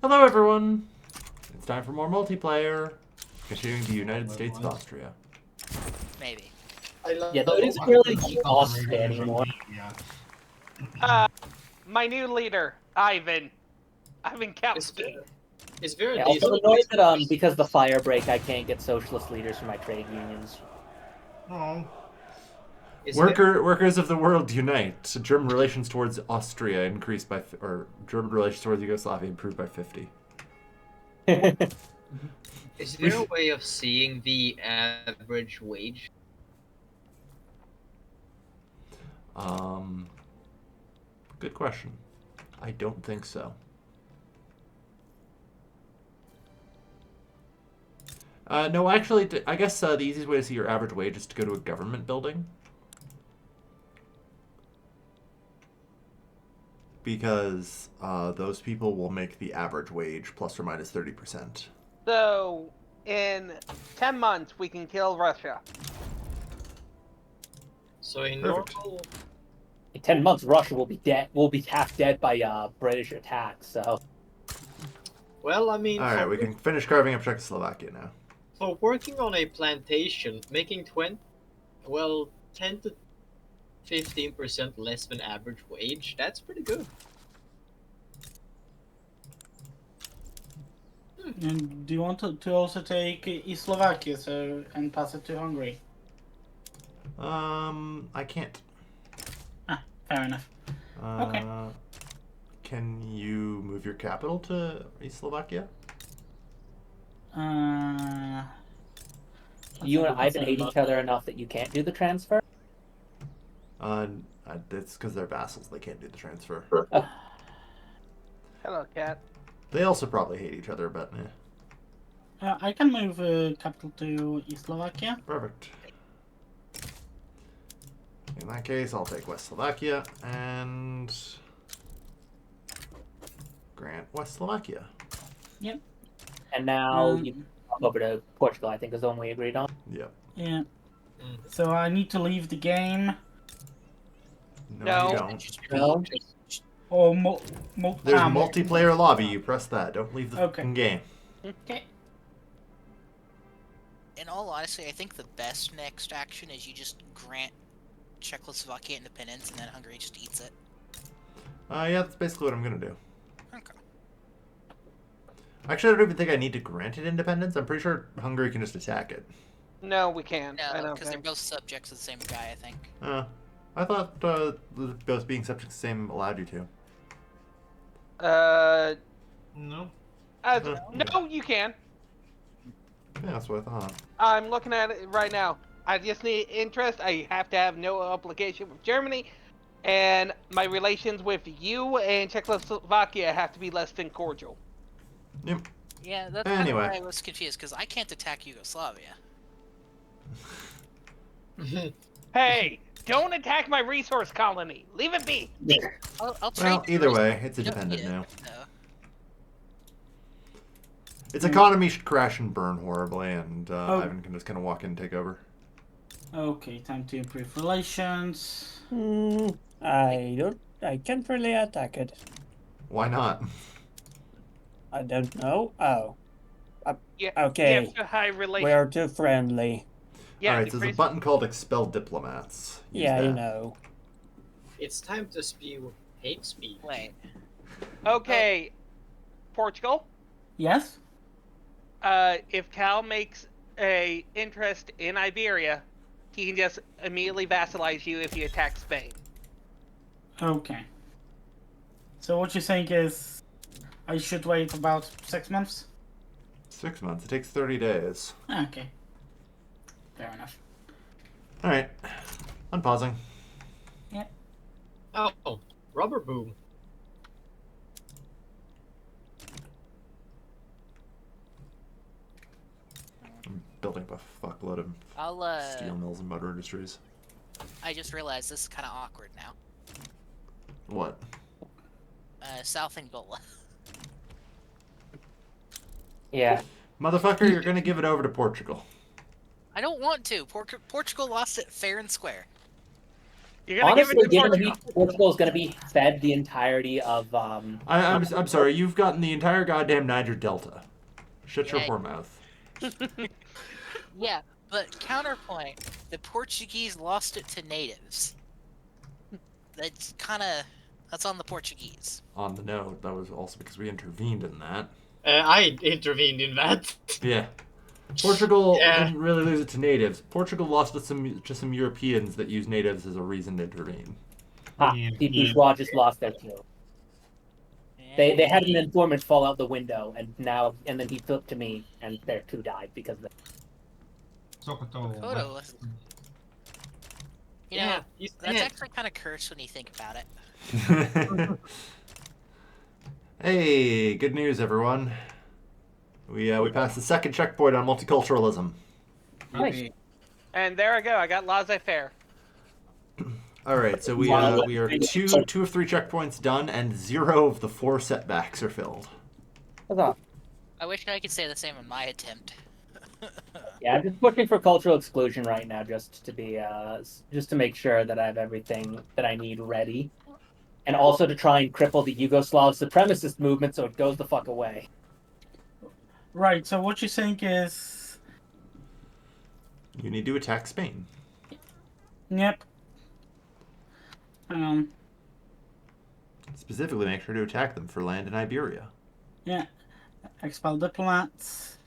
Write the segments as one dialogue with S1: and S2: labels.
S1: Hello, everyone. It's time for more multiplayer. Continuing the United States of Austria.
S2: Maybe.
S3: Yeah, though it isn't really Austria anymore.
S4: My new leader, Ivan. Ivan Kalski.
S5: It's very
S3: Yeah, also annoyed that because of the fire break, I can't get socialist leaders for my trade unions.
S6: Oh.
S1: Workers of the world unite. German relations towards Austria increased by, or German relations towards Yugoslavia improved by 50.
S5: Is there a way of seeing the average wage?
S1: Good question. I don't think so. No, actually, I guess the easiest way to see your average wage is to go to a government building. Because those people will make the average wage plus or minus 30%.
S4: So, in 10 months, we can kill Russia.
S5: So in
S1: Perfect.
S5: normal...
S3: In 10 months, Russia will be dead. Will be half dead by British attacks. So.
S5: Well, I mean...
S1: All right, we can finish carving up Czechoslovakia now.
S5: For working on a plantation, making 10 to 15% less than average wage, that's pretty good.
S6: And do you want to also take East Slovakia and pass it to Hungary?
S1: I can't.
S6: Fair enough. Okay.
S1: Can you move your capital to East Slovakia?
S3: You and Ivan hate each other enough that you can't do the transfer?
S1: It's because they're vassals. They can't do the transfer.
S4: Hello, cat.
S1: They also probably hate each other, but
S6: I can move capital to East Slovakia.
S1: perfect. In that case, I'll take West Slovakia and grant West Slovakia.
S6: Yep.
S3: And now you can hop over to Portugal, I think is the one we agreed on.
S1: Yep.
S6: Yeah. So I need to leave the game.
S4: No.
S1: You don't.
S3: No?
S6: Or
S1: There's multiplayer lobby. You press that. Don't leave the
S6: Okay.
S1: fucking game.
S6: Okay.
S2: In all honesty, I think the best next action is you just grant Czechoslovakia independence and then Hungary just eats it.
S1: Yeah, that's basically what I'm gonna do.
S2: Okay.
S1: Actually, I don't even think I need to grant it independence. I'm pretty sure Hungary can just attack it.
S4: No, we can't. I
S2: No,
S4: don't
S2: because they're
S4: think.
S2: both subjects of the same guy, I think.
S1: I thought both being subject to the same allowed you to.
S6: No.
S4: No, you can.
S1: Yeah, that's what I thought.
S4: I'm looking at it right now. I just need interest. I have to have no obligation with Germany. And my relations with you and Czechoslovakia have to be less than cordial.
S1: Yep.
S2: Yeah, that's
S1: Anyway.
S2: kind of why I was confused, because I can't attack Yugoslavia.
S4: Hey, don't attack my resource colony. Leave it be.
S2: I'll trade
S1: Well,
S2: you
S1: either
S2: resources.
S1: way, it's
S2: You don't
S1: independent
S2: need it,
S1: now.
S2: so.
S1: Its economy should crash and burn horribly, and Ivan can just kind of walk in and take over.
S6: Okay, time to improve relations.
S7: I can't really attack it.
S1: Why not?
S7: I don't know. Oh.
S4: Yeah,
S7: Okay.
S4: You have to high relations.
S7: We're too friendly.
S4: Yeah,
S1: Alright, so there's a
S4: decrease-
S1: button called Expel Diplomats. Use
S7: Yeah, you
S1: that.
S7: know.
S5: It's time to spew hate speech.
S2: Wait.
S4: Okay, Portugal.
S6: Yes?
S4: If Cal makes a interest in Iberia, he can just immediately vassalize you if you attack Spain.
S6: Okay. So what you're saying is I should wait about 6 months?
S1: 6 months. It takes 30 days.
S6: Okay. Fair enough.
S1: Alright. Unpausing.
S5: Oh, rubber boom.
S1: I'm building up a fuckload of
S2: I'll,
S1: steel mills and motor industries.
S2: I just realized this is kind of awkward now.
S1: What?
S2: South Angola.
S3: Yeah.
S1: Motherfucker, you're gonna give it over to Portugal.
S2: I don't want to. Portugal lost it fair and square.
S4: You're gonna give
S3: Honestly,
S4: it to
S3: given that
S4: Portugal.
S3: Portugal is going to be fed the entirety of
S1: I'm sorry. You've gotten the entire goddamn Niger Delta. Shut your
S2: Yeah.
S1: whore mouth.
S2: Yeah, but counterpoint: the Portuguese lost it to natives. That's on the Portuguese.
S1: On the note, that was also because we intervened in that.
S5: I intervened in that.
S1: Yeah. Portugal
S5: Yeah.
S1: didn't really lose it to natives. Portugal lost to some Europeans that use natives as a reason to intervene.
S3: the bourgeois just lost their clue. They had an informant fall out the window, and then he flipped to me, and their two died because of it.
S2: Kodo was. You know,
S5: Yeah, he's
S2: that's
S5: dead.
S2: actually kind of cursed when you think about it.
S1: Hey, good news, everyone. We passed the second checkpoint on multiculturalism.
S3: Nice.
S4: And there I go. I got laissez-faire.
S1: All right, so we are two of 3 checkpoints done, and 0 of the 4 setbacks are filled.
S3: Huzzah.
S2: I wish I could say the same on my attempt.
S3: Yeah, I'm just pushing for cultural exclusion right now, just to make sure that I have everything that I need ready, and also to try and cripple the Yugoslav supremacist movement so it goes the fuck away.
S6: Right, so what you think is...
S1: You need to attack Spain.
S6: Yep.
S1: Specifically, make sure to attack them for land in Iberia.
S6: Yeah. Expel diplomats.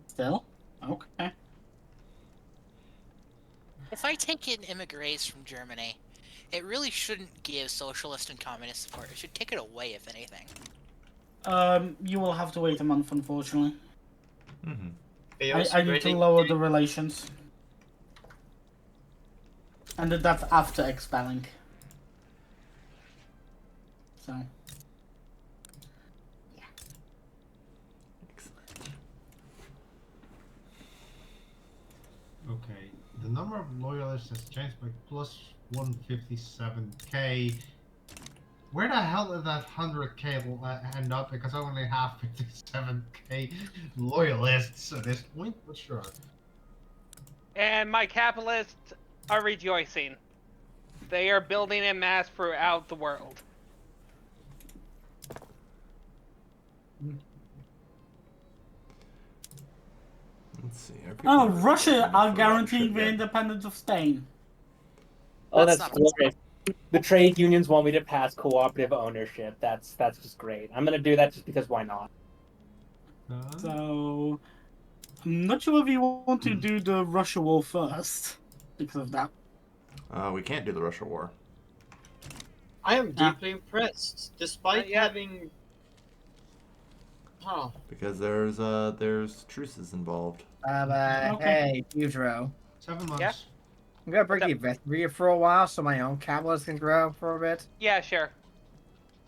S6: Still? Okay.
S2: If I take in immigrants from Germany, it really shouldn't give socialist and communist support. It should take it away, if anything.
S6: You will have to wait a month, unfortunately.
S1: Mm-hmm.
S6: I need to lower the relations. And that's after expelling. So.
S1: Excellent.
S8: Okay, the number of loyalists has changed by plus 157k. Where the hell did that 100k end up? Because I only have 57k loyalists at this point, but sure.
S4: And my capitalists are rejoicing. They are building en masse throughout the world.
S1: Let's see.
S6: Oh, Russia are guaranteeing the independence of Spain.
S3: Oh,
S2: That's
S3: that's
S2: not-
S3: glorious. The trade unions want me to pass cooperative ownership. That's just great. I'm gonna do that just because why not?
S6: So, I'm not sure if you want to do the Russia war first because of that.
S1: We can't do the Russia war.
S5: I am deeply impressed, despite
S4: yet.
S5: having. Huh.
S1: Because there's truces involved.
S6: Okay.
S9: Hey, Pedro.
S8: 7 months.
S4: Yeah?
S9: I'm gonna break
S4: What's
S9: the investment for a while so my own capitalist can grow for a bit.
S4: Yeah, sure.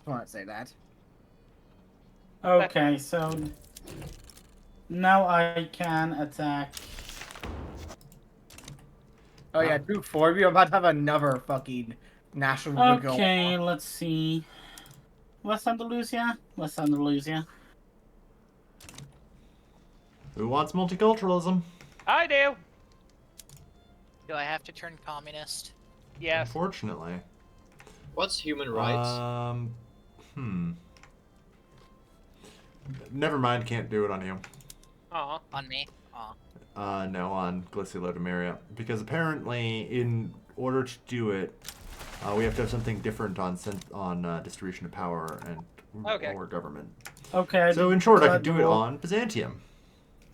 S9: I want to say that.
S6: Okay, so now I can attack.
S9: Oh yeah, do 4 of you. I'm about to have another fucking national war go
S6: Okay,
S9: on.
S6: let's see. West Andalusia? West Andalusia.
S1: Who wants multiculturalism?
S4: I do.
S2: Do I have to turn communist?
S4: Yes.
S1: Unfortunately.
S5: What's human rights?
S1: Never mind, can't do it on you.
S4: Aw.
S2: On me? Aw.
S1: No, on Glycilodomeria. Because apparently, in order to do it, we have to have something different on distribution of power and
S4: Okay.
S1: or government.
S6: Okay.
S1: So in short, I could
S6: decide
S1: do it
S6: war.
S1: on Byzantium.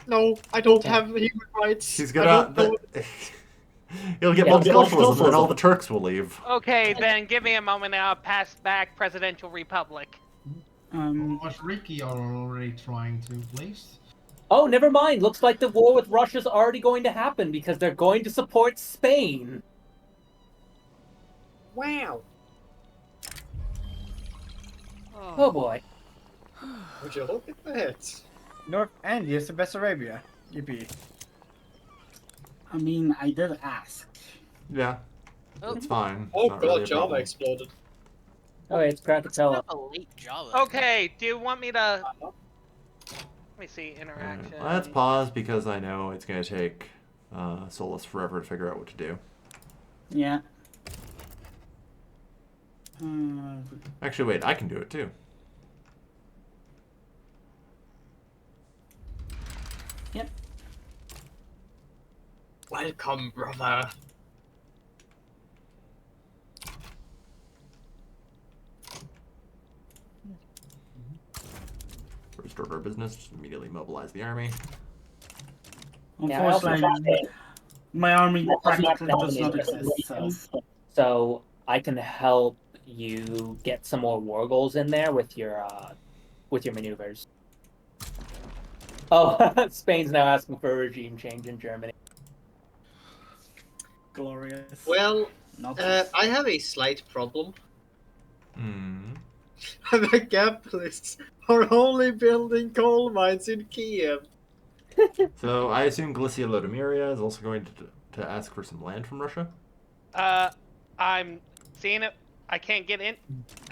S5: No, I don't have human rights.
S1: He's
S5: I
S1: gonna.
S5: don't know.
S1: He'll get
S3: Yeah,
S1: multiculturalism, and all the Turks will leave.
S4: Okay, then give me a moment and I'll pass back Presidential Republic.
S8: Was Ricky already trying to place?
S3: Oh, never mind. Looks like the war with Russia's already going to happen because they're going to support Spain.
S5: Wow.
S3: Oh boy.
S5: Would you look at that?
S9: North and yes, to Bessarabia. Yippee.
S6: I mean, I did ask.
S1: Yeah,
S2: Oh,
S1: it's fine.
S5: Oh
S1: Not
S5: god,
S1: really a
S5: Java
S1: problem.
S5: exploded.
S3: Oh, it's Krakatoa.
S2: not a late Java.
S4: Okay, do you want me to... Let me see, interaction.
S1: Let's pause because I know it's gonna take Solus forever to figure out what to do.
S6: Yeah.
S1: Actually, wait, I can do it too.
S6: Yep.
S5: Welcome, brother.
S1: Restored our business. Just immediately mobilize the army.
S3: Yeah, I also
S6: Unfortunately, my army practically
S3: have
S6: does
S3: an
S6: not
S3: interest
S6: exist.
S3: in
S6: So.
S3: So I can help you get some more war goals in there with your maneuvers. Oh, Spain's now asking for a regime change in Germany.
S6: Glorious.
S5: Well,
S6: Not
S5: I have a slight problem.
S1: Hmm.
S5: The capitalists are only building coal mines in Kiev.
S1: So I assume Galicia Lodomeria is also going to ask for some land from Russia.
S4: I'm seeing it. I can't get in.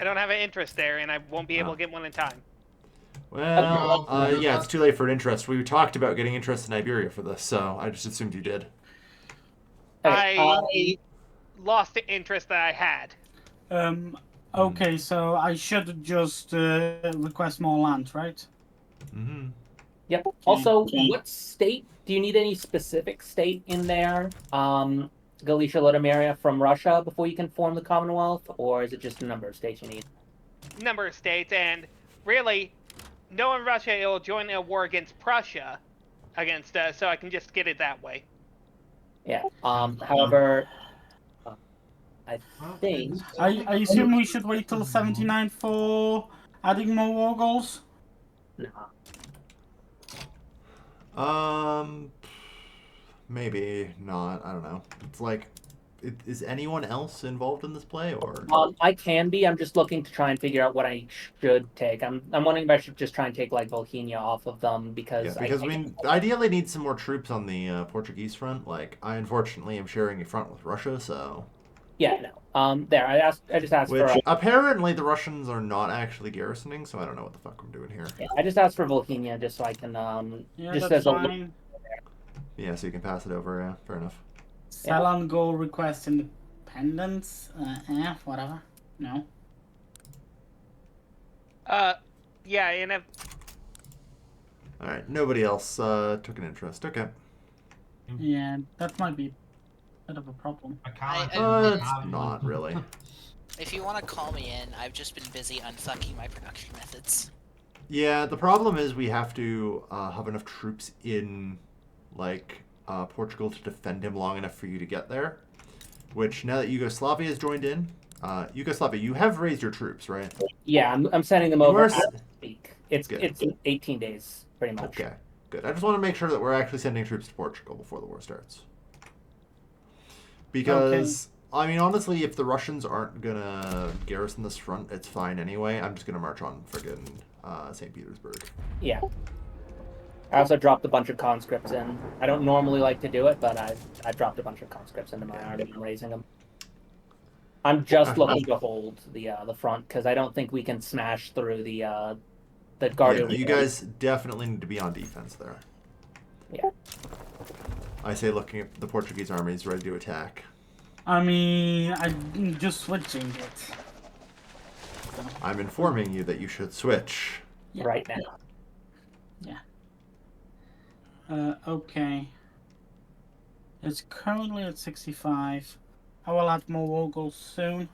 S4: I don't have an interest there, and I won't be able to get one in time.
S1: Well,
S8: Okay.
S1: yeah, it's too late for an interest. We talked about getting interest in Iberia for this, so I just assumed you did.
S3: Okay,
S4: I lost the interest that I had.
S6: Okay, so I should just request more land, right?
S1: Mm-hmm.
S3: Yep. Also, what state? Do you need any specific state in there? Galicia Lodomeria from Russia before you can form the Commonwealth, or is it just a number of states you need?
S4: Number of states, and really, knowing Russia, it'll join a war against Prussia, so I can just get it that way.
S3: Yeah. However, I think
S6: I assume we should wait till 79 for adding more war goals.
S3: nah.
S1: Maybe not. I don't know. It's like, is anyone else involved in this play, or?
S3: I can be. I'm just looking to try and figure out what I should take. I'm wondering if I should just try and take like Volhynia off of them because
S1: Yeah, because we ideally need some more troops on the Portuguese front. Like, I unfortunately am sharing a front with Russia, so.
S3: Yeah, no. There, I just asked
S1: Which
S3: for.
S1: apparently the Russians are not actually garrisoning, so I don't know what the fuck I'm doing here.
S3: Yeah, I just asked for Volhynia just so I can
S6: Yeah,
S3: just
S6: that's
S3: as a
S6: fine.
S1: Yeah, so you can pass it over. Yeah, fair enough.
S6: Selangor request independence. Whatever. No.
S4: Yeah, and if
S1: All right, nobody else took an interest. Okay.
S6: Yeah, that might be a bit of a problem.
S8: I can't.
S1: It's not really.
S2: If you want to call me in, I've just been busy unfucking my production methods.
S1: Yeah, the problem is we have to have enough troops in, like, Portugal to defend him long enough for you to get there. Which, now that Yugoslavia has joined in, Yugoslavia, you have raised your troops, right?
S3: Yeah, I'm sending them
S1: You
S3: over
S1: are
S3: as we speak. It's
S1: Good.
S3: it's 18 days pretty much.
S1: Okay, good. I just want to make sure that we're actually sending troops to Portugal before the war starts. Because, I mean, honestly, if the Russians aren't gonna garrison this front, it's fine anyway. I'm just gonna march on friggin' St. Petersburg.
S3: Yeah. I also dropped a bunch of conscripts in. I don't normally like to do it, but I dropped a bunch of conscripts into my army and raising them. I'm just looking to hold the front because I don't think we can smash through the Guardian.
S1: Yeah, you guys definitely need to be on defense there.
S3: Yeah.
S1: I say looking at the Portuguese armies ready to attack.
S6: I mean, I'm just switching it.
S1: I'm informing you that you should switch.
S6: Yeah.
S3: Right now.
S6: Okay. It's currently at 65. I will add more war goals soon.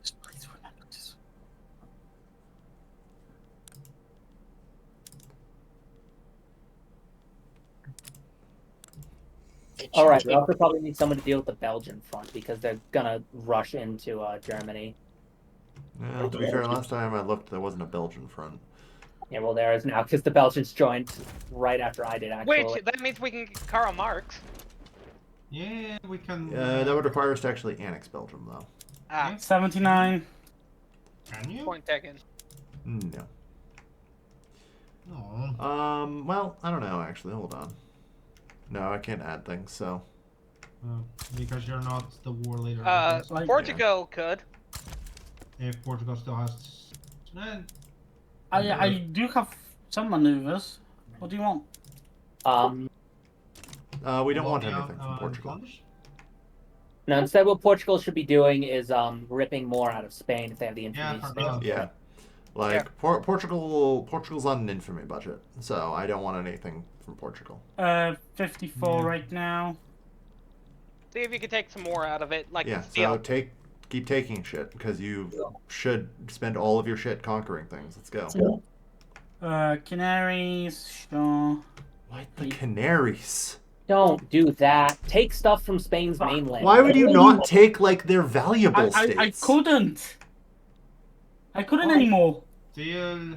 S6: Just please remember this.
S3: All right. We also probably need someone to deal with the Belgian front because they're gonna rush into Germany.
S1: Well, to be fair, last time I looked, there wasn't a Belgian front.
S3: Yeah, well, there is now because the Belgians joined right after I did. Actually,
S4: which that means we can get Karl Marx.
S8: Yeah, we can.
S1: That would require us to actually annex Belgium, though.
S6: 79.
S8: Can you?
S4: Point taken.
S1: No.
S8: No.
S1: Well, I don't know, actually. Hold on. No, I can't add things, so.
S8: Because you're not the war leader.
S6: Like-
S4: Portugal could.
S8: If Portugal still has.
S6: I do have some maneuvers. What do you want?
S1: We don't want
S8: Well,
S1: anything from Portugal.
S8: Flanders?
S3: No, instead what Portugal should be doing is ripping more out of Spain if they have the
S8: Yeah,
S3: infamy.
S8: for God.
S1: Yeah. Like, Portugal's on an infamy budget, so I don't want anything from Portugal.
S6: 54
S8: Yeah.
S6: right now.
S4: See if you can take some more out of it, like
S1: Yeah,
S4: steel.
S1: so keep taking shit, because you should spend all of your shit conquering things. Let's go.
S6: Canaries, sure.
S1: Why the Canaries?
S3: Don't do that. Take stuff from Spain's mainland.
S1: Why would you not take, like, their valuable
S6: I
S1: states?
S6: couldn't. I couldn't
S3: Why?
S6: anymore.
S8: Deal.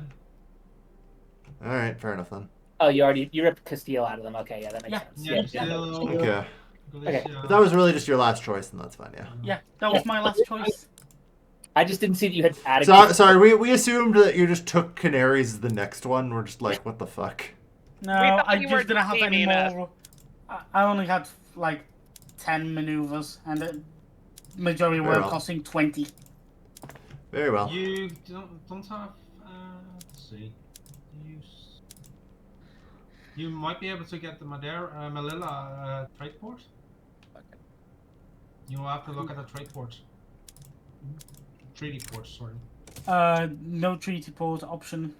S1: Alright, fair enough then.
S3: Oh, you ripped Castile out of them. Okay, yeah, that makes sense.
S8: Yeah, still.
S1: Okay.
S8: Galicia.
S1: If that was really just your last choice, then that's fine, yeah.
S6: Yeah, that was my last choice.
S3: I just didn't see that you had added.
S1: Sorry, we assumed that you just took Canaries as the next one. We're just like, what the fuck?
S6: No,
S4: thought
S6: I
S4: you were
S6: just didn't have any
S4: deceiving us.
S6: more. I only had like 10 maneuvers, and the majority were
S1: Very well.
S6: costing 20.
S1: Very well.
S8: You don't have. Let's see. You might be able to get the Melilla trade port. You'll have to look at the trade ports. Treaty ports, sorry.
S6: No treaty port option.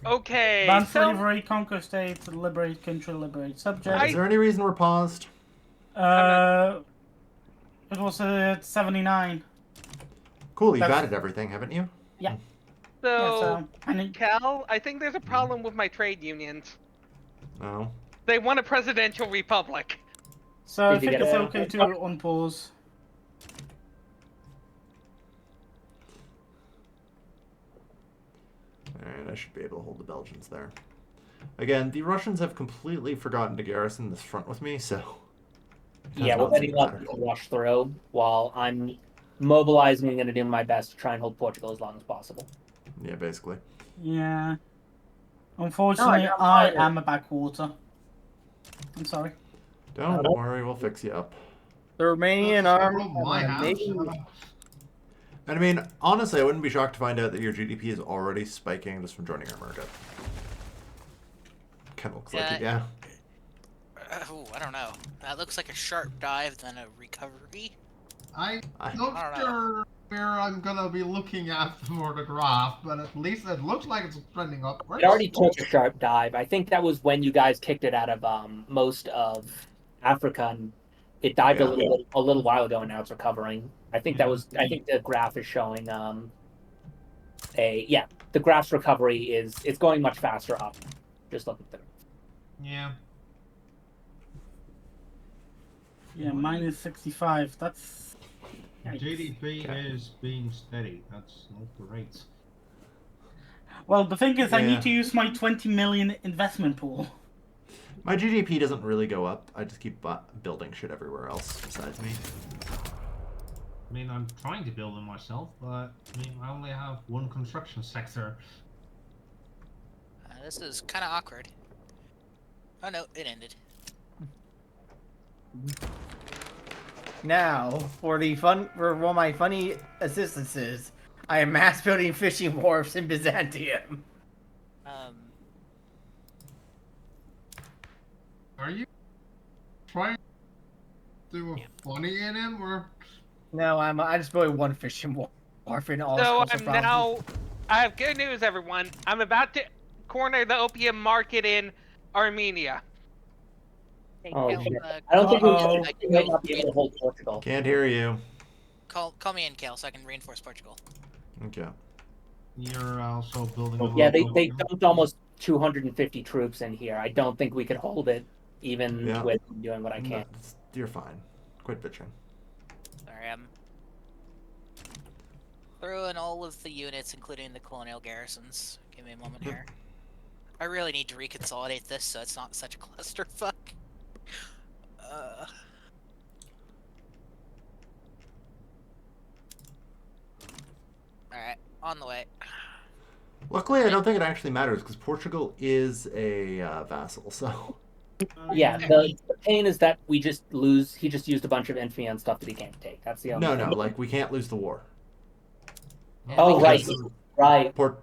S4: Okay,
S6: Ban
S4: so
S6: slavery, conquer state, liberate country, liberate subject.
S1: Is there any reason we're paused?
S6: It was at 79.
S1: Cool, you've
S6: That's-
S1: added everything, haven't you?
S6: Yeah,
S4: so
S6: and it,
S4: Cal, I think there's a problem with my trade unions.
S1: No.
S4: They want a presidential republic.
S6: so I
S3: Did you
S6: think
S3: get
S6: it's
S3: it?
S6: okay to unpause.
S1: Alright, I should be able to hold the Belgians there. Again, the Russians have completely forgotten to garrison this front with me, so... it does
S3: Yeah, we're
S1: not
S3: letting
S1: seem to
S3: up
S1: matter.
S3: to rush through while I'm mobilizing and going to do my best to try and hold Portugal as long as possible.
S1: Yeah, basically.
S6: Yeah. Unfortunately,
S9: got
S6: I
S9: fired.
S6: am a backwater. I'm sorry.
S1: Don't worry, we'll fix you up.
S9: The Romanian
S8: That's
S9: army.
S8: from my house.
S1: And I mean, honestly, I wouldn't be shocked to find out that your GDP is already spiking just from joining our market. Kind of looks like it, yeah.
S2: I don't know. That looks like a sharp dive, then a recovery.
S8: I'm
S1: I
S8: not
S2: don't know.
S8: sure where I'm gonna be looking at for the graph, but at least it looks like it's trending upwards.
S3: It already took a sharp dive. I think that was when you guys kicked it out of most of Africa, and it dived
S1: Yeah.
S3: a little while ago, and now it's recovering. I think that was. I think the graph is showing the graph's recovery it's going much faster up. Just look at the.
S8: Yeah.
S6: Yeah, minus 65. That's. Yikes.
S8: GDP
S1: Okay.
S8: is being steady. That's not great.
S6: Well, the thing is, I
S1: Yeah.
S6: need to use my 20 million investment pool.
S1: My GDP doesn't really go up. I just keep building shit everywhere else besides me.
S8: I mean, I'm trying to build it myself, but I mean, I only have one construction sector.
S2: This is kind of awkward. Oh no, it ended.
S9: Now, for one of my funny assistances, I am mass building fishing wharfs in Byzantium.
S8: Are you trying to do a funny in him, or?
S9: No, I just built one fishing wharf in all
S4: So
S9: coastal
S4: I'm
S9: provinces.
S4: now. I have good news, everyone. I'm about to corner the opium market in Armenia.
S2: Hey,
S3: Oh,
S2: Cal,
S3: shit.
S2: uh,
S3: I don't think
S6: Uh-oh.
S3: we might not be able to hold Portugal.
S1: Can't hear you.
S2: call me in, Cal, so I can reinforce Portugal.
S1: Okay.
S8: You're also building. A
S3: Yeah, they
S8: local-
S3: dumped almost 250 troops in here. I don't think we could hold it, even
S1: Yeah.
S3: with doing what I can.
S1: You're fine. Quit bitching.
S2: Sorry, I'm throwing all of the units, including the colonial garrisons. Give me a moment here. I really need to reconsolidate this so it's not such a clusterfuck. Alright, on the way.
S1: Luckily, I don't think it actually matters because Portugal is a vassal, so.
S3: Yeah, the pain is that we just lose. He just used a bunch of infamy and stuff that he can't take. That's the only.
S1: No, like, we can't lose the war.
S3: Oh right,
S1: Because
S3: right.
S1: Port-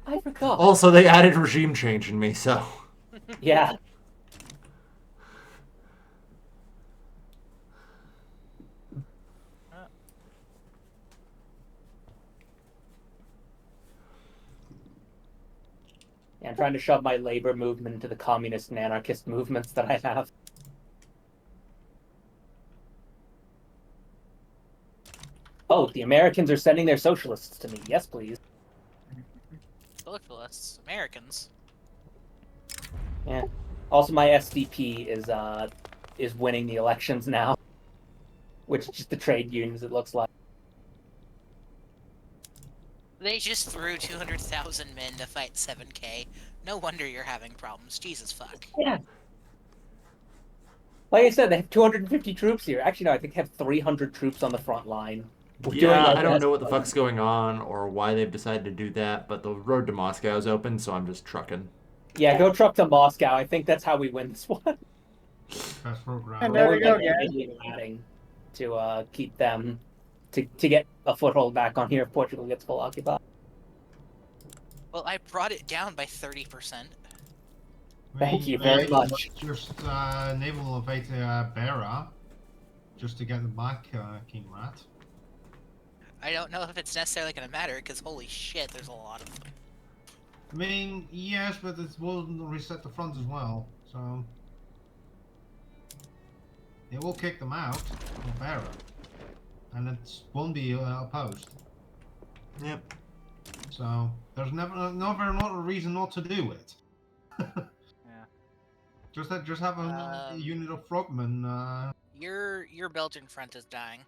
S3: I forgot.
S1: Also, they added regime change in me, so.
S3: Yeah. Yeah, I'm trying to shove my labor movement into the communist and anarchist movements that I have. Oh, the Americans are sending their socialists to me. Yes, please.
S2: Socialists, Americans.
S3: Yeah. Also, my SDP is winning the elections now, which is just the trade unions. It looks like.
S2: They just threw 200,000 men to fight 7K. No wonder you're having problems. Jesus fuck.
S3: Yeah. Like I said, they have 250 troops here. Actually, no, I think they have 300 troops on the front line. We're doing
S1: Yeah,
S3: our
S1: I don't
S3: best.
S1: know what the fuck's going on or why they've decided to do that, but the road to Moscow is open, so I'm just trucking.
S3: Yeah, go truck to Moscow. I think that's how we win this one.
S8: Best program.
S9: And
S3: Then
S9: there
S3: we're
S9: we go,
S3: getting adding to keep them to get a foothold back on here if Portugal gets full occupied.
S2: Well, I brought it down by 30%.
S3: Thank you very much.
S8: Just naval evade Bera, just to get them back, King Rat.
S2: I don't know if it's necessarily going to matter, because holy shit, there's a lot of them.
S8: I mean, yes, but it will reset the front as well, so it will kick them out of Bera, and it won't be opposed.
S1: Yep.
S8: So there's never not a reason not to do it.
S2: Yeah.
S8: Just have a unit of frogmen.
S2: Your Belgian front is dying.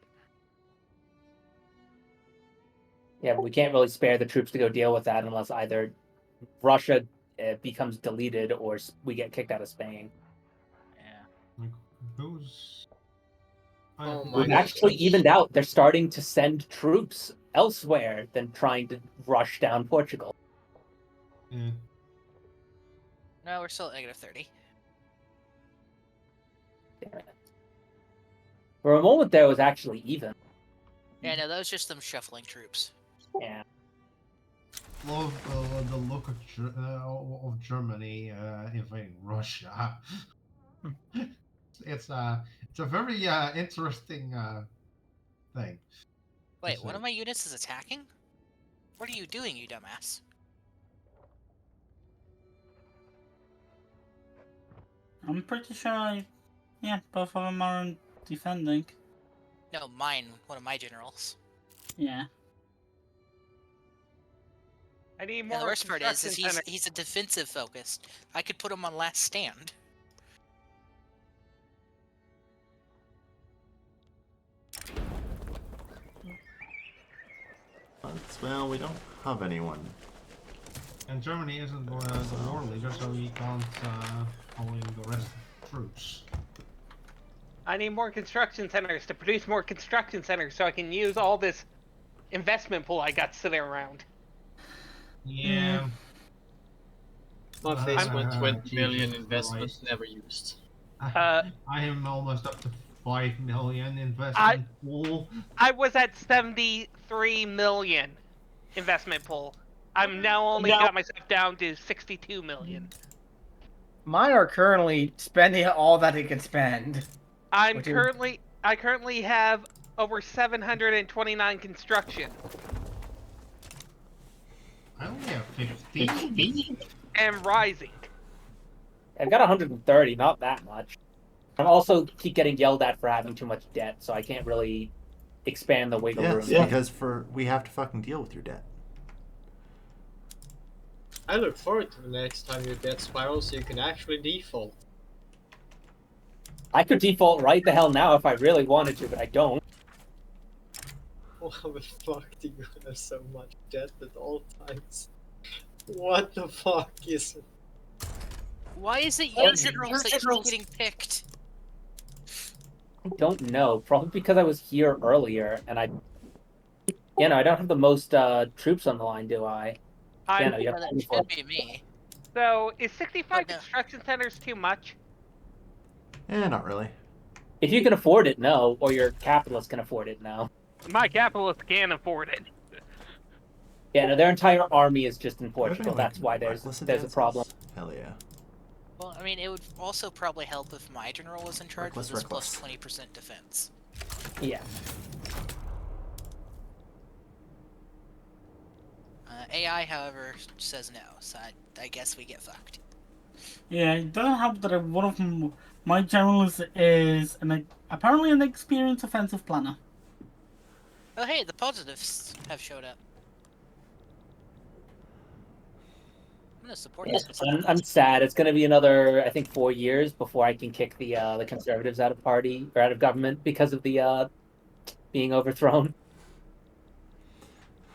S3: Yeah, but we can't really spare the troops to go deal with that unless either Russia becomes deleted or we get kicked out of Spain.
S2: Yeah.
S8: Who's?
S5: Oh my
S3: We've
S5: God.
S3: actually evened out. They're starting to send troops elsewhere than trying to rush down Portugal.
S8: Yeah.
S2: No, we're still at negative 30.
S3: Damn it. For a moment there, it was actually even.
S2: Yeah, no, that was just them shuffling troops.
S3: Yeah.
S8: Love the look of Germany invading Russia. It's a very interesting thing.
S2: Wait, one of my units is attacking? What are you doing, you dumbass?
S6: I'm pretty sure yeah, both of them are defending.
S2: No, mine. One of my generals.
S6: Yeah.
S4: I need
S2: And
S4: more
S2: the worst part is
S4: construction centers.
S2: he's a defensive focused. I could put him on last stand.
S1: Well, we don't have anyone.
S8: And Germany isn't the war leader, so he can't call in the rest of the troops.
S4: I need more construction centers to produce more construction centers so I can use all this investment pool I got sitting around.
S8: Yeah.
S5: My face
S8: I'm-
S5: went 20
S8: Jesus
S5: million investments
S8: Christ.
S5: never used.
S4: Uh,
S8: I am almost up to 5 million investment pool.
S4: I was at 73 million investment pool. I'm now only got myself down to 62 million.
S9: Mine are currently spending all that it can spend.
S4: I
S9: Which is-
S4: currently have over 729 construction
S8: I only have 15.
S4: and rising.
S3: I've got 130, not that much. I also keep getting yelled at for having too much debt, so I can't really expand the wiggle room.
S1: Yes, because we have to fucking deal with your debt.
S5: I look forward to the next time your debt spirals so you can actually default.
S3: I could default right the hell now if I really wanted to, but I don't.
S5: Why the fuck do you have so much debt at all times? What the fuck is it?
S2: Why is it your generals that keep getting picked?
S3: I don't know. Probably because I was here earlier, and I don't have the most troops on the line, do I?
S4: I'm,
S3: no, you have
S2: That
S3: 24.
S2: should be me.
S4: So, is 65
S2: No.
S4: construction centers too much?
S1: Not really.
S3: If you can afford it, no. Or your capitalist can afford it, no.
S4: My capitalist can afford it.
S3: Yeah, no, their entire army is just in
S1: Everything
S3: Portugal.
S1: like
S3: That's why there's
S1: reckless
S3: a problem.
S1: advances? Hell yeah.
S2: Well, I mean, it would also probably help if my general was in charge with this plus 20% defense.
S3: Yeah.
S2: AI, however, says no, so I guess we get fucked.
S6: Yeah, it doesn't help that one of my generals is apparently an experienced offensive planner.
S2: Oh hey, the positives have showed up. I'm gonna support this.
S3: I'm sad. It's gonna be another, I think, 4 years before I can kick the conservatives out of party or out of government because of the being overthrown.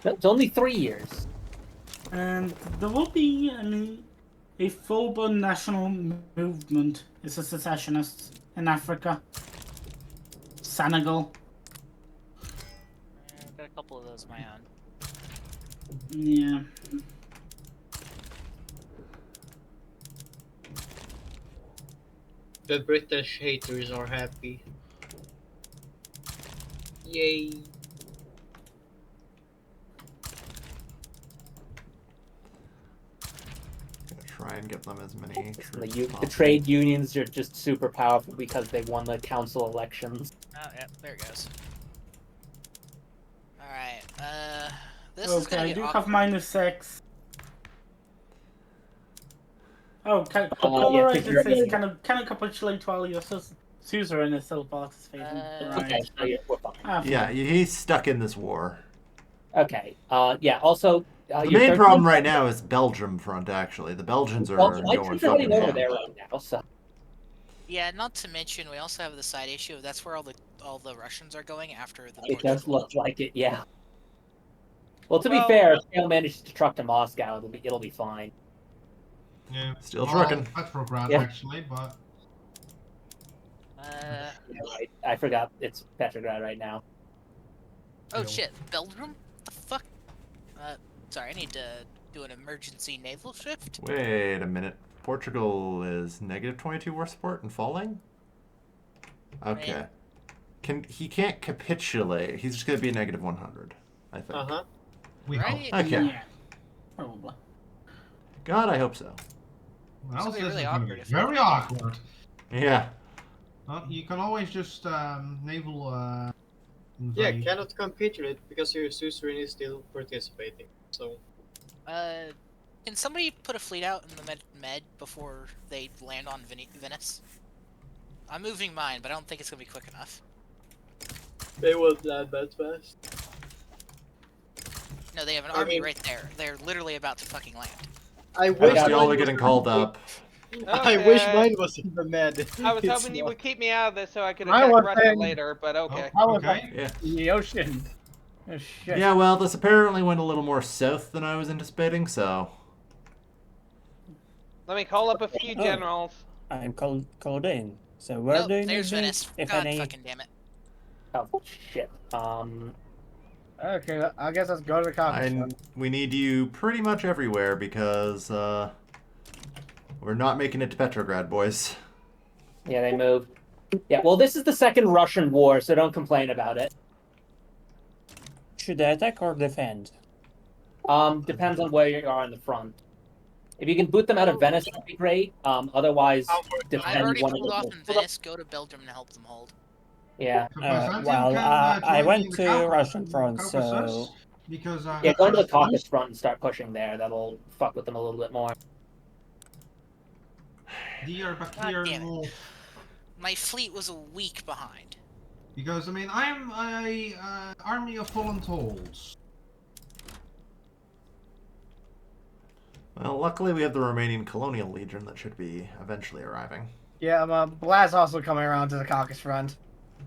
S3: It's only 3 years.
S6: And there will be a full-blown national movement. It's a secessionists in Africa. Senegal.
S2: I've got a couple of those of my own.
S6: Yeah.
S5: The British haters are happy. Yay.
S1: Try and get them as many troops as
S3: The
S1: possible.
S3: trade unions are just super powerful because they won the council elections.
S2: Oh, yeah, there it goes. Alright, this is
S6: Okay,
S2: gonna
S6: I
S2: get
S6: do
S2: awkward.
S6: have -6. Oh,
S3: yeah,
S6: alright,
S3: because
S6: this is kind of capitulate while your suzerain is still participating.
S3: Okay, so we're fine.
S1: Yeah, he's stuck in this war.
S3: Okay. Yeah. Also,
S1: The
S3: your
S1: main
S3: 13th
S1: problem right now is Belgium front. Actually, the Belgians are
S3: Well, my
S1: going
S3: troops are heading
S1: fucking
S3: over
S1: ham.
S3: there right now. So
S2: Yeah, not to mention we also have the side issue. That's where all the Russians are going after the
S3: it does
S2: Portugal.
S3: look like it. Yeah. Well, to be
S4: Well-
S3: fair, if Scale manages to truck to Moscow, it'll be fine.
S8: Yeah.
S1: Still
S8: Well,
S1: trucking.
S8: Petrograd,
S3: Yeah.
S8: actually, but
S3: Yeah, right. I forgot it's Petrograd right now.
S2: Oh
S8: Yo.
S2: shit, Belgium? The fuck? Sorry, I need to do an emergency naval shift.
S1: Wait a minute. Portugal is -22 war support and falling. Okay. He can't capitulate. He's just gonna be a -100. I think.
S5: Uh-huh.
S8: we
S2: Right?
S8: hope.
S1: Okay.
S6: Yeah, probably.
S1: God, I hope so.
S8: Well,
S2: It's gonna be
S8: this
S2: really
S8: is gonna
S2: awkward
S8: be
S2: if
S8: very
S2: it-
S8: awkward.
S1: Yeah.
S8: Well, you can always just naval
S5: Yeah,
S8: invade.
S5: cannot capitulate because your suzerain is still participating. So
S2: Can somebody put a fleet out in the Med before they land on Venice? I'm moving mine, but I don't think it's gonna be quick enough.
S5: they won't land that fast.
S2: No, they have an
S5: I
S2: army
S5: mean-
S2: right there. They're literally about to fucking land.
S5: I wish
S1: Y'all
S5: mine
S1: are getting
S5: was-
S1: called up.
S5: I wish
S4: Okay.
S5: mine was in the med.
S4: I was
S5: It's
S4: hoping you
S5: not.
S4: would keep me out of this so I could
S9: I
S4: attack
S9: was
S4: Russia
S9: saying-
S4: later, but okay.
S9: I was
S8: Okay.
S1: Yeah.
S9: in the ocean. Oh, shit.
S1: Yeah. Well, this apparently went a little more south than I was anticipating. So.
S4: Let me call up a few
S7: Oh.
S4: generals.
S7: I'm called in. So where
S2: Oh,
S7: do you
S2: there's
S7: need me,
S2: Venice.
S7: if
S2: God
S7: any?
S2: fucking damn it.
S3: Oh shit.
S9: Okay, I guess let's go to the conference.
S1: We need you pretty much everywhere because we're not making it to Petrograd, boys.
S3: Yeah, they moved. Yeah. Well, this is the second Russian war, so don't complain about it.
S7: Should I attack or defend?
S3: Depends on where you are on the front. If you can boot them out of Venice, that'd be great. Otherwise,
S2: I've
S3: defend
S2: already
S3: one of
S2: pulled
S3: the.
S2: off in Venice. Go to Belgium to help them hold.
S3: Yeah.
S8: Byzantium
S7: Well,
S8: can,
S7: I
S8: join
S7: went
S8: the
S7: to Russian front,
S8: Caucasus,
S7: so
S8: because
S3: Yeah, go into the Caucasus front and start pushing there. That'll fuck with them a little bit more.
S8: Diyarbakir
S2: damn it.
S8: North.
S2: My fleet was a week behind.
S8: Because I mean, I'm a army of volunteers.
S1: Well, luckily we have the Romanian Colonial Legion that should be eventually arriving.
S9: Yeah, Blad's also coming around to the Caucasus front.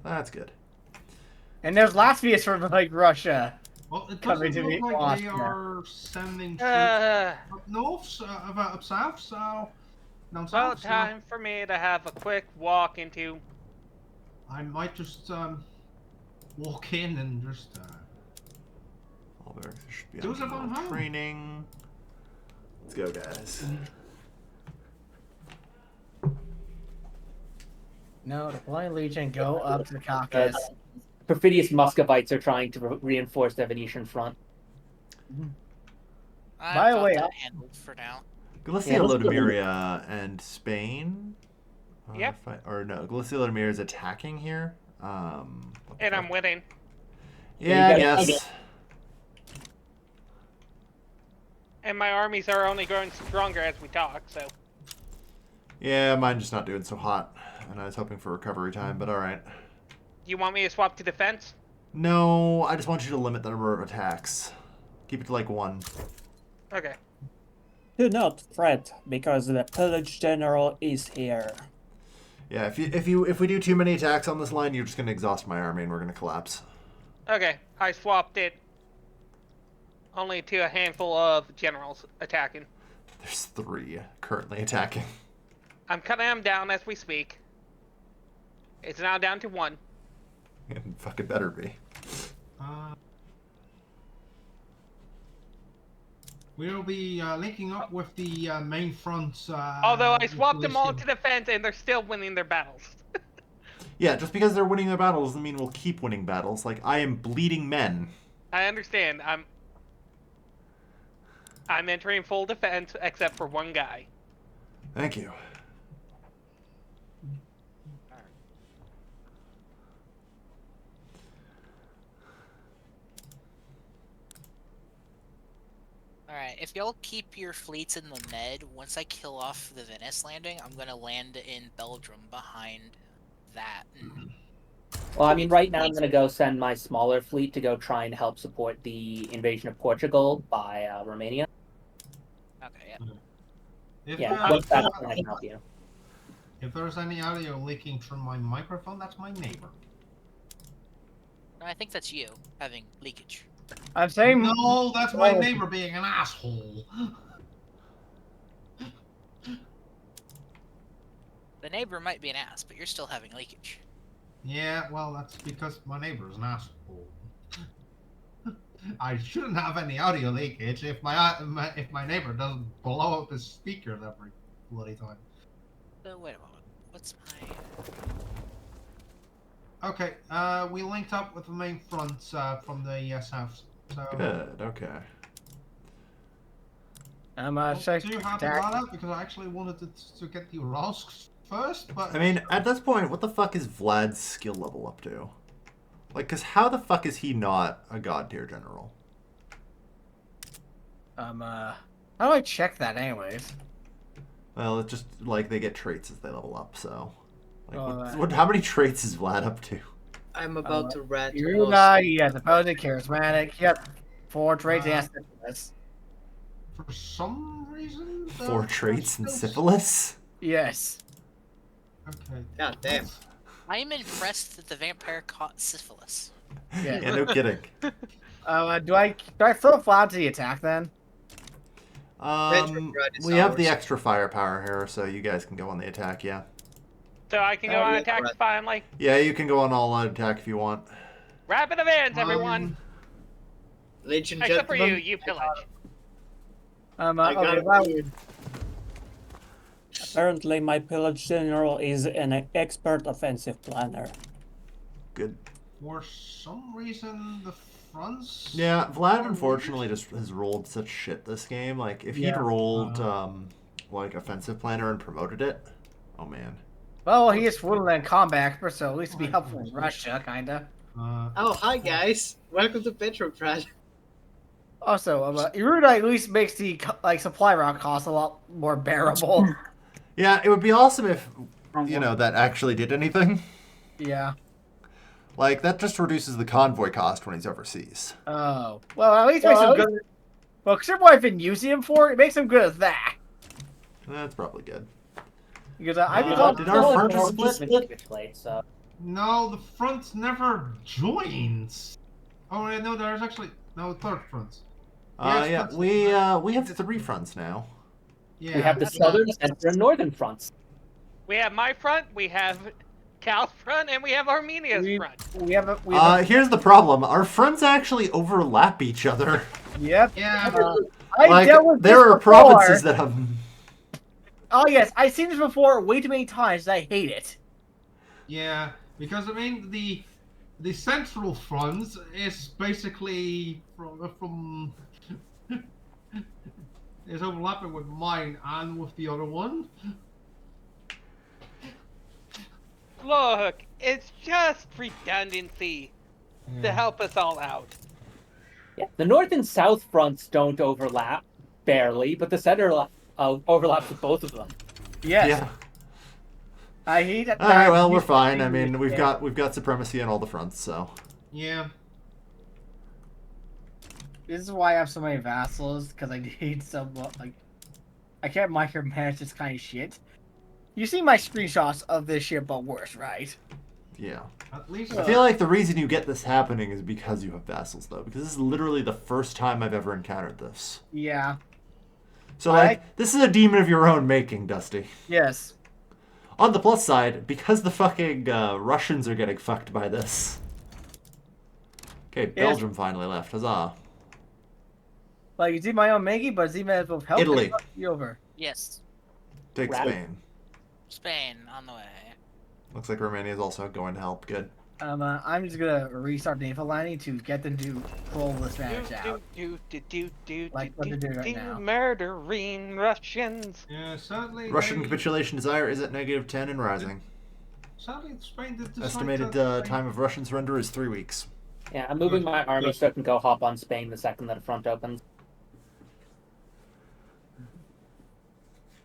S1: That's good.
S9: And there's Latvia's from, like, Russia.
S8: Well, it
S9: Coming
S8: doesn't
S9: to
S8: look
S9: the
S8: like they
S9: Austria.
S8: are sending troops
S4: Uh,
S8: up north, up south, so down
S4: about
S8: south. So
S4: time for me to have a quick walk into.
S8: I might just walk in and just.
S1: All barracks should be
S8: Do
S1: on
S8: it on
S1: general
S8: home.
S1: training. Let's go, guys.
S9: No, the Polonian Legion go up to the Caucasus.
S3: Perfidious Muscovites are trying to reinforce the Venetian front.
S2: I've
S9: By the
S2: got
S9: way,
S2: that handled for now.
S1: Galicia,
S3: Yeah, let's go.
S1: Lodomeria, and Spain.
S4: Yep.
S1: Or no, Galicia, Lodomeria is attacking here. What the
S4: And I'm
S1: fuck?
S4: winning.
S1: Yeah, I
S3: you gotta-
S1: guess.
S4: And my armies are only growing stronger as we talk, so.
S1: Yeah, mine just not doing so hot. And I was hoping for recovery time, but alright.
S4: You want me to swap to defense?
S1: No, I just want you to limit the number of attacks. Keep it to like 1.
S4: Okay.
S7: Do not fret, because the pillage general is here.
S1: Yeah, if we do too many attacks on this line, you're just gonna exhaust my army and we're gonna collapse.
S4: Okay, I swapped it only to a handful of generals attacking.
S1: There's 3 currently attacking.
S4: I'm cutting them down as we speak. It's now down to 1.
S1: And fucking better be.
S8: We'll be linking up with the main front.
S4: Although I swapped them all
S8: Galicia.
S4: to defense and they're still winning their battles.
S1: Yeah, just because they're winning their battles doesn't mean we'll keep winning battles. Like, I am bleeding men.
S4: I understand. I'm entering full defense except for one guy.
S1: Thank you.
S2: Alright, if y'all keep your fleets in the Med, once I kill off the Venice landing, I'm gonna land in Belgium behind that.
S3: Well, I mean, right now I'm going to go send my smaller fleet to go try and help support the invasion of Portugal by Romania.
S2: Okay, yeah.
S8: If,
S3: Yeah, once that's done, I can help you.
S8: if there's any audio leaking through my microphone, that's my neighbor.
S2: No, I think that's you having leakage.
S9: I'm saying
S8: No, that's my
S9: Oh.
S8: neighbor being an asshole.
S2: The neighbor might be an ass, but you're still having leakage.
S8: Yeah, well, that's because my neighbor's an asshole. I shouldn't have any audio leakage if my neighbor doesn't blow up his speakers every bloody time.
S2: So wait a moment. What's my...
S8: Okay, we linked up with the main front from the south. So,
S1: Good, okay.
S9: I'm
S8: well,
S9: check
S8: do you have
S9: attack.
S8: that up? Because I actually wanted to get the Rosks first, but...
S1: I mean, at this point, what the fuck is Vlad's skill level up to? Like, because how the fuck is he not a god tier general?
S9: How do I check that anyways?
S1: Well, it's just like they get traits as they level up, so. Like,
S9: Oh,
S1: how many traits is Vlad up to?
S5: I'm about to rat.
S9: Yuga, he has opposing charismatic. He has 4 traits. He has syphilis.
S8: For some reason...
S1: 4 traits and syphilis?
S9: Yes.
S8: Okay.
S5: God damn.
S2: I am impressed that the vampire caught syphilis.
S9: Yeah.
S1: Yeah, no kidding.
S9: Do I throw Vlad to the attack then?
S1: We have the extra firepower here, so you guys can go on the attack, yeah.
S4: So I can go on attack finally.
S1: Yeah, you can go on all-out attack if you want.
S4: Rapid advance, everyone!
S5: Ladies and
S4: Except for you,
S5: gentlemen,
S4: you pillage.
S5: I
S9: Okay,
S5: got
S9: well,
S7: Apparently, my pillage general is an expert offensive planner.
S1: Good.
S8: For some reason, the fronts...
S1: Yeah, Vlad unfortunately just has rolled such shit this game. Like, if he'd rolled, like, offensive planner and promoted it, oh man.
S9: well, he is fluent in combat expert, so at least it'd be helpful in Russia, kinda.
S5: Oh, hi guys. Welcome to Petrograd.
S9: Also, Erudite at least makes the supply route cost a lot more bearable.
S1: Yeah, it would be awesome if, you know, that actually did anything.
S9: Yeah.
S1: Like, that just reduces the convoy cost when he's overseas.
S9: Oh. Well, at least makes him good. Well, consider what I've been using him for, it makes him good at that.
S1: That's probably good.
S9: Because I've been
S1: did our front just split?
S3: So.
S8: No, the front never joins. Oh, no, there's actually... No, third front.
S1: Yeah, we have 3 fronts now.
S8: Yeah,
S3: We have the southern, center, and northern fronts.
S4: We have my front, we have Cal's front, and we have Armenia's front.
S9: We have
S1: Here's the problem. Our fronts actually overlap each other.
S9: Yep.
S8: Yeah,
S9: I dealt with
S1: there
S9: this
S1: are
S9: before.
S1: provinces that have...
S9: Oh yes, I've seen this before way too many times. I hate it.
S8: yeah, because I mean the central front is basically from is overlapping with mine and with the other one.
S4: Look, it's just redundancy to help us all out.
S3: Yeah, the north and south fronts don't overlap barely, but the center overlaps with both of them.
S9: Yes.
S1: Yeah.
S9: I hate that.
S1: All right. Well, we're
S9: used to
S1: fine. I
S9: think
S1: mean, we've
S9: yeah.
S1: got supremacy on all the fronts, so.
S8: Yeah.
S9: This is why I have so many vassals, because I need some, like, I can't micromanage this kind of shit. You see my screenshots of this shit, but worse, right?
S1: Yeah.
S8: At least
S1: I feel like the reason you get this happening is because you have vassals, though, because this is literally the first time I've ever encountered this.
S9: Yeah.
S1: So, like, this is a demon of your own making, Dusty.
S9: Yes.
S1: On the plus side, because the fucking Russians are getting fucked by this. Okay, Belgium finally left. Huzzah.
S9: Like, you see my own making, but Z may as well help
S1: Italy.
S9: you over.
S2: Yes.
S1: Take Spain.
S2: Spain on the way.
S1: Looks like Romania is also going to help. Good.
S9: I'm just gonna restart naval lining to get them to pull the Spanish out. Like what they're doing right now.
S4: Murdering Russians.
S8: Yeah, sadly.
S1: Russian capitulation desire is at -10 and rising.
S8: Sadly, Spain did decide
S1: Estimated
S8: that
S1: time of Russian surrender is 3 weeks.
S3: Yeah, I'm moving my army so I can go hop on Spain the second that a front opens.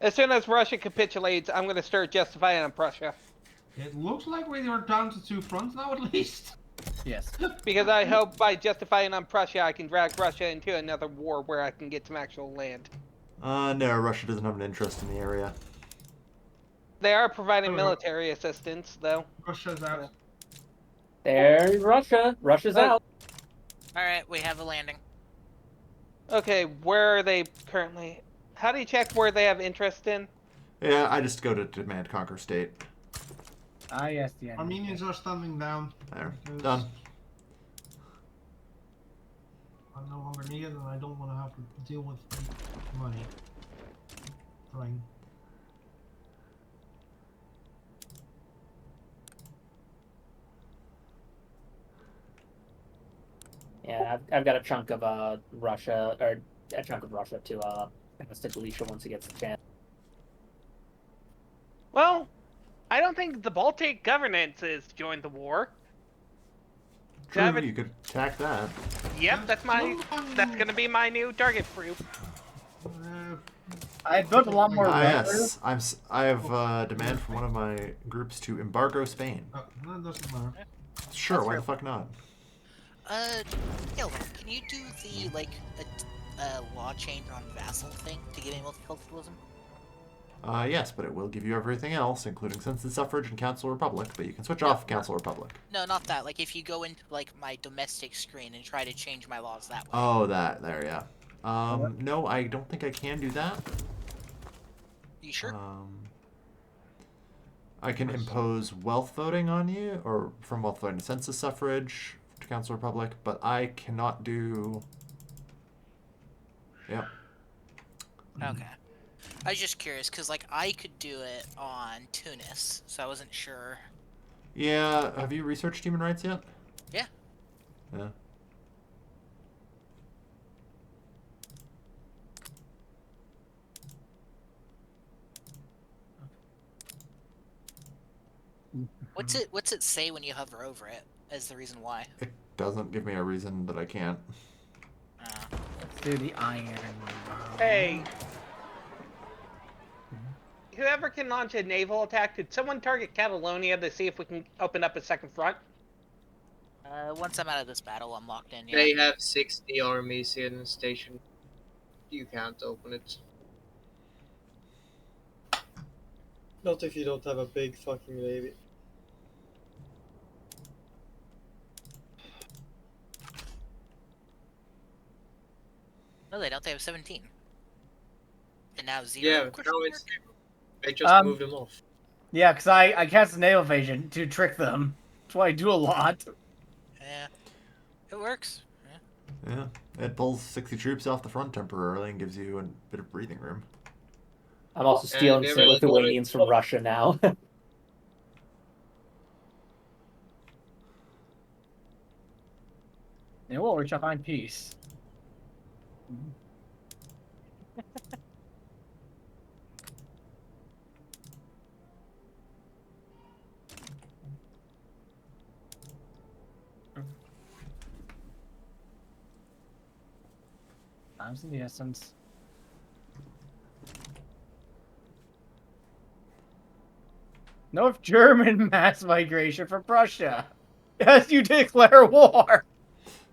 S4: As soon as Russia capitulates, I'm going to start justifying on Prussia.
S8: It looks like we are down to 2 fronts now, at least.
S9: Yes.
S4: Because I hope by justifying on Prussia, I can drag Russia into another war where I can get some actual land.
S1: No, Russia doesn't have an interest in the area.
S4: They are providing military assistance, though.
S8: Russia's out.
S3: There's Russia. Russia's out.
S2: Alright, we have a landing.
S4: Okay, where are they currently? How do you check where they have interest in?
S1: Yeah, I just go to demand conquer state.
S9: Ah, yes, the enemy.
S8: Armenians are standing down.
S1: There.
S8: because
S1: Done.
S8: I'm no longer needed, and I don't want to have to deal with money. Drain.
S3: Yeah, I've got a chunk of Russia, or a chunk of Russia to stick Galicia once it gets the chance.
S4: Well, I don't think the Baltic governance has joined the war.
S1: True, you could attack that.
S4: Yep, that's gonna be my new target group.
S9: I built a lot more.
S1: Yes, I have demand from one of my groups to embargo Spain.
S8: That doesn't matter.
S1: Sure,
S2: That's
S1: why
S2: real.
S1: the fuck not?
S2: Kelvin, can you do the, like, law change on vassal thing to get in multiculturalism?
S1: Yes, but it will give you everything else, including census suffrage and council republic, but you can switch off council republic.
S2: No, not that. Like, if you go into, like, my domestic screen and try to change my laws that way.
S1: Oh, there, yeah. No, I don't think I can do that.
S2: You sure?
S1: I can impose wealth voting on you, or from wealth voting to census suffrage to council republic, but I cannot do... Yep.
S2: Okay. I was just curious, because, like, I could do it on Tunis, so I wasn't sure.
S1: Yeah, have you researched human rights yet?
S2: Yeah.
S1: Yeah.
S2: What's it say when you hover over it as the reason why?
S1: It doesn't give me a reason that I can't.
S9: Do the iron.
S4: Hey. Whoever can launch a naval attack, could someone target Catalonia to see if we can open up a second front?
S2: Once I'm out of this battle, I'm locked in, yeah.
S5: They have 60 armies in station. You can't open it.
S10: Not if you don't have a big fucking navy.
S2: No, they don't. They have 17. And now 0?
S5: Yeah, no, it's... They just moved them off.
S9: Yeah, because I cast a naval evasion to trick them. That's why I do a lot.
S2: Yeah. It works.
S1: Yeah. It pulls 60 troops off the front temporarily and gives you a bit of breathing room.
S3: I'm also stealing some Lithuanians from Russia now.
S9: You know what? We shall find peace. Time's of the essence. North German mass migration for Prussia. As you declare war.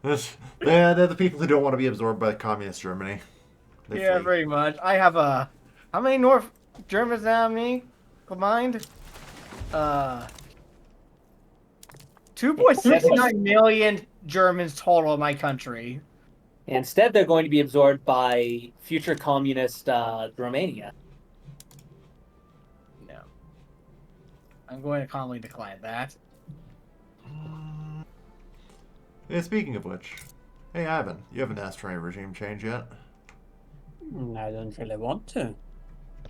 S1: They're the people who don't want to be absorbed by communist Germany. They
S9: Yeah,
S1: flee.
S9: pretty much. I have a. How many North Germans now? Me combined. 2.69 million Germans total in my country.
S3: Instead, they're going to be absorbed by future communist Romania.
S9: No. I'm going to calmly decline that.
S1: Yeah, speaking of which, hey Ivan, you haven't asked for any regime change yet.
S7: I don't really want to.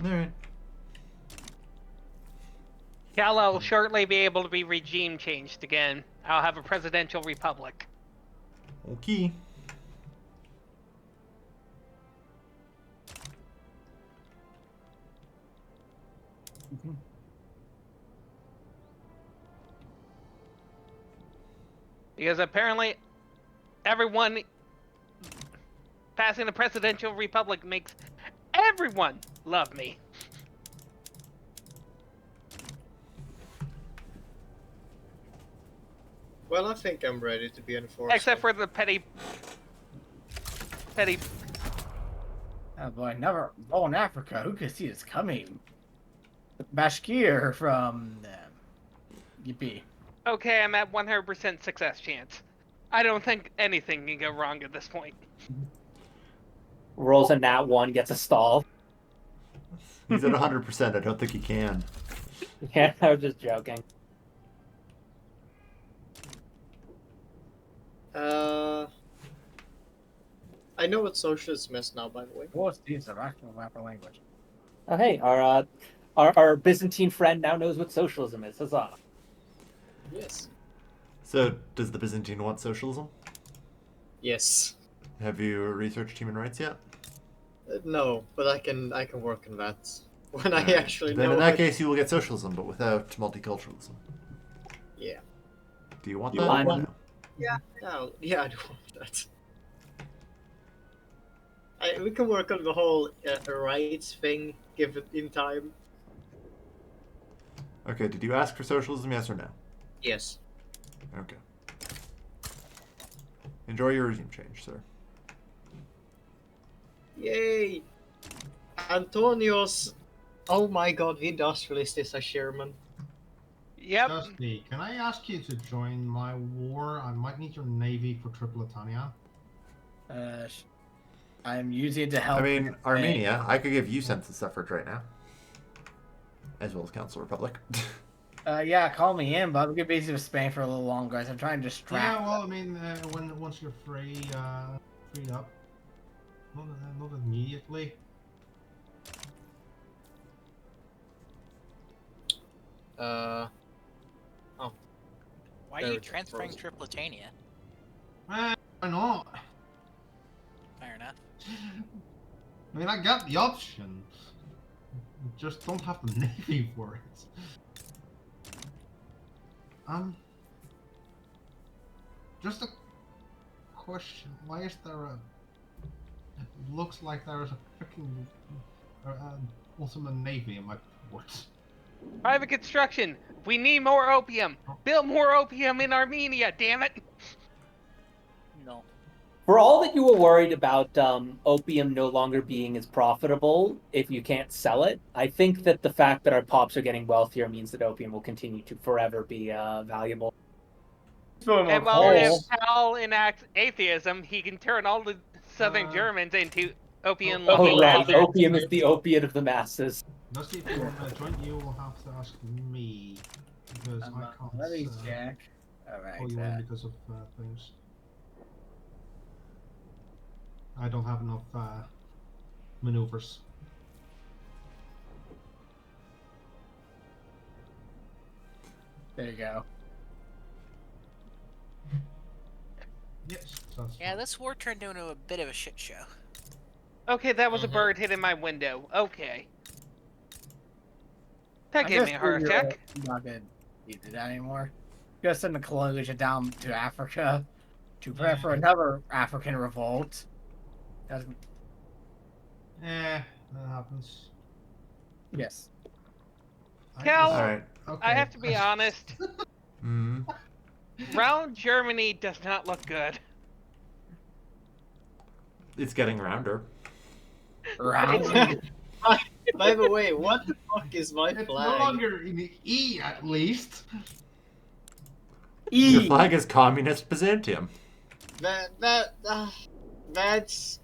S1: Alright.
S4: Gala will shortly be able to be regime changed again. I'll have a presidential republic.
S1: Okay.
S4: Because apparently everyone passing a presidential republic makes everyone love me.
S5: Well, I think I'm ready to be enforced.
S4: Except for the petty...
S9: Oh boy, never. Oh, in Africa, who could see this coming? Bashkir from. Yippee.
S4: Okay, I'm at 100% success chance. I don't think anything can go wrong at this point.
S3: Rolls a nat 1, gets a stall.
S1: He's at 100%. I don't think he can.
S3: Yeah, I was just joking.
S5: I know what socialism is now, by the way.
S9: What's this Iraqi rapper language?
S3: Oh, hey, our Byzantine friend now knows what socialism is. Huzzah.
S5: Yes.
S1: So, does the Byzantine want socialism?
S5: Yes.
S1: Have you researched human rights yet?
S5: No, but I can work on that when I
S1: Alright.
S5: actually
S1: Then
S5: know.
S1: in that case, you will get socialism, but without multiculturalism.
S5: Yeah.
S1: Do you want
S3: You
S1: that?
S3: want
S1: or
S3: one?
S1: no?
S5: Yeah. No, yeah, I do want that. We can work on the whole rights thing, give it in time.
S1: Okay, did you ask for socialism, yes or no?
S5: Yes.
S1: Okay. Enjoy your regime change, sir.
S5: Yay! Antonios! Oh my god, the industrialist is a Sherman.
S4: Yep.
S8: Dusty, can I ask you to join my war? I might need your navy for Tripolitania.
S9: I'm using it to help.
S1: I mean, Armenia, I could give you census suffrage right now. As well as Council Republic.
S9: Yeah, call me in, but I'm gonna be busy with Spain for a little longer, guys. I'm trying to distract.
S8: Yeah, well, I mean, once you're freed up, not immediately.
S2: Why are you transferring Tripolitania?
S8: Why not?
S2: Fair enough.
S8: I mean, I got the option. Just don't have the navy for it. Just a question. Why is there a... It looks like there is a freaking ultimate navy in my port.
S4: Private construction. We need more opium. Build more opium in Armenia, damn it.
S2: No.
S3: For all that you were worried about opium no longer being as profitable if you can't sell it, I think that the fact that our pops are getting wealthier means that opium will continue to forever be valuable.
S4: And while if Hal enacts atheism, he can turn all the southern Germans into opium
S3: Oh,
S4: loving
S3: right.
S4: bastards.
S3: Opium is the opiate of the masses.
S8: Dusty, if you want to join, you will have to ask me. Because I can't
S9: Let me check.
S8: pull you in because of things. I don't have enough maneuvers.
S9: There you go.
S8: Yes, that's
S2: Yeah,
S8: fine.
S2: this war turned into a bit of a shit show.
S4: Okay, that was a
S5: Mhm.
S4: bird hitting my window. Okay. That
S9: I
S4: gave
S9: guess
S4: me a heart
S9: you're
S4: attack.
S9: not gonna do that anymore. Just send a collision down to Africa to prepare for another African revolt. Doesn't-
S8: that happens.
S9: Yes.
S4: Cal,
S1: Alright.
S8: Okay.
S4: I have to be honest.
S1: Mm.
S4: Round Germany does not look good.
S1: It's getting rounder.
S9: Round.
S5: By the way, what the fuck is my
S8: It's no
S5: flag?
S8: longer in the E, at least.
S1: Your
S9: E.
S1: flag is Communist Byzantium.
S5: That's a
S2: It's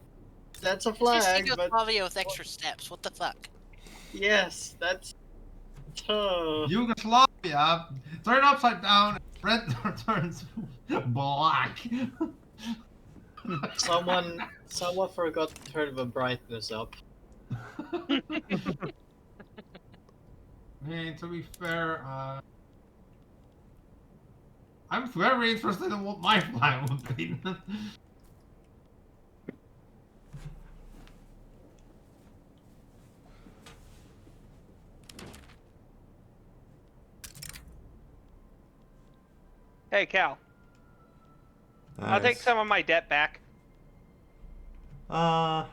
S2: just
S5: flag, but
S2: Yugoslavia with extra steps. What the fuck?
S5: yes, that's.
S8: Yugoslavia, turn upside down, red turns black.
S5: Someone forgot to turn the brightness up.
S8: I mean, to be fair, I'm very interested in what my flag would be.
S4: Hey, Cal. I'll take
S1: Nice.
S4: some of my debt back.
S1: Uh,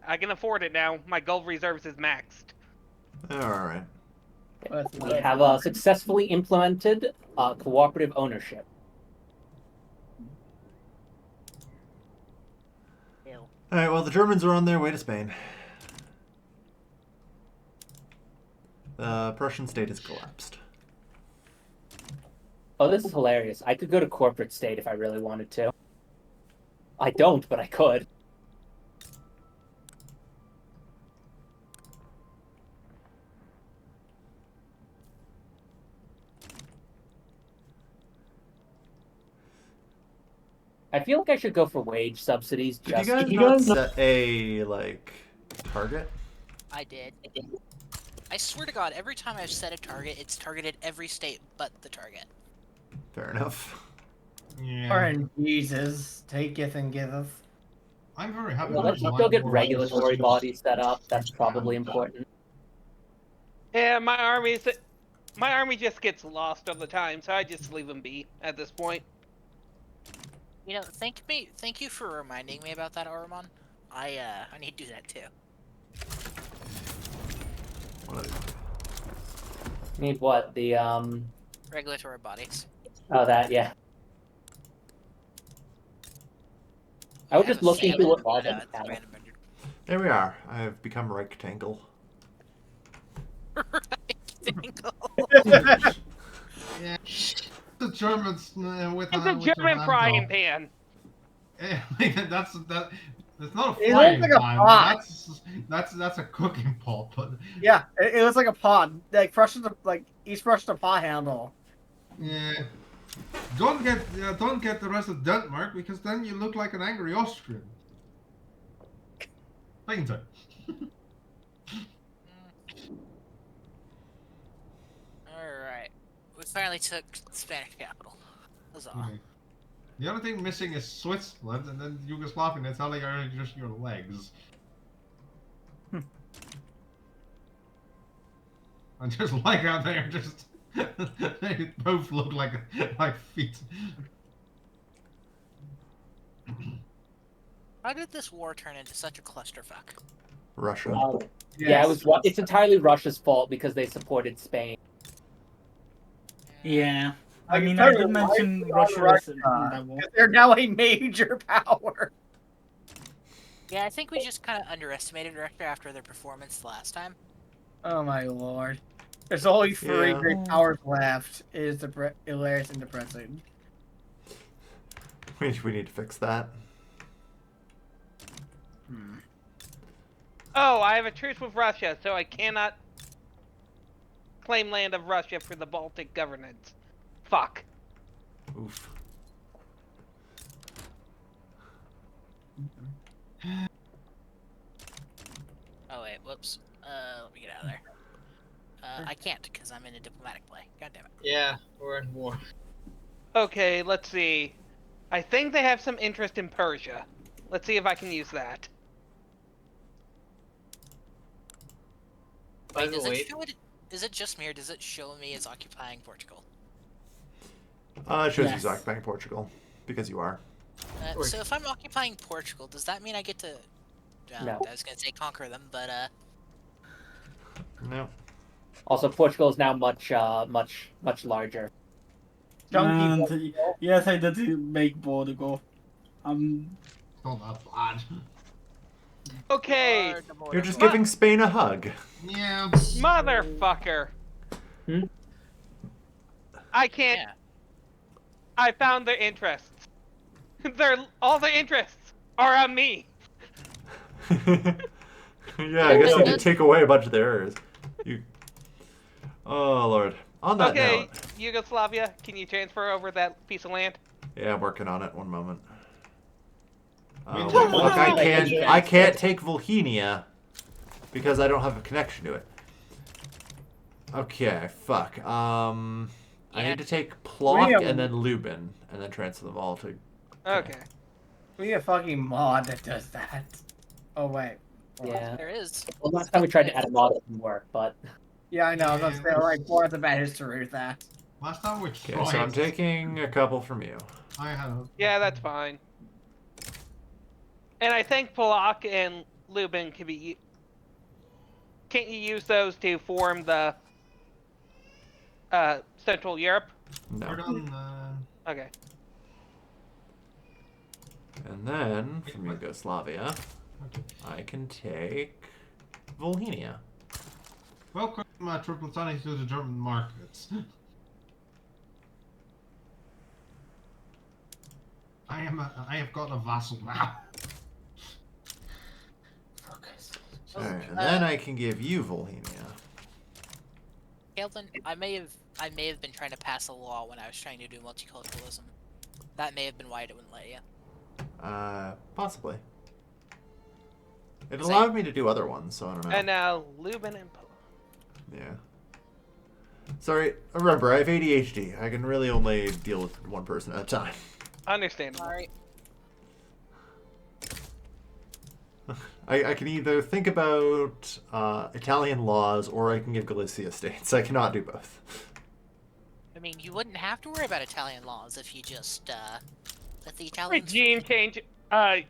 S4: I can afford it now. My gold reserves is maxed.
S1: alright.
S3: We have successfully implemented cooperative ownership.
S2: Ew.
S1: Alright, well, the Germans are on their way to Spain. The Prussian state has collapsed.
S3: Oh, this is hilarious. I could go to corporate state if I really wanted to. I don't, but I could. I feel like I should go for wage subsidies.
S1: Did you
S3: Just
S1: guys not set a, like, target?
S2: I did. I swear to God, every time I've set a target, it's targeted every state but the target.
S1: Fair enough.
S8: Yeah.
S9: Alright, Jesus, taketh and giveth.
S8: I'm very happy.
S3: well,
S8: with
S3: let's
S8: my
S3: still get
S8: war
S3: regulatory
S8: system.
S3: bodies set up. That's probably important.
S4: Yeah, my army just gets lost all the time, so I just leave them be at this point.
S2: You know, thank you for reminding me about that, Oromon. I need to do that too.
S1: What?
S3: Need what? The
S2: Regulatory bodies.
S3: Oh, that, yeah. I was
S2: have
S3: just
S2: a
S3: looking
S2: famine,
S3: through what
S2: but,
S3: laws
S2: it's
S3: have.
S2: random.
S1: There we are. I have become rectangle.
S2: Rectangle.
S8: Yeah. The Germans with
S4: It's a
S8: with their
S4: German
S8: hand
S4: frying
S8: job.
S4: pan.
S8: That's not a
S9: It
S8: frying
S9: looks like a
S8: pan.
S9: pot.
S8: That's a cooking pot. But
S9: Yeah, it was like a pot. Like each brushed a pot handle.
S8: yeah, don't get the rest of Denmark because then you look like an angry Austrian. Painter.
S2: Alright. We finally took Spanish capital. Huzzah.
S8: Okay. The other thing missing is Switzerland, and then Yugoslavia. That's only just your legs. I just like how they're just they both look like feet.
S2: How did this war turn into such a clusterfuck?
S1: Russia.
S3: Yeah, it's entirely Russia's fault because they supported Spain.
S6: Yeah. I
S9: I
S6: mean,
S9: can
S6: I
S9: tell
S6: did
S9: you why
S6: mention
S9: we
S6: Russia
S9: are
S6: was in
S9: Russia,
S6: that war.
S9: 'cause they're now a major power.
S2: Yeah, I think we just kind of underestimated Russia after their performance last time.
S9: Oh my lord. There's only three
S1: Yeah.
S9: great powers left. It is hilarious and depressing.
S1: We need to fix that.
S4: Oh, I have a truce with Russia, so I cannot claim land of Russia for the Baltic governance. Fuck.
S1: Oof.
S2: Oh wait, whoops. Let me get out of there. I can't because I'm in a diplomatic play. God damn it.
S5: Yeah, we're in war.
S4: Okay, let's see. I think they have some interest in Persia. Let's see if I can use that.
S2: Wait, does it
S5: 508.
S2: show it? Is it just me, or does it show me as occupying Portugal?
S1: It shows
S6: Yes.
S1: you occupying Portugal because you are.
S2: So if I'm occupying Portugal, does that mean I get to?
S3: No.
S2: I was gonna say conquer them, but
S1: No.
S3: Also, Portugal is now much larger.
S9: Chunky
S6: And
S9: Portugal.
S6: yes, I did make Portugal.
S8: Not that bad.
S4: Okay,
S1: You're just
S4: Ma-
S1: giving Spain a hug.
S8: Yeah.
S4: motherfucker.
S3: Hmm?
S4: I can't.
S2: yeah.
S4: I found their interests. All their interests are on me.
S1: Yeah, I guess you could take away a bunch of their errors. You. Oh Lord. On that
S4: Okay,
S1: note.
S4: Yugoslavia, can you transfer over that piece of land?
S1: Yeah, I'm working on it. One moment.
S8: Meanwhile,
S1: Look,
S3: Volhynia
S1: I can't take Volhynia because I don't have a connection to it. Okay, fuck. I need to take Plock
S9: Yeah.
S1: and then Lubin and then transfer them all to.
S4: Okay.
S9: We need a fucking mod that does that. Oh wait.
S3: Yeah.
S2: There is.
S3: Well, last time we tried to add a mod, it didn't work, but
S9: Yeah, I know. I was gonna say, like, more of the bad history with that.
S8: Last time we
S1: Okay,
S8: tried.
S1: so I'm taking a couple from you.
S8: I had a.
S4: Yeah, that's fine. And I think Polak and Lubin can be. Can't you use those to form the Central Europe?
S1: No.
S8: We're done.
S4: Okay.
S1: And then from Yugoslavia,
S8: Okay.
S1: I can take Volhynia.
S8: Welcome, Triple Tonic, to the German markets. I have got a vassal now.
S1: Alright, and then I can give you Volhynia.
S2: Calvin, I may have been trying to pass a law when I was trying to do multiculturalism. That may have been why it wouldn't let you.
S1: Possibly. It
S2: Is
S1: allowed me to do other ones, so I don't know.
S4: And now Lubin and Polak.
S1: Yeah. Sorry, remember, I have ADHD. I can really only deal with one person at a time.
S4: Understandable.
S2: Alright.
S1: I can either think about Italian laws or I can give Galicia states. I cannot do both.
S2: I mean, you wouldn't have to worry about Italian laws if you just let the Italians.
S4: Regime change.
S1: Yeah,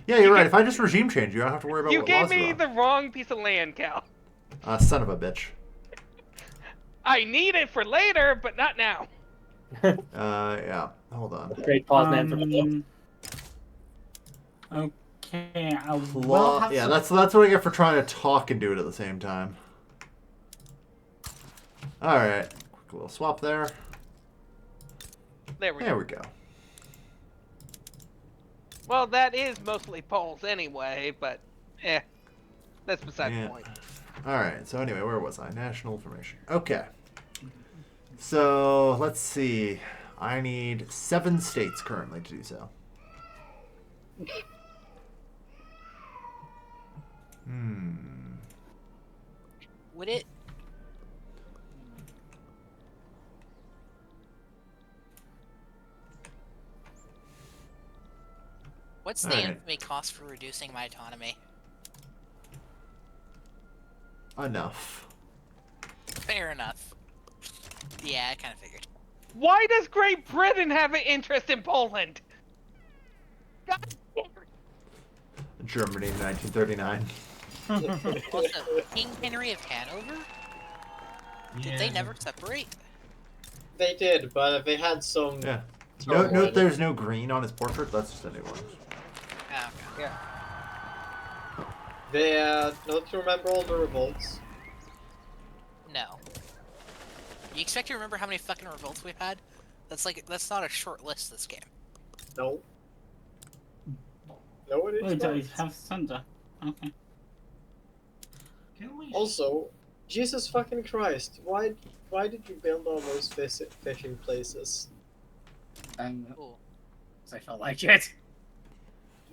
S1: you're right. If I just regime change, you don't have to worry about
S4: You
S1: what
S4: gave
S1: laws
S4: me
S1: are
S4: the wrong piece of land, Cal.
S1: Son of a bitch.
S4: I need it for later, but not now.
S1: Yeah. Hold on.
S3: great pause man for me.
S6: Okay, I will have
S1: Yeah,
S6: some...
S1: that's what I get for trying to talk and do it at the same time. Alright. Quick little swap there.
S4: There we
S1: There
S4: go.
S1: we go.
S4: Well, that is mostly Poles anyway, but that's beside the point.
S1: Alright, so anyway, where was I? National information. Okay. So, let's see. I need 7 states currently to do so.
S2: Would it? What's the
S1: Alright.
S2: infamy cost for reducing my autonomy?
S1: Enough.
S2: Fair enough. Yeah, I kind of figured.
S4: Why does Great Britain have an interest in Poland? God damn it.
S1: Germany in 1939.
S2: Also, King Henry of Hanover? Did they never separate?
S5: They did, but they had some.
S1: Yeah.
S5: turmoil.
S1: Note there's no green on his portrait. That's just a new one.
S2: Oh, okay.
S4: Yeah.
S5: They not to remember all the revolts.
S2: No. You expect to remember how many fucking revolts we've had? That's not a short list, this game.
S5: No. No, it is
S6: Wait, I
S5: not.
S6: have thunder. Okay.
S8: Can we?
S5: Also, Jesus fucking Christ, why did you build all those fishing places?
S2: Cool.
S9: I felt like it.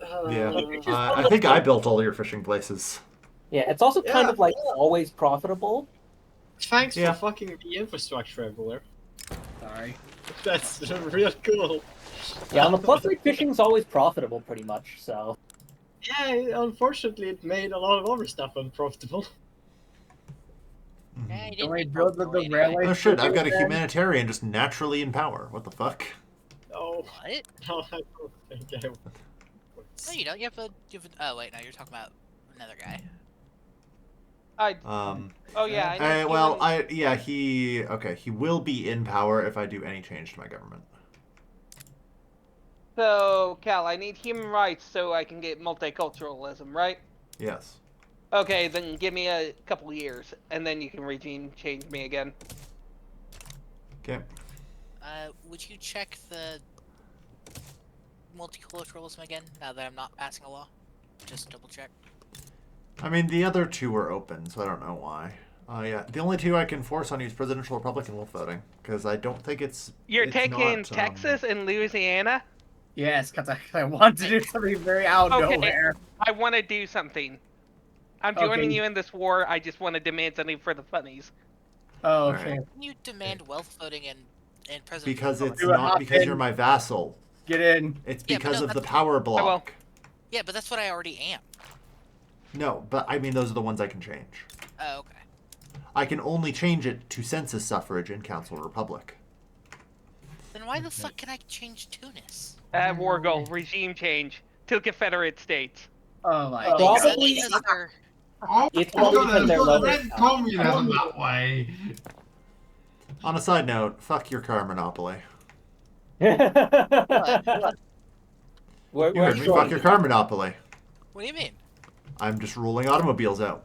S1: Yeah. I think I built all your fishing places.
S3: Yeah, it's also kind
S5: Yeah,
S3: of like always profitable.
S5: Thanks
S1: Yeah.
S5: for fucking the infrastructure everywhere.
S9: Sorry.
S5: That's real cool.
S3: Yeah, on the plus side, fishing's always profitable pretty much, so.
S5: Yeah, unfortunately, it made a lot of other stuff unprofitable.
S2: Yeah, you
S9: Can
S2: didn't
S9: we
S2: make
S9: build the
S2: Portugal anyway.
S9: railway?
S1: Oh shit, I've got a
S9: system then?
S1: humanitarian just naturally in power. What the fuck?
S5: Oh,
S2: What?
S5: no, I don't think I would.
S2: No, you don't. You have a. Oh wait, no, you're talking about another guy.
S4: Oh yeah, I need
S1: Well,
S4: human-
S1: he will be in power if I do any change to my government.
S4: So, Cal, I need human rights so I can get multiculturalism, right?
S1: Yes.
S4: Okay, then give me a couple years, and then you can regime change me again.
S1: Okay.
S2: Would you check the multiculturalism again, now that I'm not passing a law? Just double check.
S1: I mean, the other two are open, so I don't know why. Yeah, the only two I can force on you is presidential, Republican, wolf voting, because I don't think it's.
S4: You're
S1: it's
S4: taking
S1: not,
S4: Texas and Louisiana?
S9: Yes, because I want to do something very out of
S4: Okay.
S9: nowhere.
S4: I want to do something. I'm joining you in this war. I just want to demand something for the funnies.
S9: Oh,
S1: All
S9: okay.
S1: right.
S2: Can you demand wealth voting and presidential?
S1: Because it's
S9: Do it,
S1: not
S9: hop
S1: because
S9: in.
S1: you're my vassal.
S9: Get in.
S1: It's
S2: Yeah, but
S1: because
S2: no,
S1: of the
S2: that's-
S1: power block.
S2: Yeah, but that's what I already am.
S1: No, but I mean those are the ones I can change.
S2: Oh, okay.
S1: I can only change it to census suffrage in Council Republic.
S2: Then why the fuck can I change Tunis?
S4: War goal, regime change to Confederate States.
S9: Oh my
S2: Is that
S9: god.
S7: Probably-
S2: because they're-
S8: Oh,
S7: It's
S8: my
S7: probably
S8: God,
S7: because they're
S8: there's
S7: lower
S8: red
S7: income.
S8: communism that way.
S1: On a side note, fuck your car monopoly.
S7: We're,
S1: You
S7: we're
S1: heard me, fuck your car monopoly.
S2: What do you mean?
S1: I'm just ruling automobiles out.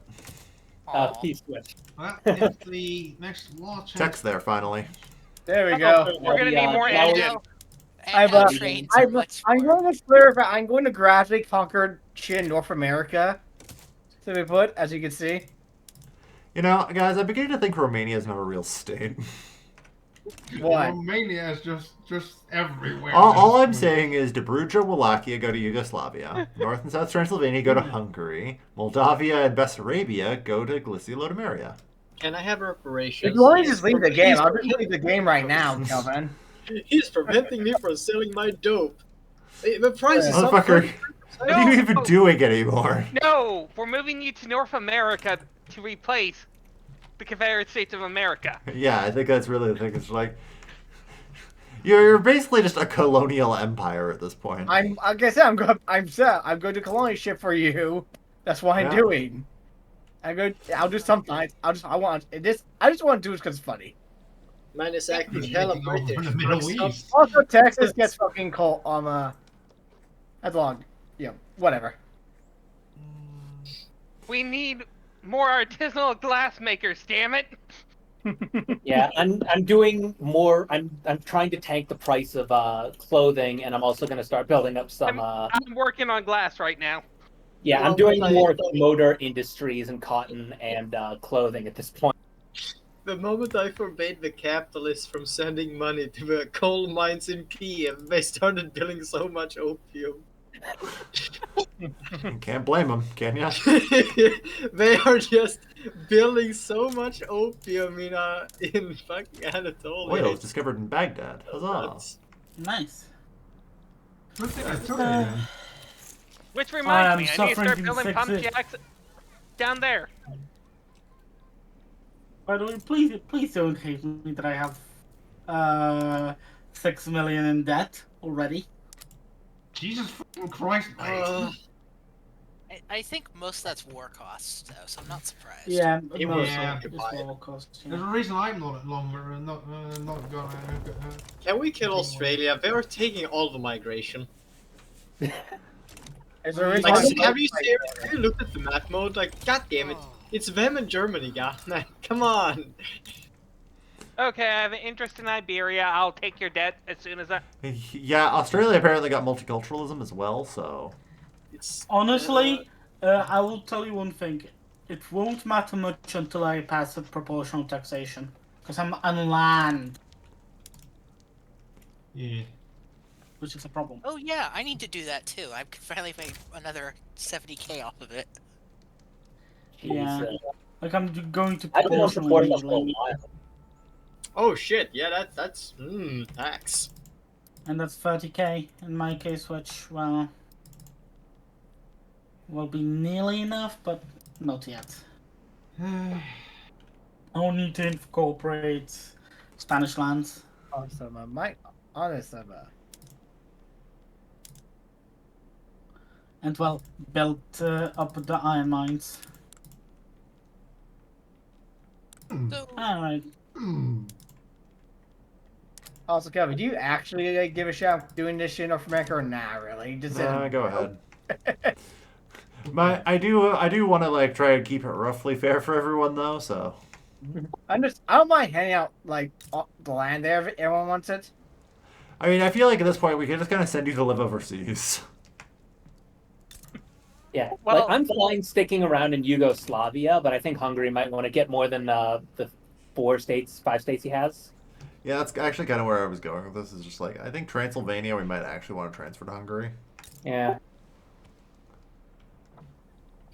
S2: Aw.
S7: T-switch.
S8: Well, if the next law change.
S1: Text there, finally.
S9: There we go.
S4: We're gonna need more
S7: Yeah,
S2: And
S4: engine.
S2: now- and
S9: I've,
S2: now
S9: uh,
S2: trains are much
S9: I'm
S2: more-
S9: going to clarify. I'm going to gradually conquer North America. So we put, as you can see.
S1: You know, guys, I'm beginning to think Romania is not a real state.
S9: What?
S8: Romania is just everywhere.
S1: All I'm saying is Dobruja, Wallachia go to Yugoslavia. North and South Transylvania go to Hungary. Moldavia and Bessarabia go to Galicia-Lodomeria.
S5: Can I have reparations?
S9: If you want to just leave the game, I'll just leave the game right now, Kelvin.
S5: He's preventing me from selling my dope. The price is up.
S1: Motherfucker, what are you even
S4: No.
S1: doing anymore?
S4: No, we're moving you to North America to replace the Confederate States of America.
S1: Yeah, I think that's really the thing. It's like you're basically just a colonial empire at this point.
S9: Like I said, I'm set. I'm going to colonialship for you. That's what I'm
S1: Yeah.
S9: doing. I'll do sometimes. I just want to do it because it's funny.
S5: Man is acting
S8: Taking
S5: hella
S8: over
S5: British.
S8: the Middle
S5: Stop-
S8: East.
S9: Also, Texas gets fucking cold. That's long. Yeah, whatever.
S4: We need more artisanal glass makers, damn it!
S7: Yeah, I'm doing more. I'm trying to tank the price of clothing, and I'm also going to start building up some.
S4: I'm working on glass right now.
S7: Yeah, I'm doing more motor industries and cotton and clothing at this point.
S5: The moment I forbade the capitalists from sending money to the coal mines in Kiev, they started building so much opium.
S1: Can't blame them, can ya?
S5: They are just building so much opium in fucking Anatolia.
S1: Oil is discovered in Baghdad. Huzzah!
S5: Nuts.
S6: Nice.
S8: Good thing I took it.
S4: Which
S6: I
S4: reminds
S6: am
S4: me, I need to start
S6: suffering
S4: building
S6: from
S4: pump
S6: sepsis.
S4: jacks down there.
S6: By the way, please don't hate me that I have 6 million in debt already.
S8: Jesus fucking Christ, mate.
S2: I think most of that's war costs, though, so I'm not surprised.
S6: Yeah,
S5: It
S6: most
S5: was
S6: of it is
S5: occupied.
S6: war cost.
S8: There's a
S6: Yeah.
S8: reason I'm not longer and not gonna.
S5: Can we kill Australia? They are taking all the migration.
S9: Is there a reason
S5: Like,
S9: why-
S5: have you looked at the map mode? Like, god damn it, it's them and Germany, god man. Come on.
S4: Okay, I have an interest in Iberia. I'll take your debt as soon as I.
S1: Yeah, Australia apparently got multiculturalism as well, so.
S5: It's
S6: Honestly, I will tell you one thing. It won't matter much until I pass the proportional taxation. Because I'm on land,
S8: Yeah.
S6: which is a problem.
S2: Oh yeah, I need to do that too. I could finally make another 70k off of it.
S6: Yeah.
S7: Jeez,
S6: Like, I'm going to
S7: I don't know support us for a
S6: proportionally,
S7: while.
S5: oh shit, yeah, that's tax.
S6: and that's 30k in my case, which, well, will be nearly enough, but not yet. No need to incorporate Spanish lands.
S9: Awesome. Awesome.
S6: And well, built up the iron mines.
S2: So,
S6: Alright.
S9: Also, Kevin, do you actually give a shit about doing this shit in North America or nah? Really? You just said
S1: Go ahead. I do want to like try and keep it roughly fair for everyone though. So
S9: I don't mind handing out like the land there if everyone wants it.
S1: I mean, I feel like at this point we can just kind of send you to live overseas.
S7: Yeah,
S4: Well-
S7: like I'm fine sticking around in Yugoslavia, but I think Hungary might want to get more than the 5 states he has.
S1: Yeah, that's actually kind of where I was going with this. Is just like I think Transylvania we might actually want to transfer to Hungary.
S7: Yeah.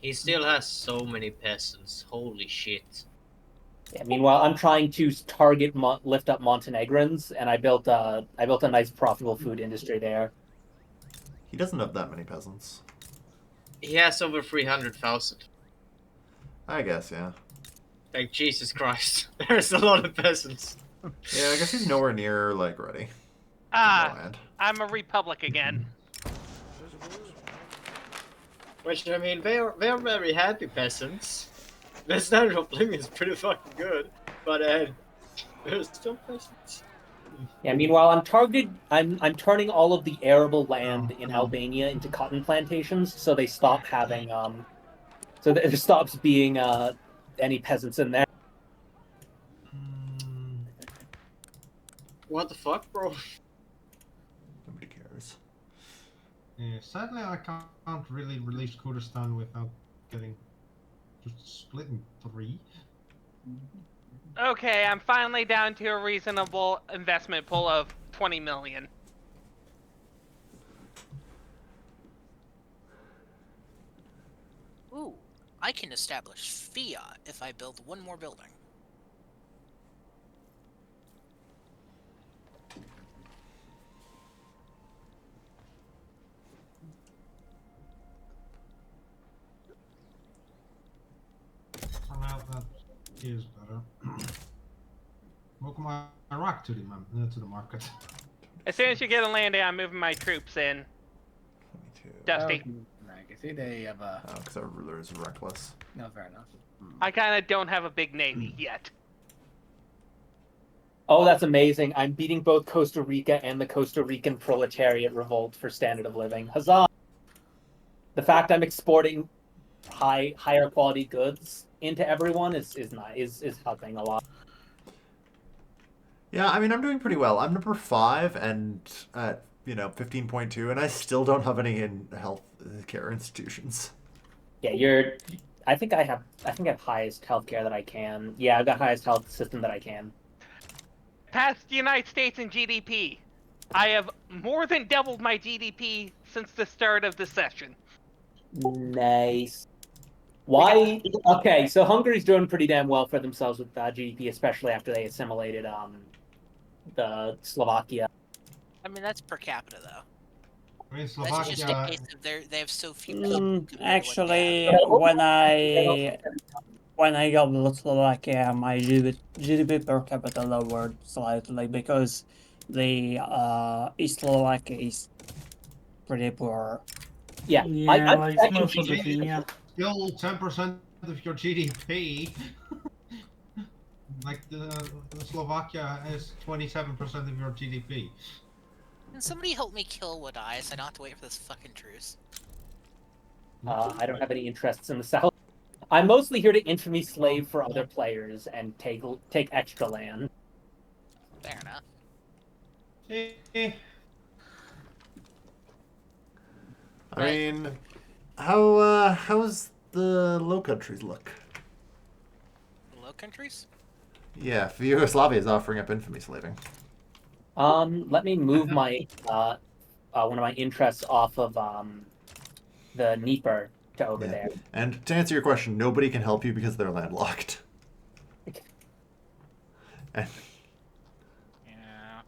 S5: He still has so many peasants. Holy shit.
S7: Yeah. Meanwhile, I'm trying to target lift up Montenegrins, and I built a nice profitable food industry there.
S1: He doesn't have that many peasants.
S5: He has over 300,000.
S1: I guess, yeah.
S5: Like, Jesus Christ. There's a lot of peasants.
S1: Yeah, I guess he's nowhere near like ready.
S4: I'm a republic again.
S5: Which, I mean, they're very happy peasants. Their standard of living is pretty fucking good. But, they're still peasants.
S7: Yeah. Meanwhile, I'm turning all of the arable land in Albania into cotton plantations, so they stop having so there stops being any peasants in there.
S5: What the fuck, bro?
S1: Nobody cares.
S8: Yeah, sadly, I can't really release Kurdistan without getting just split in 3.
S4: Okay, I'm finally down to a reasonable investment pool of 20 million.
S2: ooh, I can establish fiat if I build one more building.
S8: For now, that is better. Welcome Iraq to the market.
S4: As soon as you get a landing, I'm moving my troops in.
S1: 22.
S4: Dusty.
S9: I can see they have a.
S1: Oh, because our ruler is reckless.
S9: No, fair enough.
S4: I kind of don't have a big navy yet.
S7: Oh, that's amazing! I'm beating both Costa Rica and the Costa Rican proletariat revolt for standard of living. Huzzah! The fact I'm exporting higher quality goods into everyone is helping a lot.
S1: Yeah, I mean I'm doing pretty well. I'm number 5 and at 15.2, and I still don't have any in health care institutions.
S7: Yeah, I think I have highest healthcare that I can. Yeah, I've got highest health system that I can.
S4: Past the United States in GDP. I have more than doubled my GDP since the start of the session.
S7: Nice. Why? Okay, so Hungary's doing pretty damn well for themselves with GDP, especially after they assimilated the Slovakia.
S2: I mean, that's per capita, though.
S8: I mean,
S2: That's just a
S8: Slovakia.
S2: case of they have so few people. compared to what they
S11: Actually,
S2: have.
S11: when I got to Slovakia, my GDP per capita lowered slightly because the East Slovakia is pretty poor.
S7: Yeah,
S6: Yeah, like
S7: checking
S6: most of
S7: GDP.
S6: Slovenia.
S8: Still 10% of your GDP. Like Slovakia is 27% of your GDP.
S2: Can somebody help me kill Wadai so I don't have to wait for this fucking truce?
S7: I don't have any interests in the South. I'm mostly here to infamy slave for other players and take extra land.
S2: Fair enough.
S1: I mean, how's the Low Countries look?
S2: Low countries?
S1: Yeah, Yugoslavia is offering up infamy slaving.
S7: Let me move my one of my interests off of the Dnieper to over there.
S1: And to answer your question, nobody can help you because they're landlocked. And
S2: Yeah.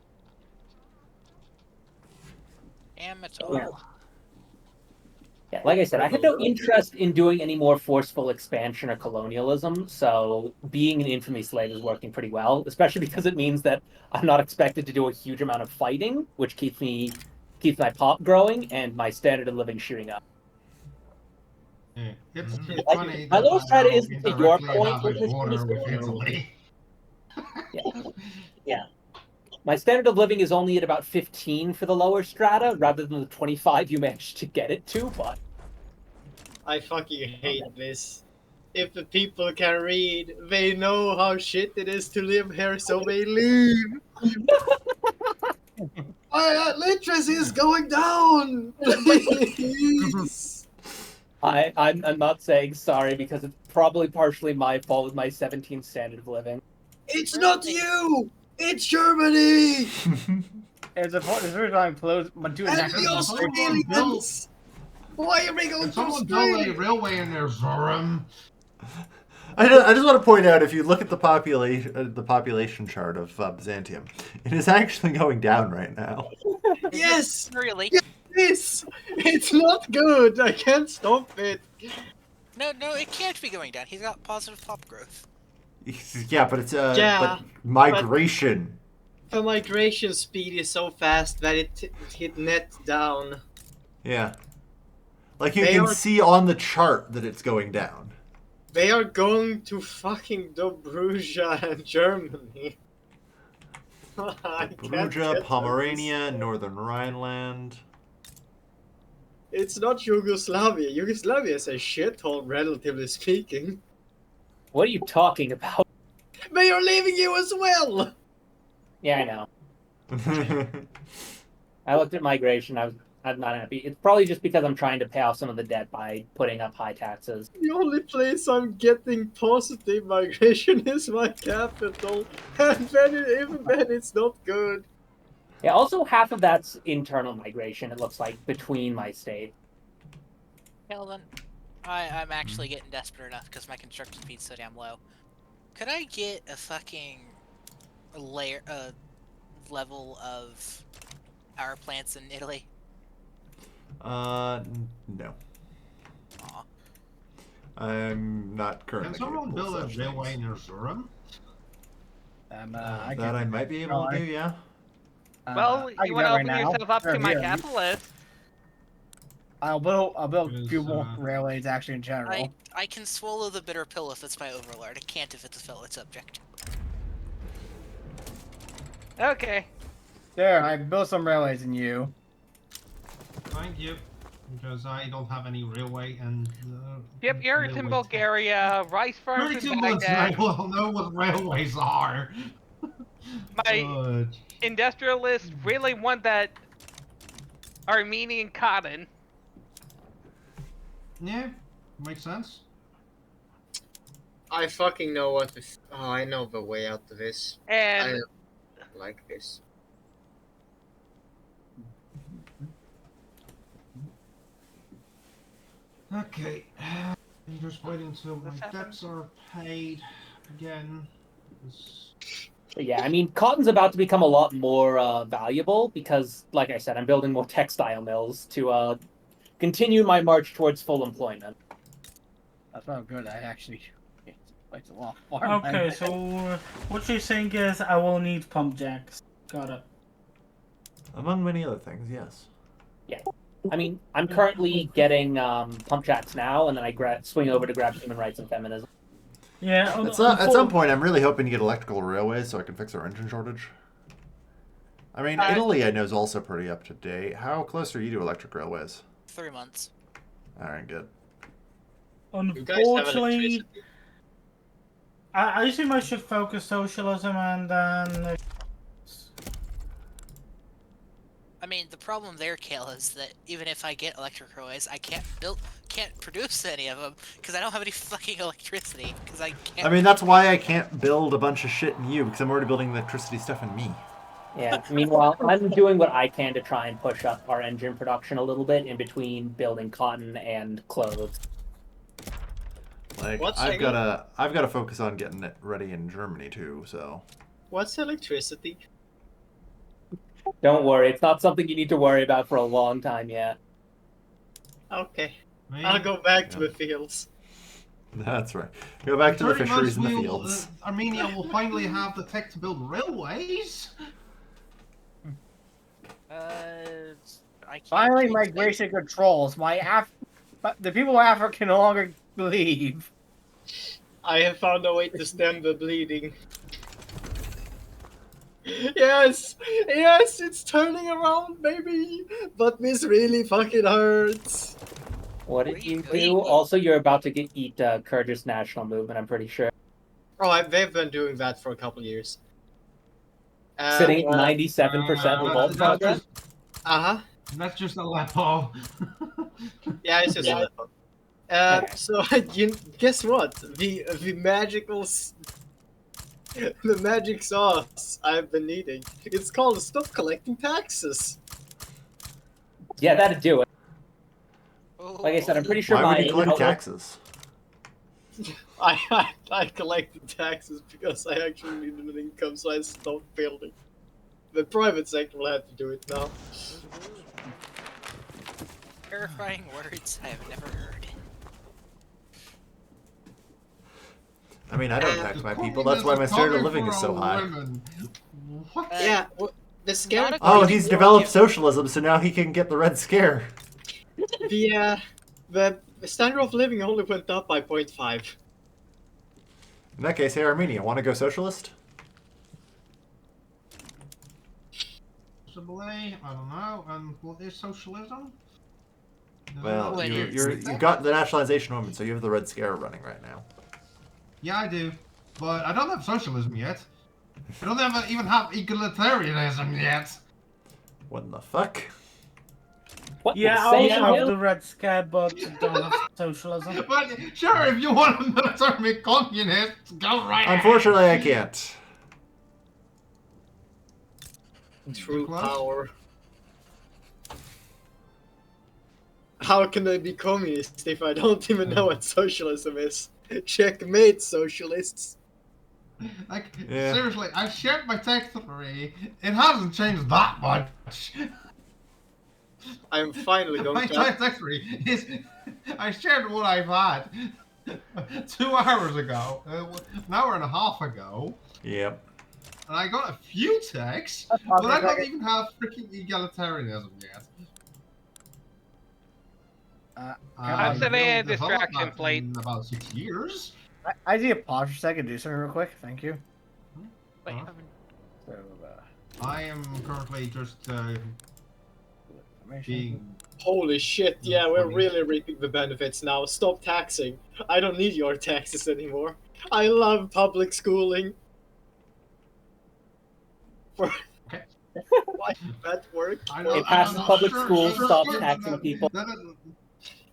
S2: Damn it
S7: Yeah.
S2: all.
S7: Yeah, like I said, I have no interest in doing any more forceful expansion or colonialism, so being an infamy slave is working pretty well, especially because it means that I'm not expected to do a huge amount of fighting, which keeps my pop growing and my standard of living shooting up.
S8: Yeah. It's
S1: Mhm.
S8: funny
S7: My
S8: that
S7: low
S8: I
S7: strat
S8: now
S7: isn't to your
S8: indirectly
S7: point,
S8: have a
S7: which is
S8: border with Italy.
S7: Yeah. My standard of living is only at about 15 for the lower strata, rather than the 25 you managed to get it to, but
S5: I fucking hate this. If the people can read, they know how shit it is to live here, so they leave. My literacy is going down. Please.
S7: I'm not saying sorry because it's probably partially my fault with my 17 standard of living.
S5: It's not you. It's Germany
S9: It's a point. It's very close. But do
S8: And
S9: exactly
S8: the
S5: Australians. Why are we going
S8: Can
S5: to
S8: someone build a
S5: Australia?
S8: railway in their Zorum?
S1: I just want to point out, if you look at the population chart of Byzantium, it is actually going down right now.
S5: Yes.
S2: Really?
S5: Yes. It's not good. I can't stop it.
S2: No, it can't be going down. He's got positive pop growth.
S1: Yeah, but it's
S5: Yeah,
S1: but migration.
S5: The migration speed is so fast that it hit net down.
S1: Yeah, like you
S5: They
S1: can
S5: are-
S1: see on the chart that it's going down.
S5: They are going to fucking Dobruja and Germany. I can't
S1: Perugia,
S5: get
S1: Pomerania, Northern Rhineland.
S5: It's not Yugoslavia. Yugoslavia is a shithole, relatively speaking.
S7: What are you talking about?
S5: They are leaving you as well!
S7: Yeah, I know. I looked at migration. I'm not happy. It's probably just because I'm trying to pay off some of the debt by putting up high taxes.
S5: The only place I'm getting positive migration is my capital. And even then it's not good.
S7: Yeah, also half of that's internal migration, it looks like, between my states.
S2: Well then, I'm actually getting desperate enough because my construction speed's so damn low. Could I get a fucking level of power plants in Italy?
S1: No.
S2: Aw.
S1: I'm not currently.
S8: Can someone
S1: capable of
S8: build a
S1: such
S8: railway
S1: things.
S8: in their Zorum?
S1: That I might be able to do, yeah.
S4: Well,
S9: I
S4: you
S9: can
S4: want
S9: do
S4: to
S9: it
S4: open
S9: right now.
S4: yourself up to
S9: Sure,
S4: my
S9: here.
S4: capitalist?
S9: I'll build a few
S8: Is,
S9: more railways actually in general.
S2: I can swallow the bitter pill if it's my overlord. I can't if it's a fellow subject.
S4: Okay.
S9: There, I built some railways in you.
S8: Thank you. Because I don't have any railway and...
S4: Yep, you're in
S8: railway
S4: Bulgaria, rice farms in
S8: 32 months and I
S4: Baghdad.
S8: will know what railways are.
S4: My industrialists really want that Armenian cotton.
S8: Yeah, makes sense.
S5: I fucking know what this. Oh, I know the way out of this.
S4: And
S5: I don't like this.
S8: Okay. I'm just waiting until my
S4: What's happened?
S8: debts are paid again. This-
S7: But yeah, I mean, cotton's about to become a lot more valuable because, like I said, I'm building more textile mills to continue my march towards full employment.
S9: That's not good. I actually it's a lot of farmland.
S6: Okay, so what you're saying is I will need pump jacks. Got it.
S1: Among many other things, yes.
S7: I mean, I'm currently getting pump jacks now, and then I swing over to grab human rights and feminism.
S6: Yeah.
S1: At some point, I'm really hoping to get electrical railways so I can fix our engine shortage. I mean, Italy, I know, is also pretty up to date. How close are you to electric railways?
S2: 3 months.
S1: All right, good.
S5: You guys have
S6: Unfortunately,
S5: electricity.
S6: I assume I should focus socialism and then.
S2: I mean, the problem there, Kale, is that even if I get electric railways, I can't produce any of them because I don't have any fucking electricity. Because I can't.
S1: I mean, that's why I can't build a bunch of shit in you, because I'm already building electricity stuff in me.
S7: Yeah. Meanwhile, I'm doing what I can to try and push up our engine production a little bit in between building cotton and clothes.
S1: Like,
S5: What's
S1: I've
S5: hanging-
S1: got to focus on getting it ready in Germany too. So.
S5: What's electricity?
S7: Don't worry, it's not something you need to worry about for a long time yet.
S5: Okay.
S8: Me?
S5: I'll go back to the fields.
S1: That's right. Go back to the
S8: 30
S1: fisheries and the
S8: months
S1: fields.
S8: Armenia will finally have the tech to build railways.
S2: I can't
S9: Finally,
S2: change
S9: migration controls. But the people of Africa can no longer leave.
S5: I have found a way to stem the bleeding. Yes! Yes, it's turning around, baby! But this really fucking hurts.
S7: What
S2: Where
S7: did
S2: you
S7: you
S2: going?
S7: do? Also, you're about to eat Kyrgyz national movement, I'm pretty sure.
S5: Oh, they've been doing that for a couple years.
S7: Sitting at 97% revolt
S8: That's
S7: progress.
S5: Uh-huh.
S8: That's just Aleppo.
S5: Yeah, it's just
S7: Yeah.
S5: Aleppo.
S7: Okay.
S5: So guess what? The the magic sauce I've been eating. It's called stop collecting taxes.
S7: Yeah, that'd do it.
S2: Oh,
S7: Like I said, I'm pretty sure
S1: Why would
S7: my
S1: you collect
S7: outlook-
S1: taxes?
S5: I collected taxes because I actually needed an income, so I stopped building. The private sector will have to do it now.
S2: terrifying words I have never heard.
S1: I mean, I don't tax my people.
S8: Communism
S1: That's why my standard of
S8: coming
S1: living
S8: for
S1: is so
S8: our
S1: high.
S8: women. What?
S5: Yeah, well, the scary
S2: Not a-
S1: Oh,
S5: part
S1: he's
S5: is
S1: developed socialism, so now he can get the Red Scare.
S5: the standard of living only went up by 0.5.
S1: In that case, hey, Armenia, want to go socialist?
S8: Possibly, I don't know. And what is socialism?
S1: Well,
S2: Well,
S1: you've got the nationalization movement, so you have the Red Scare running right now.
S8: Yeah, I do. But I don't have socialism yet. I don't even have egalitarianism yet.
S1: What in the fuck?
S7: What
S6: Yeah, I
S7: the
S6: also
S7: same
S6: have the Red Scare, but don't have socialism.
S8: But sure, if you want to turn me communist, go right ahead.
S1: Unfortunately, I can't.
S5: True
S8: Close?
S5: power. How can I be communist if I don't even know what socialism is? Checkmate, socialists.
S8: Like,
S1: Yeah.
S8: seriously, I shared my tech theory. It hasn't changed that much.
S5: I'm finally going
S8: My
S5: to.
S8: tech theory is, I shared what I've had 2 hours ago, an hour and a half ago,
S1: Yep.
S8: and I got a few techs, but I don't even have freaking egalitarianism yet.
S5: I'm
S8: built
S5: sending a
S8: developed
S5: distraction
S8: that
S5: plate.
S8: in about 6 years.
S9: I need a pause for a second. Do something real quick. Thank you.
S2: Wait,
S8: Huh?
S9: So,
S8: I am currently just
S9: information.
S8: being.
S5: Holy shit, yeah, we're
S8: Funny.
S5: really reaping the benefits now. Stop taxing. I don't need your taxes anymore. I love public schooling. For...
S8: Okay.
S5: Why did that work?
S7: It passes public schools, stops taxing people.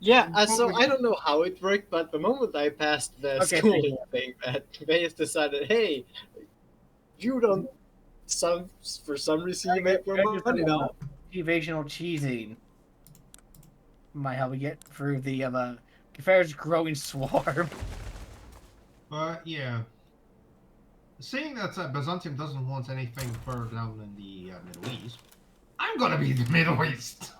S5: Yeah, so I don't know how it worked, but the moment I passed the
S9: Okay,
S5: schooling thing, that they just decided, hey, you don't, for some reason you make more money now.
S9: Evasional cheesing might help me get through the Confederate's growing swarm.
S8: But yeah, seeing that Byzantium doesn't want anything further down in the Middle East, I'm gonna be the Middle East.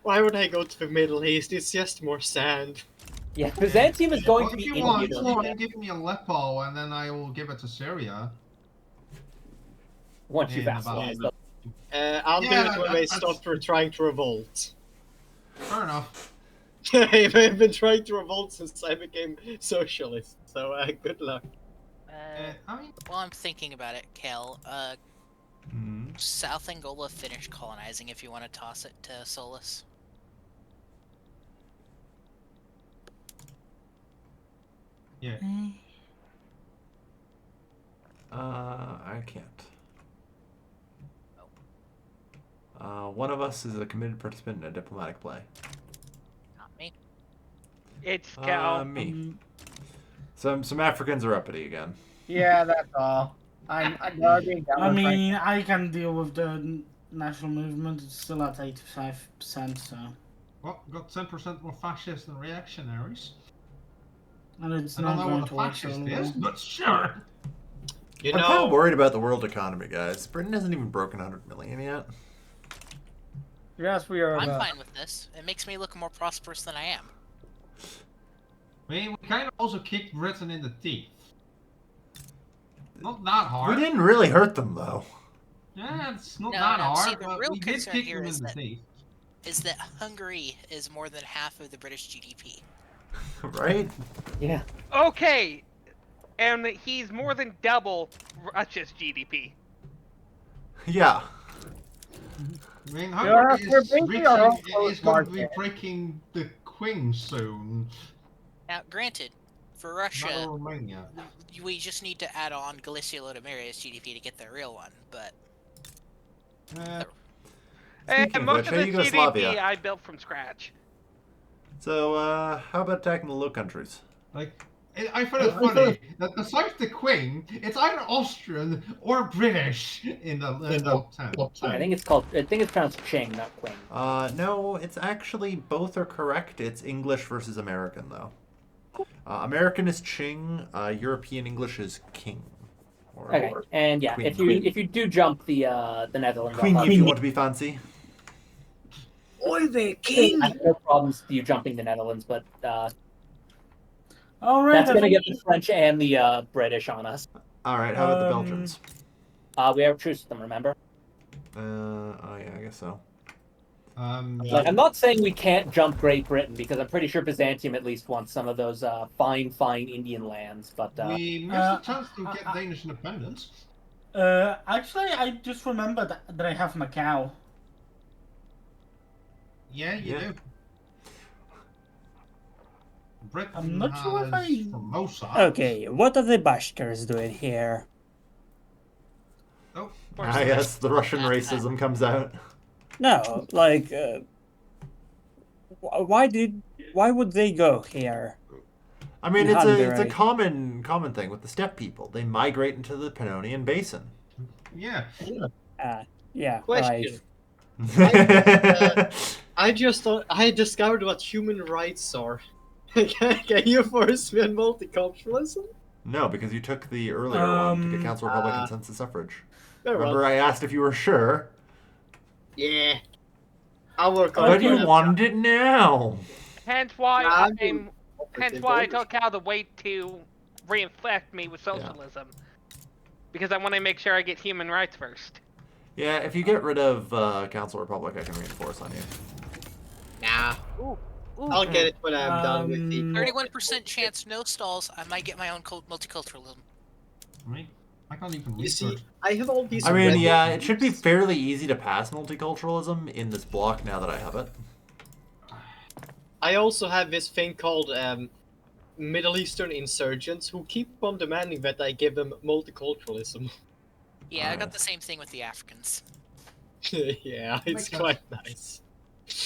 S5: Why would I go to the Middle East? It's just more sand.
S7: Yeah, Byzantium is going
S8: Well,
S7: to
S8: if
S7: be
S8: you want,
S7: India.
S8: you can give me Aleppo, and then I will give it to Syria.
S7: Once you
S8: in
S7: vassalize
S8: about-
S7: them.
S5: I'll do
S8: Yeah,
S5: it when they
S8: that's-
S5: stop for trying to revolt.
S8: Fair enough.
S5: I've been trying to revolt since I became socialist, so good luck.
S8: I mean,
S2: While I'm thinking about it, Kel,
S1: Hmm.
S2: South Angola finished colonizing if you want to toss it to Solus.
S8: yeah.
S1: I can't. One of us is a committed participant in a diplomatic play.
S2: Not me.
S4: It's Cal.
S1: Me. Some Africans are uppity again.
S9: Yeah, that's all. I'm already down
S6: I
S9: with
S6: mean, I can deal with the national movement. It's still at 85%, so.
S8: Well, got 10% more fascists than reactionaries.
S6: And it's
S8: I don't
S6: not
S8: know
S6: going
S8: what
S6: to
S8: a
S6: work so
S8: fascist
S6: well.
S8: is, but sure.
S5: You
S1: I'm kind
S5: know,
S1: of worried about the world economy, guys. Britain hasn't even broken 100 million yet.
S9: Yes, we are.
S2: I'm fine with this. It makes me look more prosperous than I am.
S8: I mean, we kind of also kicked Britain in the teeth. Not that hard.
S1: We didn't really hurt them though.
S8: Yeah, it's not
S2: No,
S8: that
S2: no,
S8: hard,
S2: see, the
S8: but
S2: real
S8: we did
S2: concern
S8: kick
S2: here
S8: them in
S2: is
S8: the
S2: that-
S8: teeth.
S2: Is that Hungary is more than half of the British GDP.
S1: Right?
S3: Yeah.
S4: Okay, and he's more than double Russia's GDP.
S1: Yeah.
S8: I mean,
S9: Yeah,
S8: Hungary
S9: we're
S8: is
S9: basically our own
S8: reaching,
S9: closed
S8: is going to be
S9: market.
S8: breaking the Queen soon.
S2: Now, granted, for
S8: Not
S2: Russia,
S8: Romania.
S2: we just need to add on Galicia Lodomeria's GDP to get the real one, but
S1: Speaking
S4: And
S1: of
S4: most
S1: which,
S4: of
S1: hey,
S4: the
S1: Yugoslavia.
S4: GDP I built from scratch.
S1: So, how about attacking the Low Countries?
S8: Like, I find it funny that besides the Queen, it's either Austrian or British in the top 10.
S3: I think it's pronounced Ching, not Quing.
S1: No, it's actually both are correct. It's English versus American, though. American is Ching. European English is King.
S3: Okay, and yeah,
S1: Queen.
S3: if you do jump the Netherlands,
S1: Queen,
S3: off,
S1: if you want to be fancy.
S9: Oi there,
S3: I
S9: king!
S3: have no problems with you jumping the Netherlands, but
S6: All right.
S3: that's
S6: I
S3: gonna
S6: think-
S3: get the French and the British on us.
S1: All right, how about the Belgians?
S3: We have a truce with them, remember?
S1: Oh yeah, I guess so.
S3: Like, I'm not saying we can't jump Great Britain because I'm pretty sure Byzantium at least wants some of those fine Indian lands. But
S8: We missed a chance to get Danish independence.
S6: Actually, I just remembered that I have Macau.
S8: Yeah, you do. Britain
S6: I'm not sure if
S8: has
S6: I-
S8: Formosa.
S11: Okay, what are the Bashkirs doing here?
S8: Oh,
S1: Ah, yes, the Russian racism comes out.
S11: No, like, why would they go here?
S1: I mean,
S11: In
S1: it's a
S11: Hungary.
S1: common thing with the steppe people. They migrate into the Pannonian Basin.
S8: yeah.
S11: Yeah,
S5: Question.
S11: right.
S5: I just thought I discovered what human rights are. Can you force me on multiculturalism?
S1: No, because you took the earlier one to get Council Republican
S5: Ah.
S1: census suffrage.
S5: Very well.
S1: Remember, I asked if you were sure,
S5: Yeah. I'll work on
S1: but
S5: it.
S1: you wanted it now.
S4: Hence why
S5: Nah, I'm
S4: hence why I took out the weight to reinfect me with socialism. Because I want to make sure I get human rights first.
S1: Yeah, if you get rid of Council Republic, I can reinforce on you.
S5: Nah.
S2: Ooh,
S5: I'll get it when I'm done with the.
S2: 31% chance, no stalls. I might get my own multiculturalism.
S8: I can't even
S5: You see,
S8: research.
S5: I have all these.
S1: I mean,
S5: red
S1: yeah, it should be
S5: lines.
S1: fairly easy to pass multiculturalism in this block now that I have it.
S5: I also have this thing called Middle Eastern insurgents who keep on demanding that I give them multiculturalism.
S2: Yeah, I got the same thing with the Africans.
S5: Yeah, it's
S8: Makes sense.
S5: quite nice.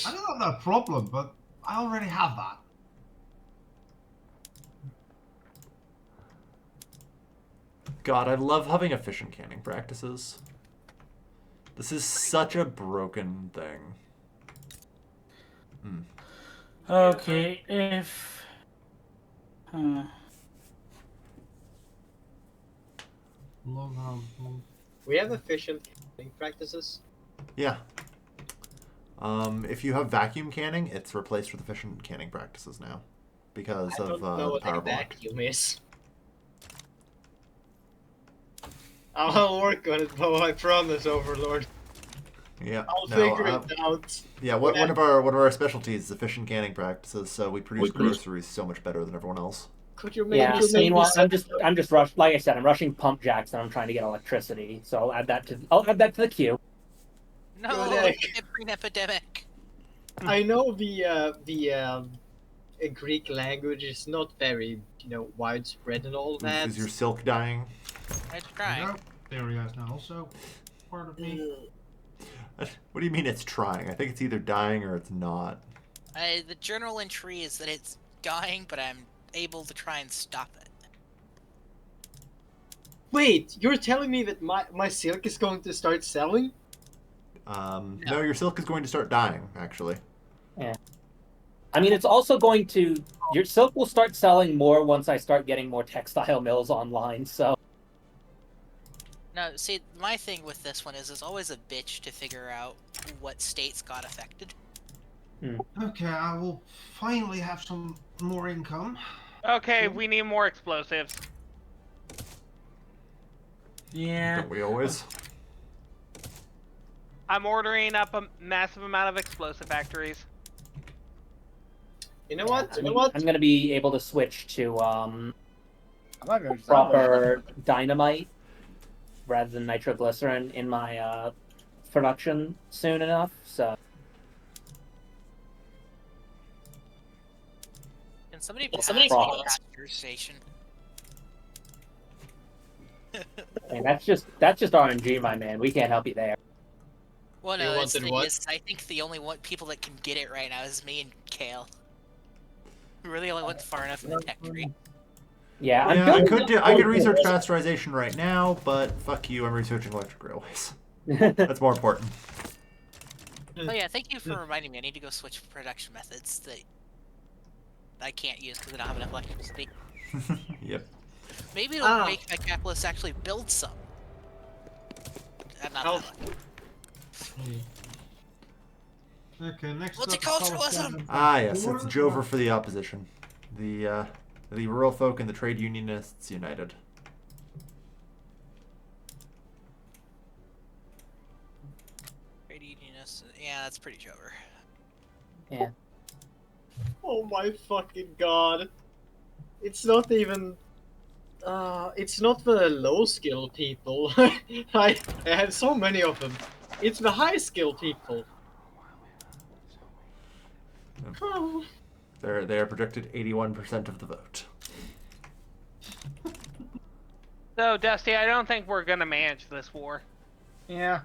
S8: I don't have that problem, but I already have that.
S1: God, I love having efficient canning practices. This is such a broken thing.
S6: Okay, if.
S5: We have efficient canning practices.
S1: Yeah. If you have vacuum canning, it's replaced with efficient canning practices now. Because
S5: I
S1: of
S5: don't know
S1: the
S5: what
S1: power
S5: a
S1: block.
S5: vacuum is. I'll work on it, though. I promise, Overlord.
S1: Yeah.
S5: I'll
S1: no,
S5: figure it out.
S1: Yeah, one of our specialties is efficient canning practices, so we produce groceries so much better than everyone else.
S5: Could you maybe
S3: Yeah.
S5: send me
S3: Meanwhile,
S5: some-
S3: I'm just rush. Like I said, I'm rushing pump jacks and I'm trying to get electricity. So I'll add that to the queue.
S2: No,
S5: Good
S2: an epidemic.
S5: I know the Greek language is not very, widespread and all that.
S1: Is your silk dying?
S2: It's trying.
S8: There he is now. Also, part of me.
S1: What do you mean it's trying? I think it's either dying or it's not.
S2: The journal entry is that it's dying, but I'm able to try and stop it.
S5: Wait, you're telling me that my silk is going to start selling?
S1: No, your silk is going to start dying, actually.
S3: Yeah. I mean, it's also going to. Your silk will start selling more once I start getting more textile mills online. So.
S2: No, see, my thing with this one is it's always a bitch to figure out what states got affected.
S8: Okay, I will finally have some more income.
S4: Okay, we need more explosives.
S6: Yeah.
S1: Don't we always?
S4: I'm ordering up a massive amount of explosive factories.
S5: You know what? You know what?
S7: I'm gonna be able to switch to
S9: I'm not gonna
S7: proper dynamite rather than nitroglycerin in my production soon enough. So
S2: Can somebody
S7: Can
S2: pass
S7: somebody
S2: me
S7: pass?
S2: a passenger station?
S7: I mean, that's just RNG, my man. We can't help you there.
S2: Well,
S5: You
S2: no,
S5: wanted
S2: the thing
S5: what?
S2: is, I think the only people that can get it right now is me and Kale. We really only went far enough in the tech tree.
S7: Yeah, I'm
S1: Yeah, I
S7: building
S1: could research pasteurization right now, but fuck you, I'm researching electric railways. That's more important.
S2: Oh yeah, thank you for reminding me. I need to go switch production methods that I can't use because I don't have enough electricity.
S1: Yep.
S2: Maybe it'll make my capitalists actually build some. I'm not that lucky.
S8: Okay, next
S2: Multiculturalism!
S1: Ah, yes, it's Jover for the opposition. The rural folk and the trade unionists united.
S2: Trade unionists, yeah, that's pretty Jover.
S7: Yeah.
S5: Oh my fucking god. It's not even... it's not the low-skill people. I have so many of them. It's the high-skill people. Oh.
S1: They are projected 81% of the vote.
S4: So, Dusty, I don't think we're gonna manage this war.
S9: Yeah.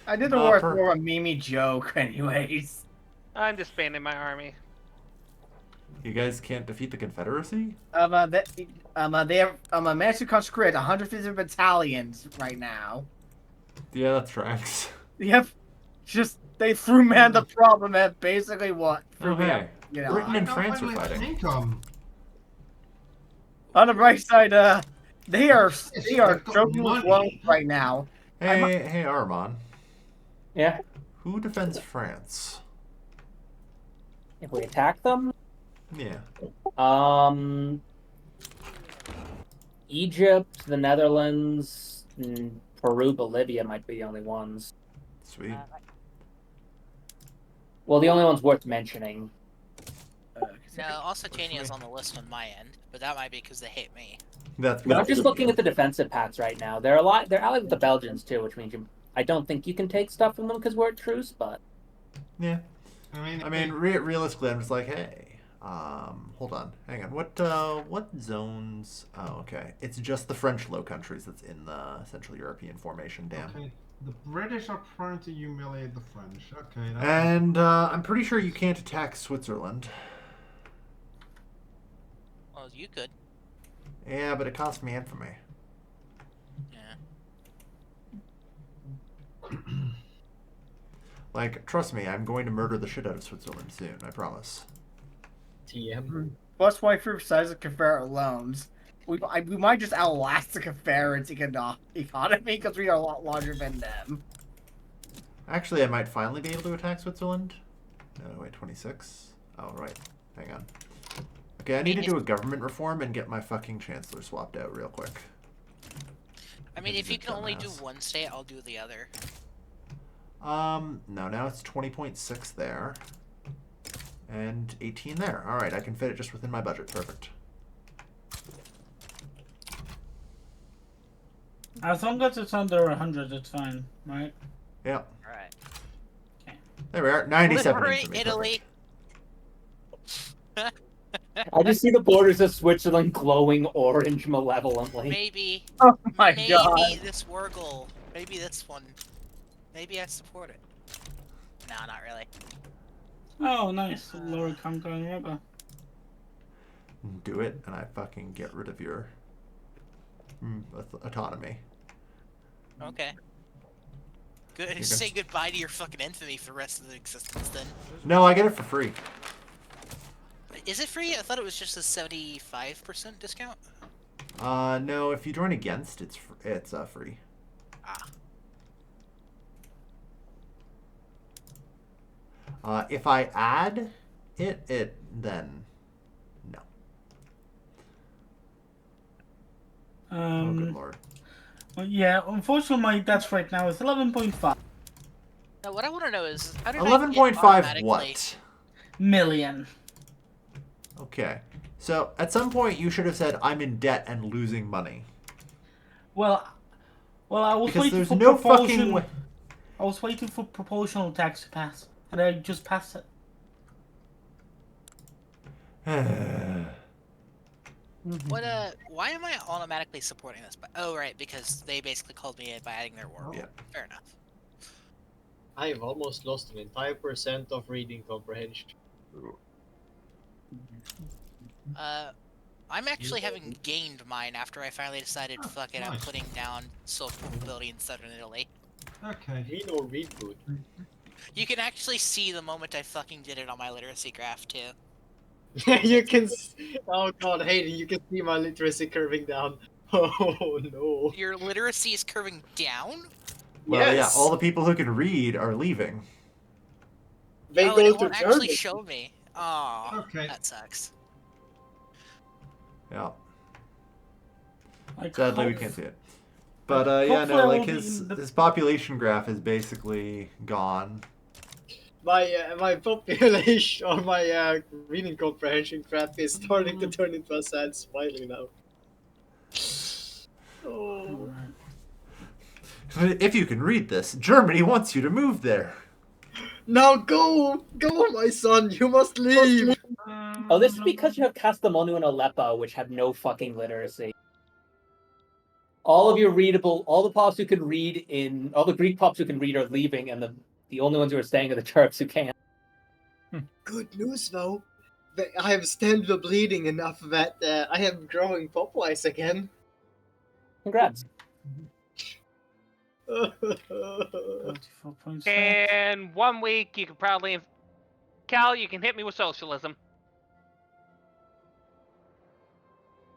S9: I did the work for a Mimi joke, anyways.
S4: I'm disbanding my army.
S1: You guys can't defeat the Confederacy?
S9: They have managed to conscript 150 battalions right now.
S1: Yeah, that tracks.
S9: Yep. Just they threw man the problem at basically what?
S1: Oh, hey.
S9: You know.
S1: Britain and France are fighting.
S8: Income.
S9: On the bright side, they are struggling with loans right now.
S1: Hey, Armand.
S7: Yeah.
S1: Who defends France?
S7: If we attack them,
S1: Yeah.
S7: Egypt, the Netherlands, and Peru, Bolivia might be the only ones.
S1: Sweet.
S7: Well, the only ones worth mentioning.
S2: No, Occitania is on the list on my end, but that might be because they hate me.
S7: I'm just looking at the defensive pacts right now. They're allied with the Belgians too, which means I don't think you can take stuff from them because we're at truce. But
S1: yeah, I mean, realistically, I'm just like, hey, hold on, hang on, what zones? Oh, okay, it's just the French Low Countries that's in the Central European formation. Damn.
S8: Okay. The British are trying to humiliate the French. Okay.
S1: And I'm pretty sure you can't attack Switzerland.
S2: Well, you could.
S1: Yeah, but it cost me infamy.
S2: Yeah.
S1: Like, trust me, I'm going to murder the shit out of Switzerland soon, I promise.
S5: TM.
S9: Plus, why for size of Confederate loans, we might just outlast the Confederates economy because we are a lot larger than them.
S1: Actually, I might finally be able to attack Switzerland. No, wait, 26? Oh, right. Hang on. Okay, I need to do a government reform and get my fucking chancellor swapped out real quick.
S2: I mean, if you can only do one state, I'll do the other.
S1: No, now it's 20.6 there. And 18 there. Alright, I can fit it just within my budget. Perfect.
S6: As long as it's under 100, it's fine, right?
S1: Yep.
S2: Alright.
S6: Okay.
S1: There we are. 97
S2: Liberate
S1: infamy.
S2: Italy!
S7: I just see the borders of Switzerland glowing orange malevolently.
S2: Maybe.
S9: Oh my
S2: maybe
S9: god.
S2: this Wurgle. Maybe this one. Maybe I support it. No, not really.
S6: Oh, nice. Lord Conquering Rubber.
S1: Do it, and I fucking get rid of your autonomy.
S2: Okay. Good.
S1: can-
S2: Say goodbye to your fucking infamy for the rest of the existence then.
S1: No, I get it for free.
S2: Is it free? I thought it was just a 75% discount.
S1: No, if you join against, it's free.
S2: Ah.
S1: If I add it then no. Oh, good lord.
S6: Well, yeah, unfortunately, my debt right now is 11.5
S2: Now, what I want to know is how did
S1: 11.5
S2: automatically...
S1: what?
S6: million.
S1: Okay. So at some point you should have said I'm in debt and losing money.
S6: Well, I was
S1: Because
S6: waiting
S1: there's
S6: for
S1: no
S6: propulsion.
S1: fucking way.
S6: I was waiting for proportional tax to pass, and I just passed it.
S2: What why am I automatically supporting this? Oh right, because they basically called me in by adding their war.
S1: Yeah.
S2: Fair enough.
S5: I've almost lost an entire % of reading comprehension.
S2: I'm actually having gained mine after I finally decided, fuck it, I'm
S8: nice.
S2: putting down social mobility in southern Italy.
S8: Okay.
S5: Read or read good.
S2: You can actually see the moment I fucking did it on my literacy graph, too.
S5: You can. Oh god, Hayden, you can see my literacy curving down. Oh no.
S2: Your literacy is curving down?
S1: Well,
S5: Yes.
S1: yeah, all the people who can read are leaving.
S5: They
S2: oh,
S5: go
S2: it
S5: to
S2: won't actually
S5: Germany.
S2: show me. Aw,
S8: Okay.
S2: that sucks.
S1: Yeah.
S6: Like,
S1: Sadly, we can't see it. But yeah,
S6: hopefully I
S1: no,
S6: will
S1: like
S6: be
S1: his
S6: in the-
S1: his population graph is basically gone.
S5: My population or my reading comprehension graph is starting to turn into a sad smiley now. Oh.
S1: If you can read this, Germany wants you to move there.
S5: Now go, my son. You must leave.
S3: Oh, this is because you have Kastamonu and Aleppo, which have no fucking literacy. All of your readable, all the pops who can read in, all the Greek pops who can read are leaving, and the only ones who are staying are the Turks who can't.
S5: Good news though. I have stemmed the bleeding enough that I am growing poplars again.
S3: Congrats.
S6: 34.6.
S4: In 1 week, you could probably... Cal, you can hit me with socialism.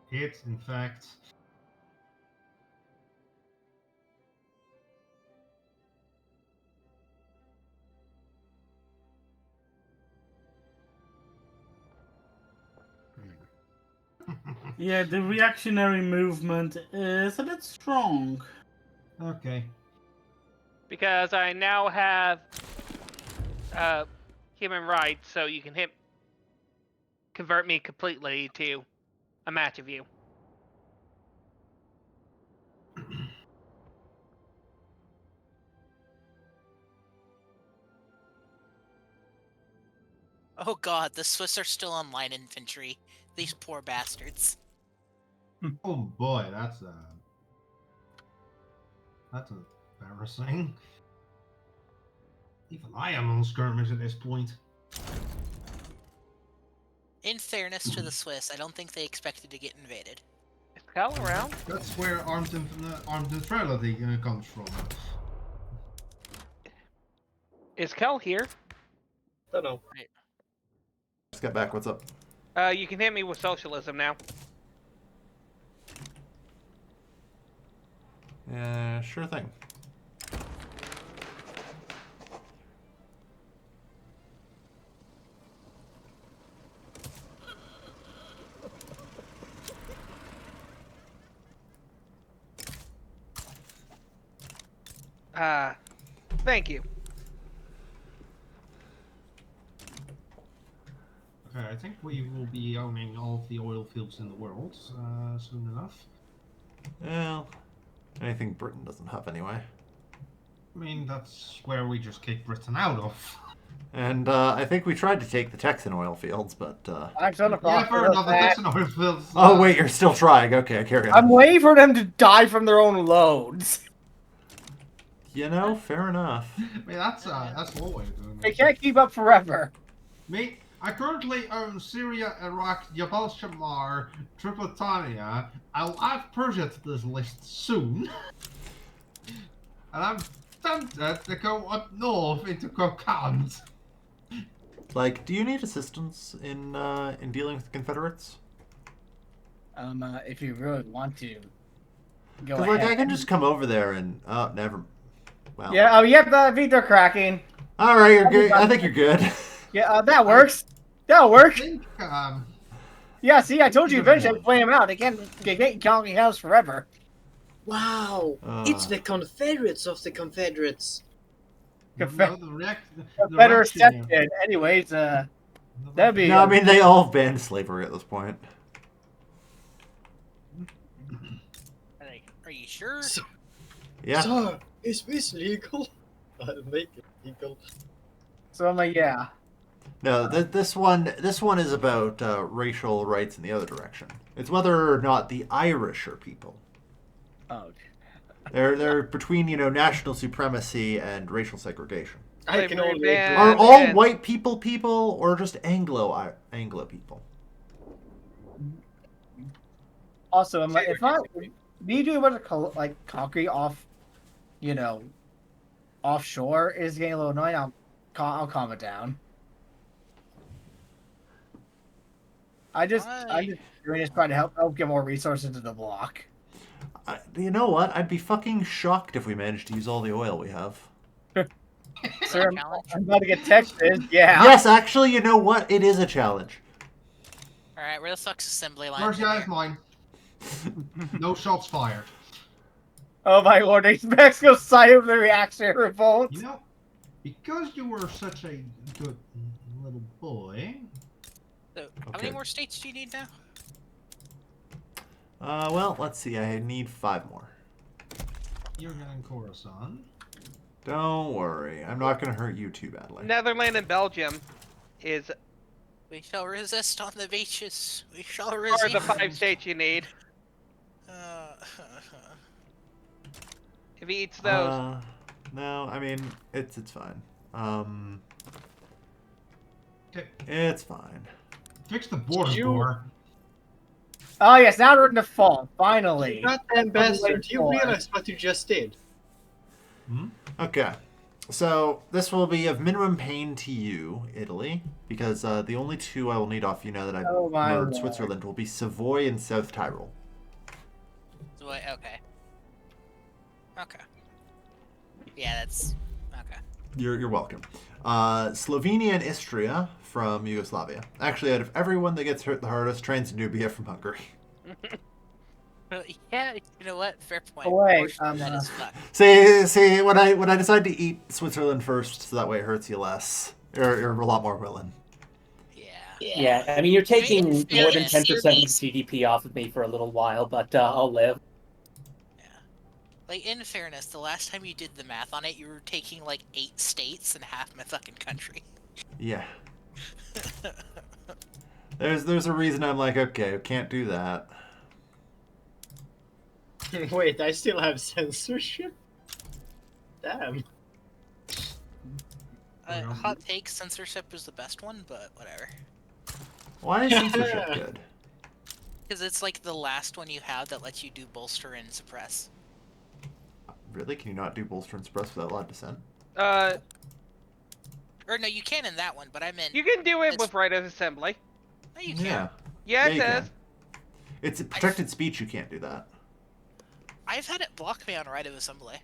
S8: It, in fact.
S6: Yeah, the reactionary movement is a bit strong.
S8: Okay.
S4: Because I now have human rights, so you can convert me completely to a match of you.
S2: Oh god, the Swiss are still on line infantry. These poor bastards.
S8: Oh boy, that's embarrassing. Even I am on skirmish at this point.
S2: In fairness to the Swiss, I don't think they expected to get invaded.
S4: Is Cal around?
S8: That's where armed neutrality comes from.
S4: Is Cal here?
S5: Don't know.
S1: Just got back. What's up?
S4: You can hit me with socialism now.
S1: Yeah, sure thing.
S4: Thank you.
S8: Okay, I think we will be owning all of the oil fields in the world soon enough.
S1: Well, anything Britain doesn't have anyway.
S8: I mean, that's where we just kicked Britain out of.
S1: And I think we tried to take the Texan oil fields, but...
S9: I'm trying to
S8: Yeah, fair enough, the Texan oil fields...
S1: Oh, wait, you're still trying. Okay, carry on.
S9: I'm waiting for them to die from their own loads.
S1: You know, fair enough.
S8: I mean, that's one way of doing it.
S9: They can't keep up forever.
S8: Me, I currently own Syria, Iraq, Jabal Shammar, Tripolitania. I'll add Persia to this list soon. And I'm tempted to go up north into Kokand.
S1: Like, do you need assistance in dealing with the Confederates?
S9: If you really want to, go
S1: Because,
S9: ahead.
S1: like, I can just come over there and... Oh, never... Well...
S9: Yeah, oh, yep, the feet are cracking.
S1: All right, you're good. I think you're good.
S9: Yeah, that works. That'll work.
S8: I think,
S9: Yeah, see, I told you eventually I'd play him out. They can't conquer house forever.
S5: Wow, it's the Confederates of the Confederates.
S8: no, the
S9: Better
S8: reaction-
S9: accepted. Anyways, that'd be.
S1: No, I mean they all banned slavery at this point.
S2: Are you sure?
S5: So,
S1: Yeah.
S5: Sir, is this legal? I'll make it legal.
S9: So I'm like, yeah.
S1: No, this one is about racial rights in the other direction. It's whether or not the Irish are people.
S9: Oh.
S1: They're between national supremacy and racial segregation.
S5: I can only
S4: ban-
S1: Are
S5: agree.
S1: all white people or just Anglo people?
S9: Also, I'm like, if I me doing a bunch of concrete off, offshore is getting a little annoying, I'll calm it down. I'm just trying to help get more resources to the block.
S1: You know what? I'd be fucking shocked if we managed to use all the oil we have.
S9: Sir, I'm about to get texted. Yeah.
S1: Yes, actually, you know what? It is a challenge.
S2: Alright, where the fuck's assembly line?
S8: First guy's mine. No shots fired.
S9: Oh my lord, Mexico side of the reactionary revolt.
S8: Because you were such a good little boy.
S2: So, how many more states do you need now?
S1: Well, let's see. I need 5 more.
S8: You're getting Coruscant.
S1: Don't worry. I'm not going to hurt you too badly.
S4: Netherlands and Belgium is
S2: We shall resist on the beaches. We shall
S4: are
S2: resist.
S4: the 5 states you need. If he eats those.
S1: No, I mean, it's fine.
S8: Okay.
S1: It's fine.
S8: Fix the border door.
S9: Oh yes, now we're in the fall. Finally.
S5: Goddamn bastard! Do you realize what you just did?
S1: Okay. So, this will be of minimum pain to you, Italy, because the only 2 I will need off you now that I've murdered Switzerland will be Savoy and South Tyrol.
S2: Okay. Okay. Yeah, that's... Okay.
S1: You're welcome. Slovenia and Istria from Yugoslavia. Actually, out of everyone that gets hurt the hardest, Transnubia from Hungary.
S2: Yeah, you know what? Fair point.
S9: Oh, wait,
S2: that is fucked.
S1: See, when I decide to eat Switzerland first, so that way it hurts you less. You're a lot more willing.
S3: Yeah, I mean, you're taking
S2: in
S3: more than
S2: fairness,
S3: 10% of
S2: you're-
S3: GDP off of me for a little while, but I'll live.
S2: Like, in fairness, the last time you did the math on it, you were taking, like, 8 states and half my fucking country.
S1: Yeah. There's a reason I'm like, okay, can't do that.
S5: Wait, I still have censorship? Damn.
S2: Hot take, censorship is the best one, but whatever.
S1: Why is censorship good?
S2: Because it's, like, the last one you have that lets you do bolster and suppress.
S1: Really? Can you not do bolster and suppress without loud dissent?
S2: Or, no, you can in that one, but I meant...
S4: You can do it with right of assembly.
S2: No, you can't.
S1: Yeah.
S4: Yeah, it
S1: you
S4: says.
S1: can. It's protected speech, you can't do that.
S2: I've had it block me on right of assembly.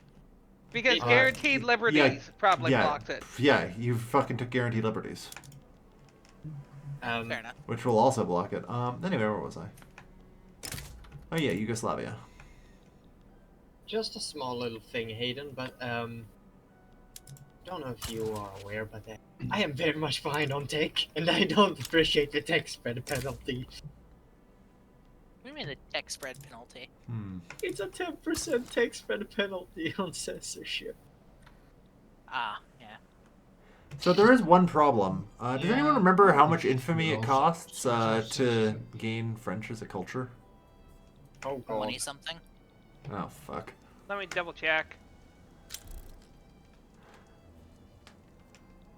S4: Because guaranteed liberties probably blocks it.
S1: Yeah, you fucking took guaranteed liberties.
S2: Fair enough.
S1: Which will also block it. Anyway, where was I? Oh yeah, Yugoslavia.
S5: Just a small little thing, Hayden, but don't know if you are aware, but I am very much behind on tech, and I don't appreciate the tech spread penalty.
S2: What do you mean the tech spread penalty?
S5: It's a 10% tech spread penalty on censorship.
S2: Ah, yeah.
S1: So there is one problem. Does anyone remember how much infamy it costs to gain French as a culture?
S5: Oh god.
S2: 20 something?
S1: Oh fuck.
S4: Let me double check.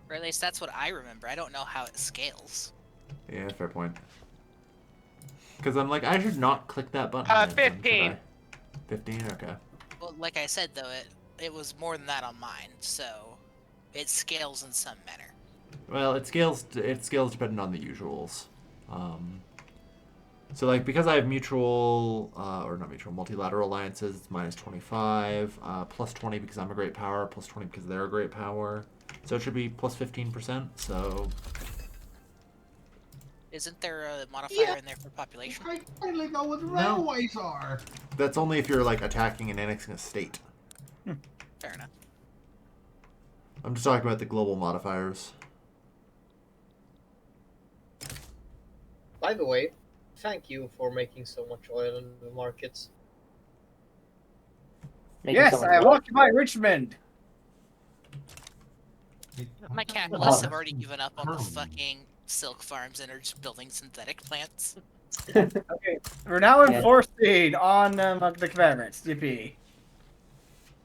S2: Or at least that's what I remember. I don't know how it scales.
S1: Yeah, fair point. Because I'm like, I should not click that button. then,
S4: 15.
S1: should I? 15? Okay.
S2: Well, like I said, though, it was more than that on mine, so it scales in some manner.
S1: Well, it scales depending on the usuals. So like because I have mutual or not mutual multilateral alliances, it's minus 25, plus 20 because I'm a great power, plus 20 because they're a great power. So it should be plus 15%. So
S2: Isn't there a modifier in there for population?
S8: I finally know what
S1: No.
S8: railways are.
S1: that's only if you're like attacking and annexing a state.
S2: Fair enough.
S1: I'm just talking about the global modifiers.
S5: By the way, thank you for making so much oil in the markets.
S3: Making
S9: Yes,
S3: someone
S9: I have
S3: laugh.
S9: occupied Richmond.
S2: My capitalists have already given up on the fucking silk farms and are just building synthetic plants.
S9: Okay, we're now
S3: Yeah.
S9: enforcing on the Confederates, DP.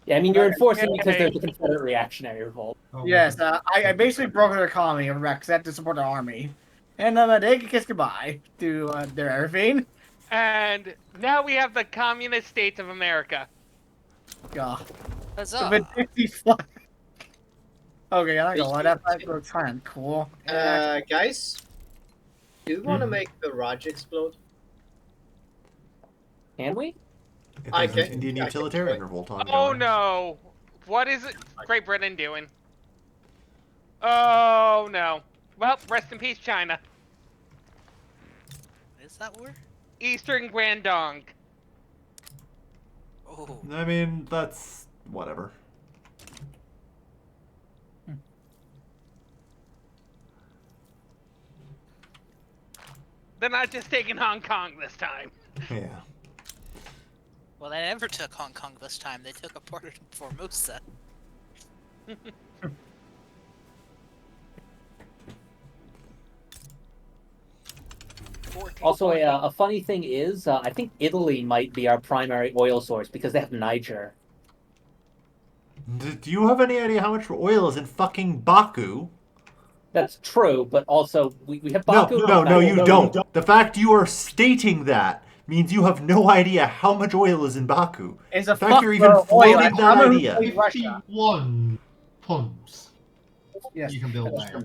S3: Yeah, I mean, you're enforcing
S9: Okay.
S3: because there's a Confederate reactionary revolt.
S8: Oh,
S9: Yes, I basically broke their economy of Rex to support the army. And they can kiss goodbye to their everything.
S4: And now we have the communist states of America.
S9: Yeah.
S2: Huzzah!
S9: But 55. Okay, I'm not gonna lie, that looks kind of cool.
S5: Guys, do you want to make the Raj explode?
S3: Can we?
S1: If
S5: I
S1: there's an
S5: can-
S1: Indian
S5: I can
S1: utilitarian
S5: try.
S1: revolt
S4: Oh
S1: ongoing.
S4: no! What is it? Great Britain doing? Oh no. Well, rest in peace, China.
S2: What is that word?
S4: Eastern Guangdong.
S2: Oh,
S1: I mean, that's whatever.
S4: They're not just taking Hong Kong this time.
S1: Yeah.
S2: well, they never took Hong Kong this time. They took a part of Formosa.
S3: Also, a funny thing is, I think Italy might be our primary oil source because they have Niger.
S1: Do you have any idea how much oil is in fucking Baku?
S3: That's true, but also we have
S1: No,
S3: Baku.
S1: no, you don't. The fact you are stating that means you have no idea how much oil is in Baku.
S9: It's a
S1: The fact you're even
S9: fuck for oil.
S1: floating that
S9: I'm a-
S1: idea.
S9: Russia.
S8: 51 pumps.
S9: Yes.
S8: You can build there.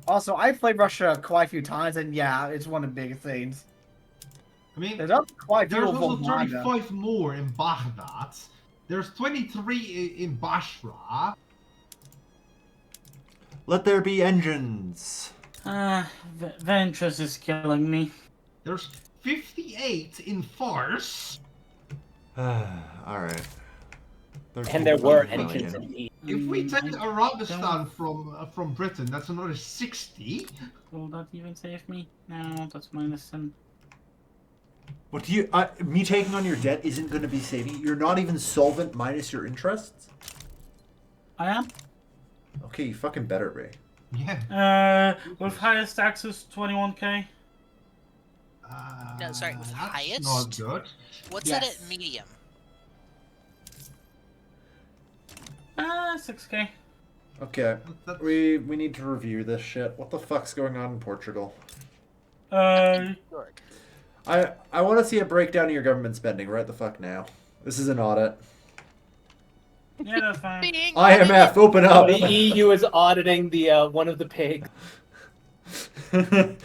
S9: Also, I've played Russia quite a few times, and yeah, it's one of the biggest things.
S8: I mean,
S9: There's also quite a few
S8: there's
S9: of
S8: also
S9: Volga.
S8: 35 more in Baghdad. There's 23 in Basra.
S1: Let there be engines.
S6: Ventress is killing me.
S8: There's 58 in Fars.
S1: Alright.
S3: And there were
S1: Million.
S3: engines in the east.
S8: If we take
S6: I
S8: Arabistan from Britain, that's another 60.
S6: Will that even save me? No, that's minus 10.
S1: What do you... me taking on your debt isn't going to be saving you? You're not even solvent minus your interests?
S6: I am.
S1: Okay, you fucking better be.
S8: Yeah.
S6: With highest taxes, 21k.
S2: No, sorry, with
S8: That's
S2: highest?
S8: not good.
S2: What's
S6: Yes.
S2: it at medium?
S6: 6k.
S1: Okay,
S8: That's-
S1: we need to review this shit. What the fuck's going on in Portugal?
S2: York.
S1: I want to see a breakdown of your government spending right the fuck now. This is an audit.
S6: Yeah, that's fine.
S2: Being
S1: IMF, open up!
S3: The EU is auditing the one of the pigs.
S1: The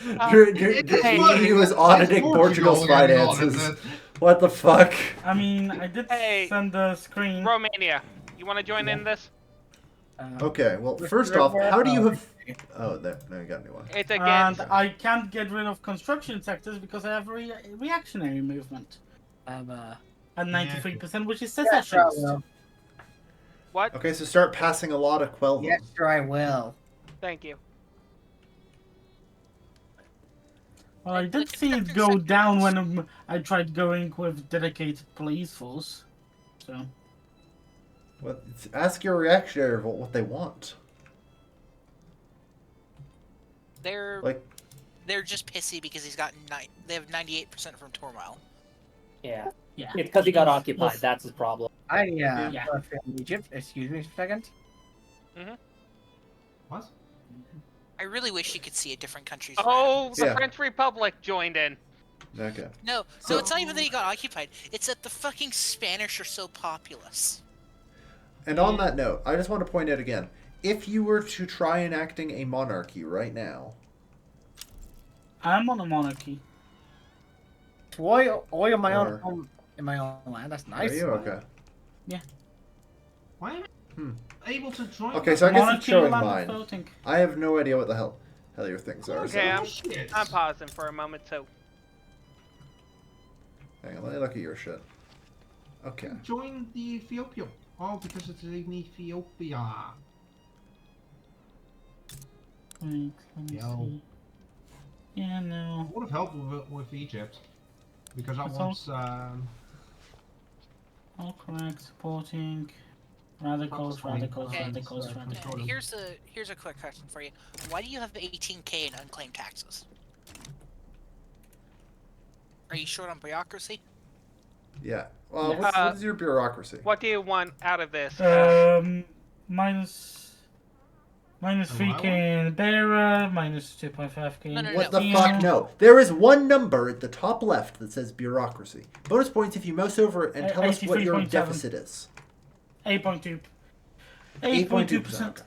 S1: EU is auditing Portugal's
S8: getting
S1: finances.
S8: audited.
S1: What the fuck?
S6: I mean, I did
S4: Hey.
S6: send the screen.
S4: Romania, you want to join in this?
S1: Okay, well, first off, how do you have... Oh, there, no, you got a new one.
S4: It's against.
S6: And I can't get rid of construction sectors because I have a reactionary movement. I have at 93%, which is secessionist.
S4: What?
S1: Okay, so start passing a law to quell them.
S9: Yes, sure I will.
S4: Thank you.
S6: Well, I did see it go down when I tried going with dedicated police force. So.
S1: What, ask your reactionary revolt what they want.
S2: They're
S1: Like,
S2: they're just pissy because they have 98% from turmoil.
S3: Yeah.
S6: Yeah.
S3: It's because he got occupied. That's his problem.
S9: I
S6: Yeah.
S9: from Egypt. Excuse me a second.
S8: What?
S2: I really wish you could see a different country's.
S4: Oh, the
S1: Yeah.
S4: French Republic joined in.
S1: okay.
S2: No,
S1: So-
S2: it's not even that he got occupied. It's that the fucking Spanish are so populous.
S1: And on that note, I just want to point out again, if you were to try enacting a monarchy right now,
S6: I'm on a monarchy.
S9: Oil in my
S1: Or-
S9: own in my own land. That's
S1: are
S9: nice.
S1: you okay?
S8: Why? able to join.
S1: Okay, so I guess it's
S6: Monarchy,
S1: showing
S6: land of
S1: mine.
S6: voting.
S1: I have no idea what the hell your things are.
S4: Okay,
S1: So.
S4: I'm pausing for a moment too.
S1: Hang on, let me look at your shit. Okay.
S8: Join the Ethiopia. Oh, because it's in Ethiopia.
S6: Wait, let me
S8: Yo.
S6: see. Yeah, no.
S8: I would have helped with Egypt. Because that
S6: That's
S8: wants,
S6: All correct. Supporting radicals,
S8: Fine.
S6: radicals,
S2: Okay.
S6: radicals,
S8: Yeah.
S6: radicals.
S2: Here's a quick question for you. Why do you have 18k in unclaimed taxes? Are you short on bureaucracy?
S1: Yeah. Well,
S6: Yes.
S1: what is your bureaucracy?
S4: What do you want out of this?
S6: Minus
S8: Oh,
S6: 3k in Beira, minus 2.5k in
S2: No,
S1: What the
S6: Latina.
S1: fuck? No. There is one number at the top left that says bureaucracy. Bonus points if you mouse over it and tell us what your
S6: 83.7.
S1: deficit is.
S6: 8.2.
S1: 8.2%.
S6: 8.2%.
S1: Okay.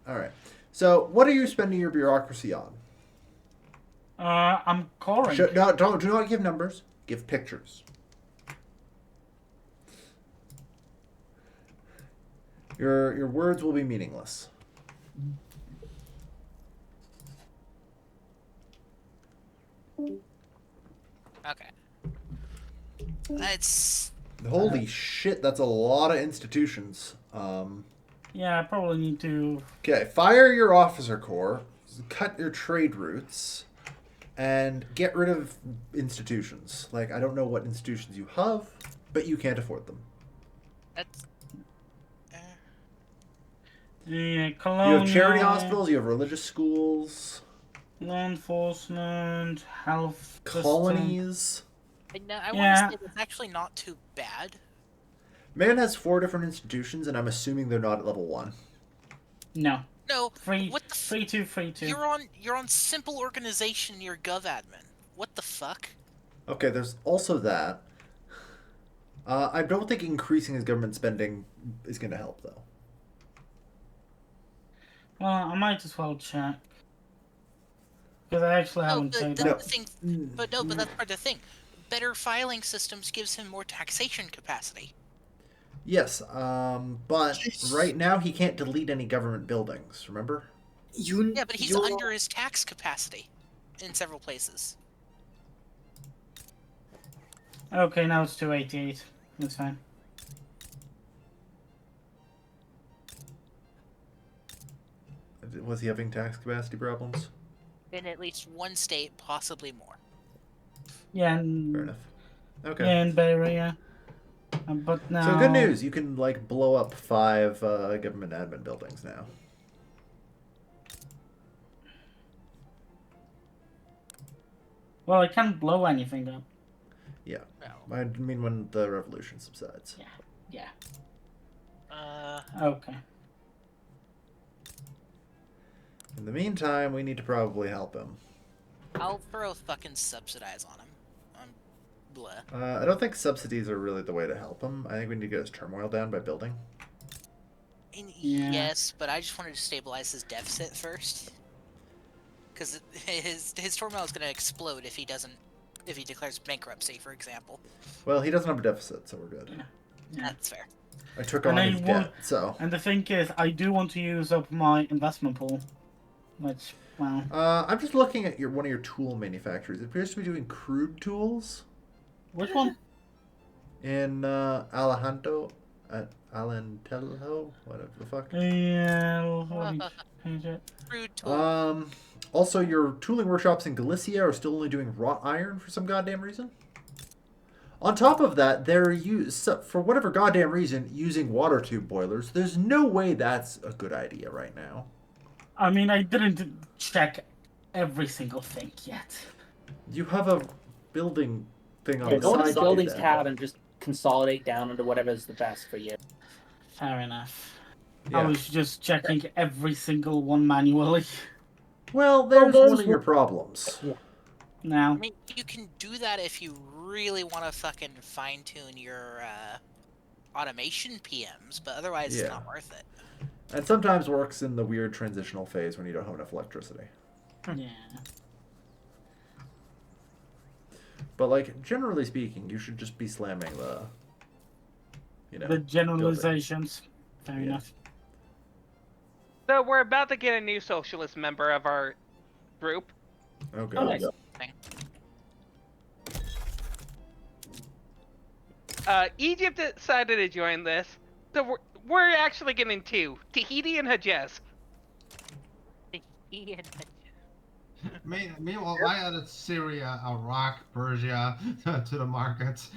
S1: All right. So, what are you spending your bureaucracy on?
S6: I'm coring.
S1: Do not give numbers. Give pictures. Your words will be meaningless.
S2: Okay. That's
S1: Holy shit, that's a lot of institutions.
S6: Yeah, I probably need to.
S1: Okay, fire your officer corps, cut your trade routes, and get rid of institutions. Like, I don't know what institutions you have, but you can't afford them.
S2: that's.
S6: Yeah,
S1: You
S6: colonial.
S1: have charity hospitals, you have religious schools,
S6: Law enforcement, health. system.
S1: colonies.
S2: I
S6: Yeah.
S2: want to say that's actually not too bad.
S1: Man has 4 different institutions, and I'm assuming they're not at level 1.
S6: No.
S2: No,
S6: Free.
S2: what the
S6: Free two. Free two.
S2: you're on simple organization. You're GovAdmin. What the fuck?
S1: Okay, there's also that. I don't think increasing his government spending is going to help, though.
S6: Well, I might as well check. Because I actually
S2: No,
S6: haven't
S2: but
S6: checked
S2: that's
S1: No.
S6: that.
S2: the thing. But that's part of the thing. Better filing systems gives him more taxation capacity.
S1: Yes, but right now he can't delete any government buildings, remember?
S2: Yeah, but he's under his tax capacity in several places.
S6: Okay, now it's 288. That's fine.
S1: Was he having tax capacity problems?
S2: In at least one state, possibly more.
S6: Yeah,
S1: Fair
S6: and,
S1: enough. Okay.
S6: yeah, in Bay Area. But now.
S1: So good news, you can like blow up 5 government admin buildings now.
S6: Well, I can't blow anything up.
S1: Yeah.
S2: Well,
S1: I mean when the revolution subsides.
S6: Yeah.
S2: uh,
S6: Okay.
S1: In the meantime, we need to probably help him.
S2: I'll throw fucking subsidize on him. Blah.
S1: I don't think subsidies are really the way to help him. I think we need to get his turmoil down by building.
S6: Yeah.
S2: Yes, but I just wanted to stabilize his deficit first. Because his turmoil is going to explode if he declares bankruptcy, for example.
S1: Well, he doesn't have a deficit, so we're good.
S6: Yeah.
S2: That's fair.
S1: I took
S6: And
S1: on
S6: I
S1: his
S6: want-
S1: debt, so.
S6: And the thing is, I do want to use up my investment pool. Which, well.
S1: I'm just looking at one of your tool manufacturers. It appears to be doing crude tools
S6: Which one?
S1: in Alentejo, whatever the fuck.
S6: Yeah. Let me change it.
S2: Crude tool.
S1: Also, your tooling workshops in Galicia are still only doing wrought iron for some goddamn reason. On top of that, they're for whatever goddamn reason using water tube boilers. There's no way that's a good idea right now.
S6: I mean, I didn't check every single thing yet.
S1: You have a building thing on
S3: Yeah,
S1: the
S3: go
S1: side.
S3: to the
S1: to do
S3: buildings
S1: that.
S3: tab and just consolidate down into whatever is the best for you.
S6: Fair enough.
S1: Yeah.
S6: I was just checking every single one manually.
S1: Well, there's one of your problems.
S6: Now.
S2: I mean, you can do that if you really want to fucking fine-tune your automation PMs, but otherwise
S1: Yeah.
S2: it's not worth it.
S1: And sometimes works in the weird transitional phase when you don't have enough electricity.
S6: Yeah.
S1: But like generally speaking, you should just be slamming the
S6: The generalizations. Fair enough.
S4: So we're about to get a new socialist member of our group.
S1: Okay.
S3: Oh, nice.
S4: Egypt decided to join this, so we're actually getting two: Tahiti and Hejaz.
S8: Meanwhile, I added Syria, Iraq, Persia to the markets.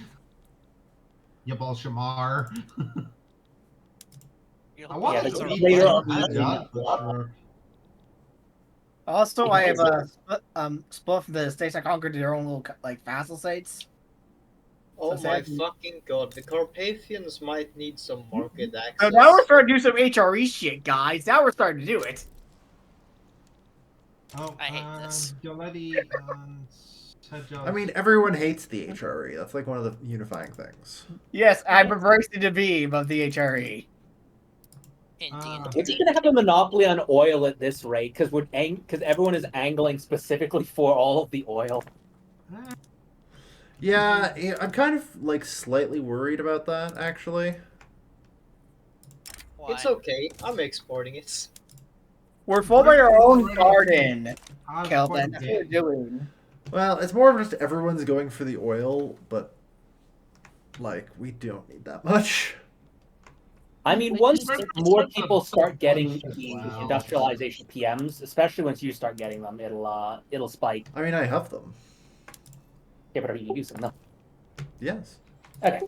S8: Jabal Shamar. I want
S3: Yeah,
S8: to
S3: the
S8: eat
S3: later
S8: that, but sure.
S9: Also, I have split from the states I conquered to their own little like vassal states.
S5: Oh
S9: So
S5: my
S9: sad.
S5: fucking god, the Carpathians might need some market
S9: So
S5: access.
S9: now we're starting to do some HRE shit, guys. Now we're starting to do it.
S8: Oh,
S2: I hate this.
S8: Galeti and Hejaz.
S1: I mean, everyone hates the HRE. That's like one of the unifying things.
S9: Yes, I'm embracing the beam of the HRE.
S3: We're just gonna have a monopoly on oil at this rate because everyone is angling specifically for all of the oil.
S1: Yeah, I'm kind of like slightly worried about that, actually.
S2: Why?
S5: It's okay, I'm exporting it.
S9: We're forming our own garden,
S8: I've
S9: Kelvin.
S8: quite
S9: That's what we're doing.
S1: Well, it's more of just everyone's going for the oil, but like we don't need that much.
S3: I mean, once more people start getting
S8: Wow.
S3: the industrialization PMs, especially once you start getting them, it'll spike.
S1: I mean, I have them.
S3: Yeah, but are you using them?
S1: Yes.
S3: Okay.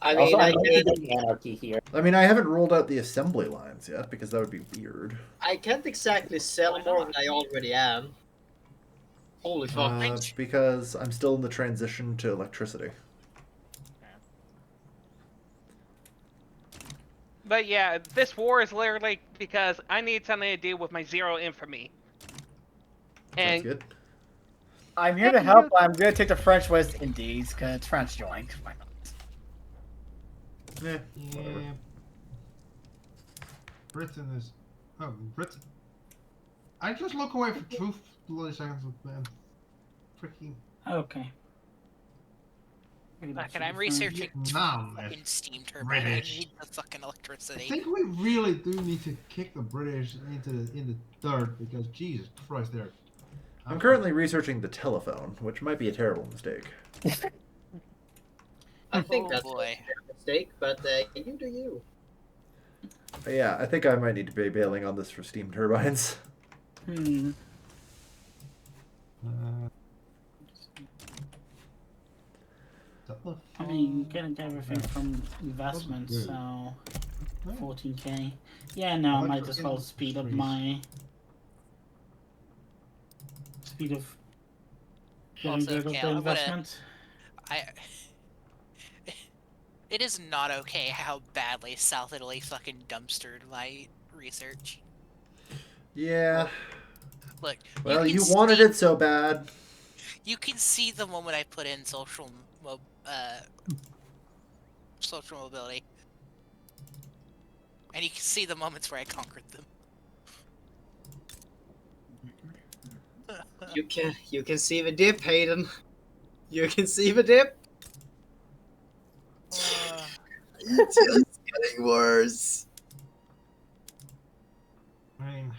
S5: I mean,
S3: Also,
S5: I
S3: I'm
S5: can't,
S3: getting anarchy here.
S1: I mean, I haven't rolled out the assembly lines yet because that would be weird.
S5: I can't exactly sell more than I already am. Holy fuck.
S1: Because I'm still in the transition to electricity.
S4: But yeah, this war is literally because I need something to do with my zero infamy.
S1: Sounds
S4: And
S1: good.
S9: I'm here to help. I'm gonna take the French West Indies because France joined. Why not?
S1: Yeah.
S8: Yeah. Britain is. Oh, Britain. I just look away for 2 bloody seconds with them. Freaking.
S6: Okay.
S2: Fuck it, I'm researching
S8: Now,
S2: fucking steam turbine. I
S8: British.
S2: need the fucking
S8: I
S2: electricity.
S8: think we really do need to kick the British in the dirt because Jesus Christ, they're.
S1: I'm currently researching the telephone, which might be a terrible mistake.
S5: I think
S2: Oh,
S5: that's
S2: boy.
S5: a mistake, but you do you.
S1: But yeah, I think I might need to be bailing on this for steam turbines.
S6: Hmm. I mean, getting everything from investments, so 14k. Yeah, no, I might as well speed up my speed of getting
S2: Also,
S6: rid of
S2: yeah,
S6: the
S2: I'm gonna-
S6: investment.
S2: It is not okay how badly South Italy fucking dumpstered my research.
S1: Yeah.
S2: Look,
S1: Well,
S2: can
S1: you wanted
S2: see-
S1: it so bad.
S2: You can see the moment I put in social mobility, and you can see the moments where I conquered them.
S5: You can see the dip, Hayden. You can see the dip. It's just getting worse.
S8: I mean,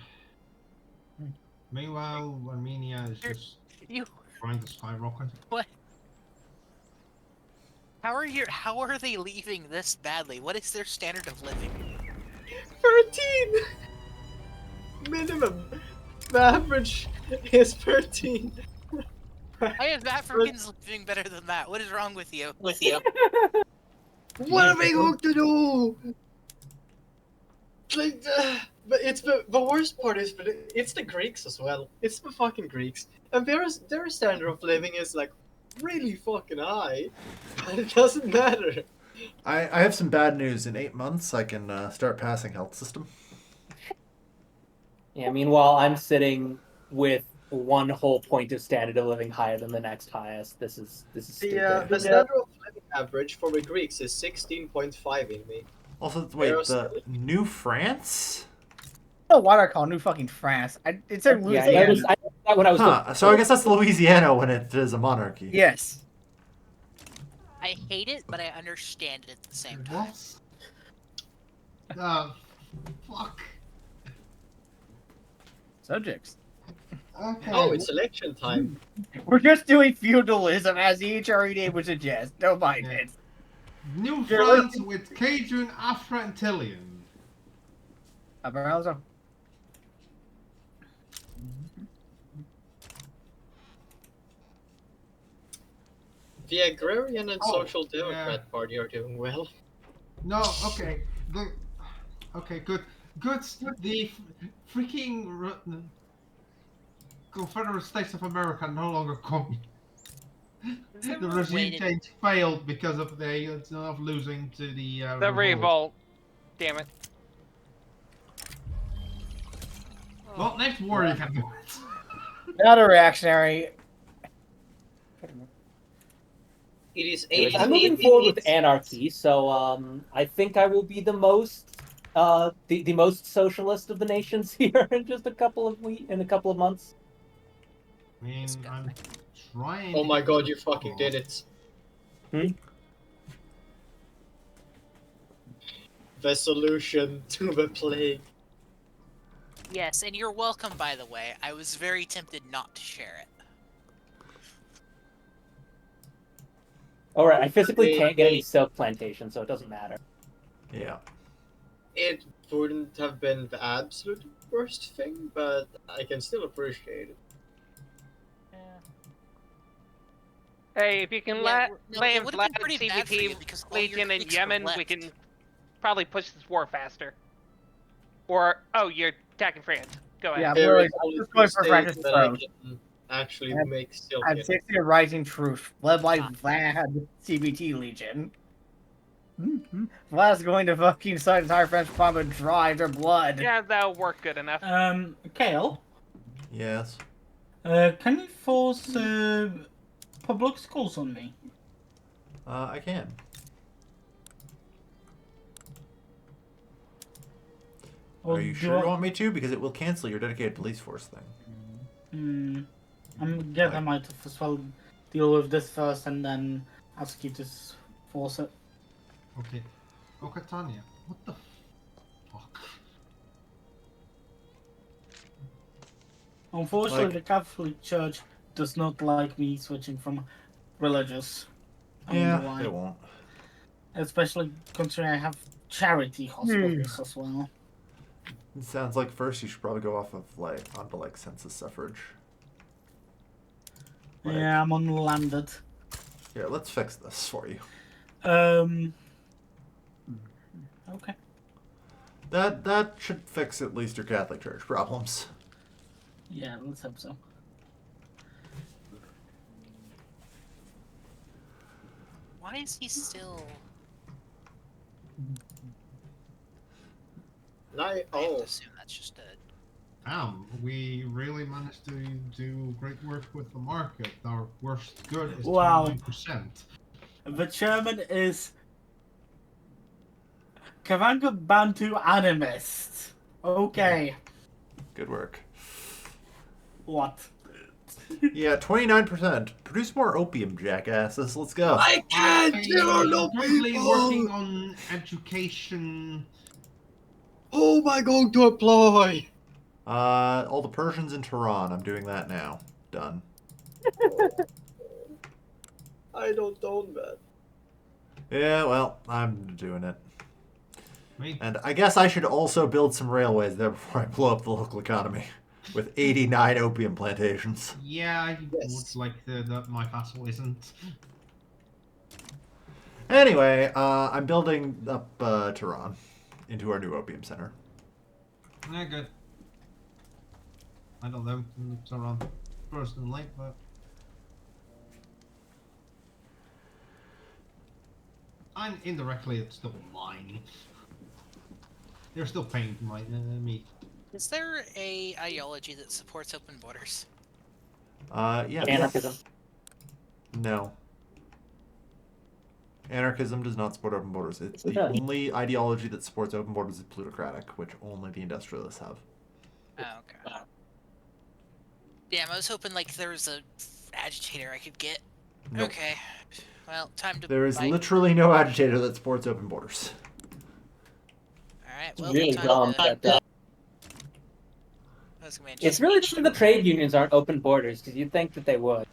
S8: meanwhile, Armenia is just
S2: You
S8: trying to skyrocket.
S2: what? How are they leaving this badly? What is their standard of living?
S5: 13 minimum. The average is 13.
S2: I have Africans living better than that. What is wrong with you?
S5: What are we going to do? Like, but it's the worst part is, but it's the Greeks as well. It's the fucking Greeks, and their standard of living is like really fucking high, but it doesn't matter.
S1: I have some bad news. In 8 months, I can start passing health system.
S3: Yeah, meanwhile, I'm sitting with one whole point of standard of living higher than the next highest. This is stupid.
S5: The standard of living average for the Greeks is 16.5 in me.
S1: Also, wait, the New France?
S9: I don't know why I call New fucking France. It's a
S3: Yeah,
S9: Louisiana.
S3: I noticed that when I was
S1: Huh, so I guess that's Louisiana when it is a monarchy.
S9: Yes.
S2: I hate it, but I understand it at the same time.
S8: What? Fuck.
S9: Subjects.
S8: Okay.
S5: Oh, it's election time.
S9: We're just doing feudalism as the HRE name would suggest. Don't mind
S8: Yeah.
S9: it.
S8: New
S9: Sure.
S8: France with Cajun, Afra, and Tillian.
S9: Abraham.
S5: The Agrarian and
S8: Oh,
S5: Social Democrat Party are doing well.
S8: No, okay. Okay, good. Good. The freaking Confederate States of America no longer communist.
S2: there
S8: The
S2: a way
S8: regime
S2: to-
S8: change failed because of losing to the
S4: The revolt. Damn it.
S8: Well, next war you can do it.
S9: Not a reactionary.
S5: It is
S3: Anyways,
S5: 80.
S3: I'm moving forward with anarchy, so I think I will be the most the most socialist of the nations here in just a couple of months.
S8: I mean, I'm trying.
S5: Oh
S8: to
S5: my
S8: get
S5: god, you
S8: people.
S5: fucking did it.
S3: Hmm?
S5: The solution to the plague.
S2: Yes, and you're welcome, by the way. I was very tempted not to share it.
S3: Alright, I physically can't get any silk plantations, so it doesn't matter.
S1: Yeah.
S5: It wouldn't have been the absolute worst thing, but I can still appreciate it.
S4: Hey, if you can
S2: Yeah, no, it
S4: land
S2: would've been pretty bad for you
S4: CVT
S2: because all your
S4: Legion in
S2: cliques were
S4: Yemen, we
S2: left.
S4: can probably push this war faster. Or, oh, you're attacking France. Go ahead.
S9: Yeah,
S5: There
S9: we're
S5: is only
S9: just
S5: two
S9: going for
S5: states
S9: Francis
S5: that I
S9: Throne.
S5: can actually
S9: Yeah.
S5: make still
S9: I'm
S5: get.
S9: 60 Rising Truth, led by Vlad, CBT Legion. Vlad's going to fucking suck the entire French bomb and dry their blood.
S4: Yeah, that'll work good enough.
S6: Kale,
S1: Yes.
S6: can you force public schools on me?
S1: I can.
S6: Or
S1: Are you
S6: do
S1: sure you
S6: I-
S1: want me to? Because it will cancel your dedicated police force thing.
S6: I guess I might have as well deal with this first and then ask you to force it.
S8: Okay. Okay, Tanya. What the fuck?
S6: Unfortunately,
S1: Like-
S6: the Catholic Church does not like me switching from religious. I don't know why.
S1: They won't.
S6: Especially considering I have charity hospitals as well.
S1: It sounds like first you should probably go off of onto census suffrage. Like,
S6: Yeah, I'm unlanded.
S1: Here, let's fix this for you.
S6: Okay.
S1: That should fix at least your Catholic Church problems.
S6: Yeah, let's hope so.
S2: Why is he still... I have
S5: Oh,
S2: to assume that's just a...
S8: Damn, we really managed to do great work with the market. Our worst good is
S6: Wow.
S8: 29%.
S6: The chairman is Kavanga Bantu animist. Okay.
S1: Good work.
S6: What?
S1: Yeah, 29%. Produce more opium, jackasses. Let's go.
S5: I can't kill no
S8: Currently working
S5: people!
S8: on education.
S5: Who am I going to apply?
S1: All the Persians in Tehran. I'm doing that now. Done.
S5: I don't own that.
S1: Yeah, well, I'm doing it.
S8: Wait,
S1: And I guess I should also build some railways there before I blow up the local economy. With 89 opium plantations.
S8: yeah, I
S5: Yes.
S8: would like that my vassal isn't.
S1: Anyway, I'm building up Tehran into our new opium center.
S8: Yeah, good. I don't know, it's around personally, but I'm indirectly it's still mine. They're still paying my me.
S2: Is there a ideology that supports open borders?
S1: Yeah.
S3: Anarchism.
S1: No. Anarchism does not support open borders. It's the
S3: Okay.
S1: only ideology that supports open borders is plutocratic, which only the industrialists have.
S2: Oh, okay. Damn, I was hoping like there was a agitator I could get.
S1: Nope.
S2: Okay. Well, time to
S1: There is
S2: bite.
S1: literally no agitator that supports open borders.
S2: Alright, Alright,
S3: It's
S2: well,
S3: really
S2: time
S3: dumb
S2: to-
S3: that.
S2: That's gonna be
S3: It's
S2: interesting.
S3: really just the trade unions aren't open borders because you'd think that they would.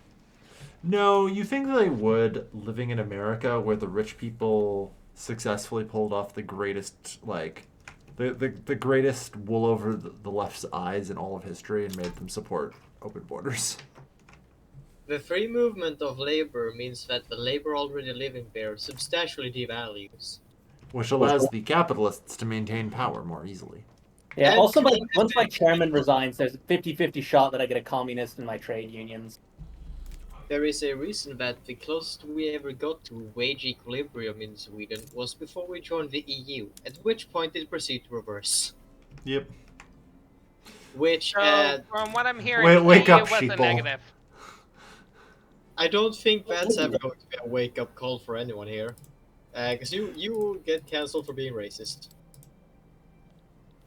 S1: No, you think they would, living in America where the rich people successfully pulled off the greatest, like, the greatest wool over the left's eyes in all of history and made them support open borders.
S5: The free movement of labor means that the labor already living there substantially devalues.
S1: Which allows the capitalists to maintain power more easily.
S3: Yeah.
S5: And
S3: Also, once my chairman resigns, there's a 50-50 shot that I get a communist in my trade unions.
S5: there is a reason that the closest we ever got to wage equilibrium in Sweden was before we joined the EU, at which point it proceeded to reverse.
S1: Yep.
S5: Which,
S4: So, from what I'm hearing,
S1: Wake
S4: EU
S1: up,
S4: was a
S1: sheeple.
S4: negative.
S5: I don't think that's ever going to be a wake-up call for anyone here. Because you will get cancelled for being racist.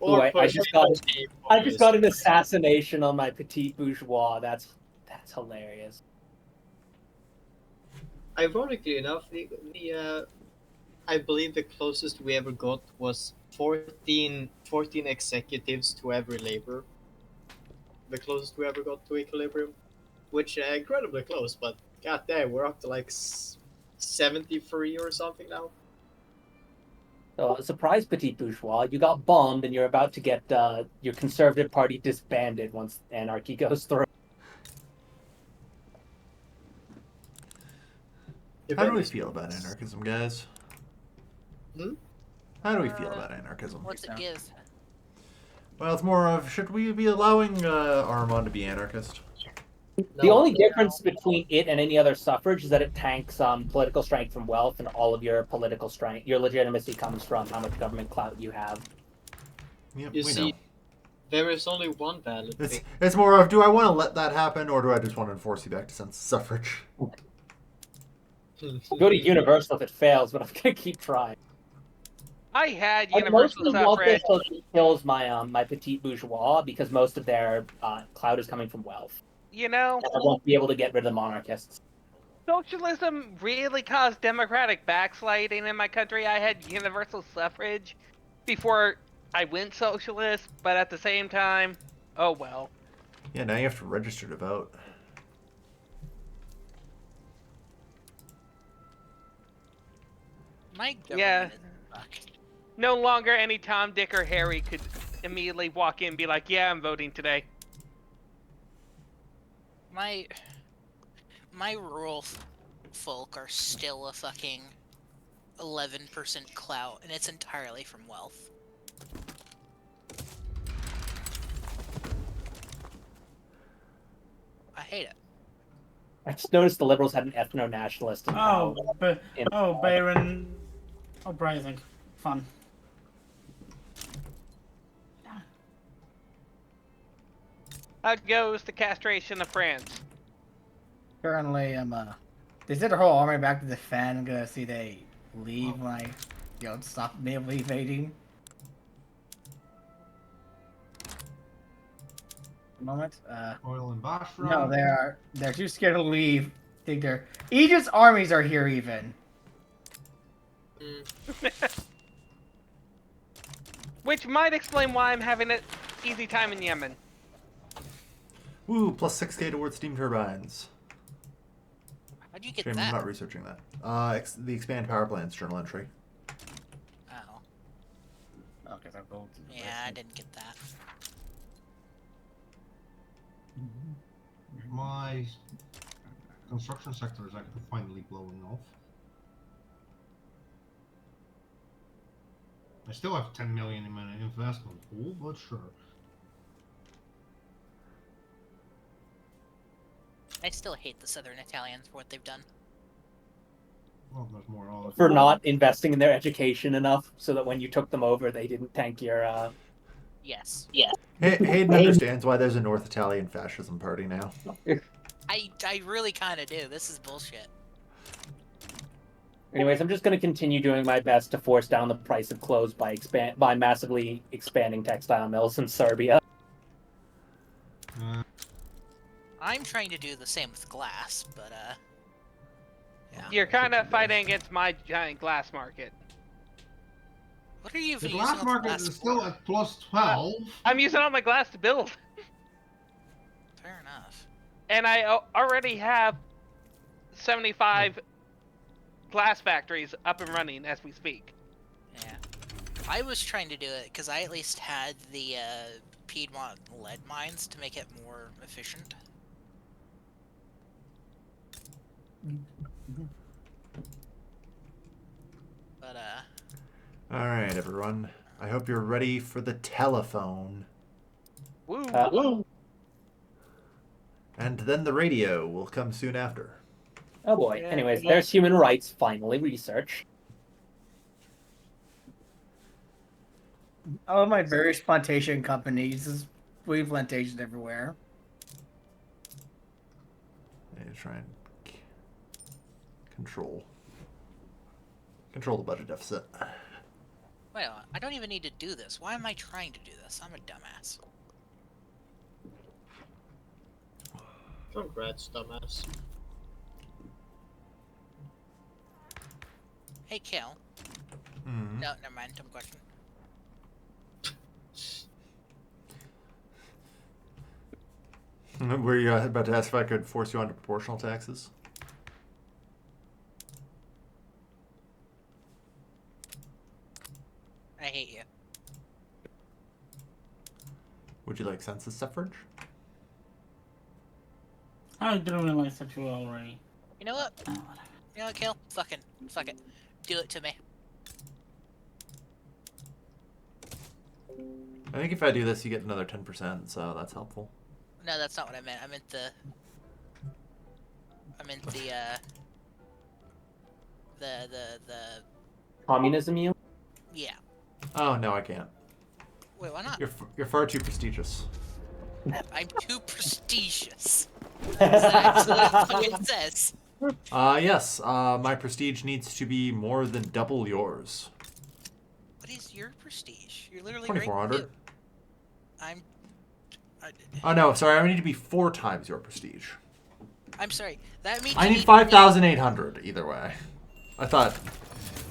S3: Ooh, I
S5: push
S3: just
S5: me
S3: got
S5: to be
S3: I just got an
S5: populist.
S3: assassination on my petit bourgeois. That's hilarious.
S5: Ironically enough, I believe the closest we ever got was 14 executives to every labor. The closest we ever got to equilibrium, which incredibly close, but goddamn, we're up to like 73 or something now.
S3: So, surprise, petit bourgeois, you got bombed, and you're about to get your conservative party disbanded once anarchy goes through.
S1: How do we feel about anarchism, guys?
S5: Hmm?
S1: How do we feel about anarchism?
S2: What's it give?
S1: Well, it's more of, should we be allowing Armand to be anarchist?
S3: The only difference between it and any other suffrage is that it tanks political strength from wealth, and all of your political strength, your legitimacy comes from how much government clout you have.
S1: Yep,
S5: You
S1: we
S5: see,
S1: know.
S5: there is only one valid thing.
S1: It's more of, do I want to let that happen, or do I just want to enforce you back to suffrage?
S3: Go to universal if it fails, but I'm gonna keep trying.
S4: I had
S3: I
S4: universal
S3: mostly want this
S4: suffrage.
S3: so it kills my my petit bourgeois because most of their clout is coming from wealth.
S4: You know,
S3: I won't be able to get rid of the monarchists.
S4: socialism really caused democratic backsliding in my country. I had universal suffrage before I went socialist, but at the same time, oh well.
S1: Yeah, now you have to register to vote.
S2: My government
S4: Yeah.
S2: is fucked.
S4: No longer any Tom, Dick, or Harry could immediately walk in and be like, yeah, I'm voting today.
S2: My rural folk are still a fucking 11% clout, and it's entirely from wealth. I hate it.
S3: I just noticed the liberals had an ethno-nationalist. in
S6: Oh,
S3: power.
S6: Baron Uprising. Fun.
S4: How goes the castration of France?
S9: Currently, they sent their whole army back to defend. I'm gonna see they leave when I, stop me evading. A moment.
S8: Oil and Basra.
S9: No, they're too scared to leave. I think they're Egypt's armies are here even.
S4: Which might explain why I'm having an easy time in Yemen.
S1: Woo, plus 6k towards steam turbines.
S2: How'd you get
S1: Shame I'm
S2: that?
S1: not researching that. The expand power plants journal entry.
S2: Oh.
S9: Okay, so go to
S2: Yeah, I didn't get that.
S8: My construction sector is actually finally blowing off. I still have 10 million in my investment pool, but sure.
S2: I still hate the Southern Italians for what they've done.
S8: Well, there's more.
S3: For not investing in their education enough, so that when you took them over, they didn't tank your.
S2: Yes.
S1: Hayden understands why there's a North Italian fascism party now.
S2: I really kind of do. This is bullshit.
S3: Anyways, I'm just going to continue doing my best to force down the price of clothes by massively expanding textile mills in Serbia.
S2: I'm trying to do the same with glass, but yeah.
S4: You're kind of fighting against my giant glass market.
S2: What are you
S8: The
S2: using
S8: glass
S2: all the
S8: market
S2: glass
S8: is still
S2: for?
S8: at plus 12.
S4: I'm using all my glass to build,
S2: Fair enough.
S4: and I already have 75 glass factories up and running as we speak.
S2: Yeah. I was trying to do it because I at least had the Piedmont lead mines to make it more efficient. But,
S1: Alright, everyone. I hope you're ready for the telephone.
S4: Woo!
S3: Hello.
S1: And then the radio will come soon after.
S3: Oh boy.
S4: Yeah.
S3: Anyways, there's human rights finally research.
S9: All of my various plantation companies, we have plantations everywhere.
S1: I need to try and control the budget deficit.
S2: wait, I don't even need to do this. Why am I trying to do this? I'm a dumbass.
S5: Congrats, dumbass.
S2: Hey, Kale.
S1: Mm.
S2: No, never mind. Dumb question.
S1: Were you about to ask if I could force you onto proportional taxes?
S2: I hate you.
S1: Would you like census suffrage?
S6: I didn't realize that you were already.
S2: You know what?
S6: Oh,
S2: You know what, Kale? Fuck it. Do it to me.
S1: I think if I do this, you get another 10%, so that's helpful.
S2: No, that's not what I meant. I meant the
S3: Communism, you?
S2: yeah.
S1: Oh, no, I can't.
S2: Wait, why not?
S1: You're far too prestigious.
S2: I'm too prestigious. That's what it says.
S1: Yes, my prestige needs to be more than double yours.
S2: What is your prestige? You're literally
S1: 2,400.
S2: rank 2.
S1: Oh, no, sorry, I need to be 4 times your prestige.
S2: I'm sorry. That means
S1: I
S2: you
S1: need 5,800 either way. I thought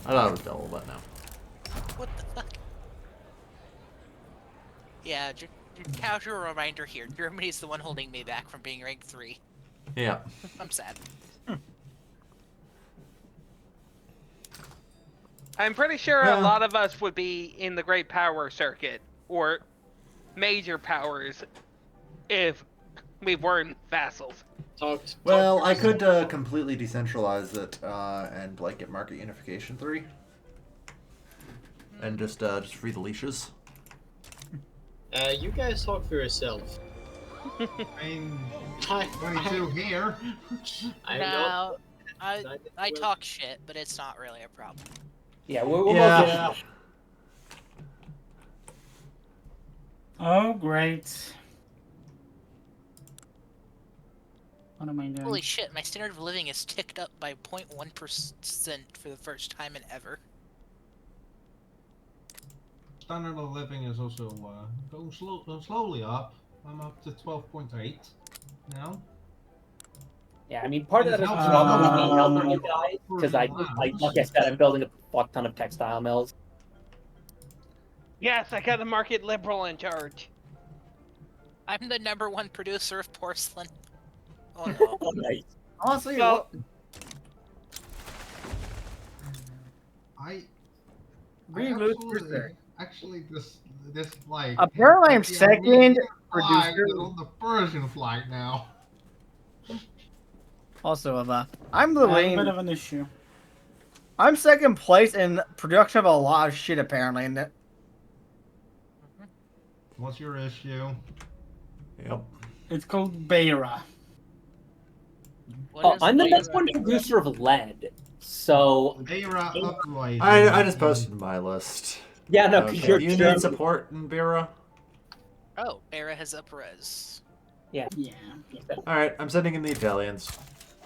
S1: it was double, but no.
S2: What the fuck? Yeah, casual reminder here. Germany's the one holding me back from being ranked 3.
S1: Yeah.
S2: I'm sad.
S4: I'm pretty sure a lot of us would be in the Great Power Circuit, or major powers, if we weren't vassals.
S1: Well, I could completely decentralize it and like get market unification 3, and just free the leashes.
S5: You guys talk for yourself.
S8: I mean, 22 here.
S2: No, I talk shit, but it's not really a problem.
S3: Yeah, we're
S1: Yeah.
S3: both.
S6: Oh, great. What am I doing?
S2: Holy shit, my standard of living is ticked up by 0.1% for the first time in ever.
S8: Standard of living is also going slowly up. I'm up to 12.8 now.
S3: Yeah, I mean, part of that is
S8: It's
S3: probably me
S8: helpful.
S3: helping you guys, because like I said, I'm building a fuck ton of textile mills.
S4: Yes, I got a market liberal in charge.
S2: I'm the #1 producer of porcelain. Oh no.
S3: Oh, nice.
S9: Honestly,
S4: Well,
S8: I
S9: Reload
S8: actually this like.
S9: apparently I'm
S8: the
S9: second
S8: Armenian flag
S9: producer.
S8: is on the Persian flag now.
S9: Also, I'm the
S6: I have a bit
S9: lane.
S6: of an issue.
S9: I'm second place in production of a lot of shit apparently. And
S8: What's your issue?
S1: Yep.
S6: It's called Beira.
S3: Oh, I'm the #1 producer of lead, so
S8: Beira uprising.
S1: I just posted my list.
S3: yeah, no, because
S1: Okay.
S3: you're
S1: Do you
S3: German.
S1: need support in Bira?
S2: Oh, Bera has up-res.
S6: Yeah.
S1: Alright, I'm sending in the Italians.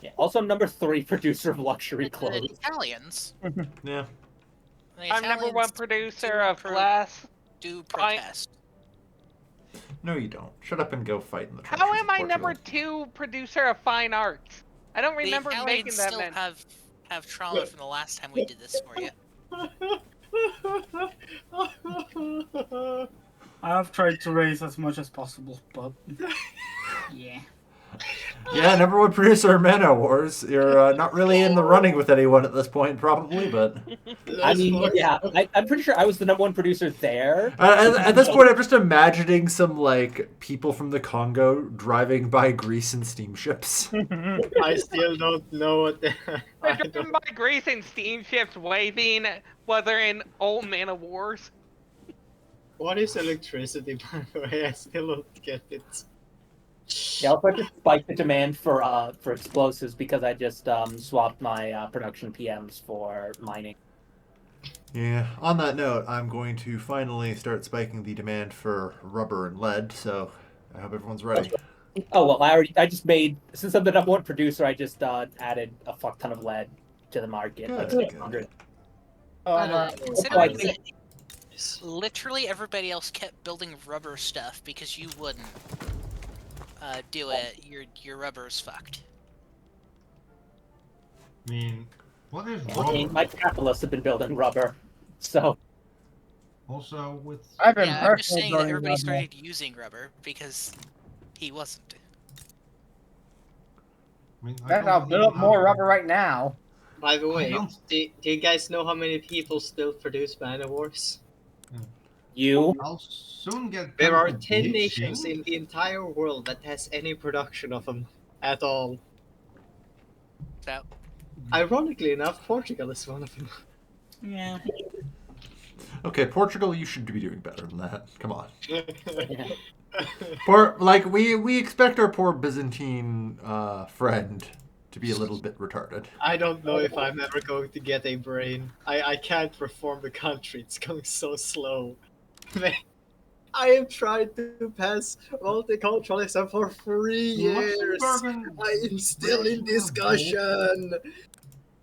S3: Yeah. Also, I'm #3 producer of luxury
S2: The
S3: clothes.
S2: Italians.
S1: Yeah.
S2: The
S4: I'm #1
S2: Italians
S4: producer of glass.
S2: do protest.
S1: No, you don't. Shut up and go fight in the trenches
S4: How am
S1: of
S4: I
S1: Portugal.
S4: #2 producer of fine arts? I don't remember
S2: the
S4: making
S2: Italians
S4: that
S2: still
S4: many.
S2: have trauma from the last time we did this for you.
S6: I have tried to raise as much as possible, but yeah.
S1: Yeah, number one producer of Mana Wars. You're not really in the running with anyone at this point, probably, but
S3: I mean, yeah, I'm pretty sure I was the number one producer there.
S1: at this point, I'm just imagining some like people from the Congo driving by Greece in steamships.
S5: I still don't know what the.
S4: They're driven by Greece and steamships waving, whether in old Man of Wars.
S5: What is electricity, by the way? I still don't get it.
S3: Yeah, I'll put to spike the demand for explosives because I just swapped my production PMs for mining.
S1: Yeah. On that note, I'm going to finally start spiking the demand for rubber and lead. So I hope everyone's ready.
S3: Oh well, I just made, since I'm the number one producer, I just added a fuck ton of lead to the market,
S1: Good,
S3: like
S1: good.
S3: 600.
S2: Considering
S3: Oh,
S2: that literally everybody else kept building rubber stuff because you wouldn't do it, your rubber's fucked.
S8: I mean, what is
S3: I mean,
S8: rubber?
S3: my capitalists have been building rubber, so
S8: Also, with
S9: I've been
S2: Yeah, I'm just
S9: personally
S2: saying that
S9: building
S2: everybody
S9: rubber.
S2: started using rubber because he wasn't.
S8: I mean, I
S9: Bet
S8: don't
S9: I'll build up
S8: even
S9: more
S8: have-
S9: rubber right now.
S5: By the way,
S8: don't-
S5: do you guys know how many people still produce Man Wars?
S3: you
S8: I'll soon get.
S5: There are
S8: done with
S5: 10
S8: bleaching.
S5: nations in the entire world that has any production of them at all.
S2: So
S5: Ironically enough, Portugal is one of them.
S6: Yeah.
S1: Okay, Portugal, you should be doing better than that. Come on. Poor, like we expect our poor Byzantine friend to be a little bit retarded.
S5: I don't know if I'm ever going to get a brain. I can't reform the country, it's going so slow. I have tried to pass multiculturalism for 3 years.
S8: Luxembourg
S5: I am still in discussion.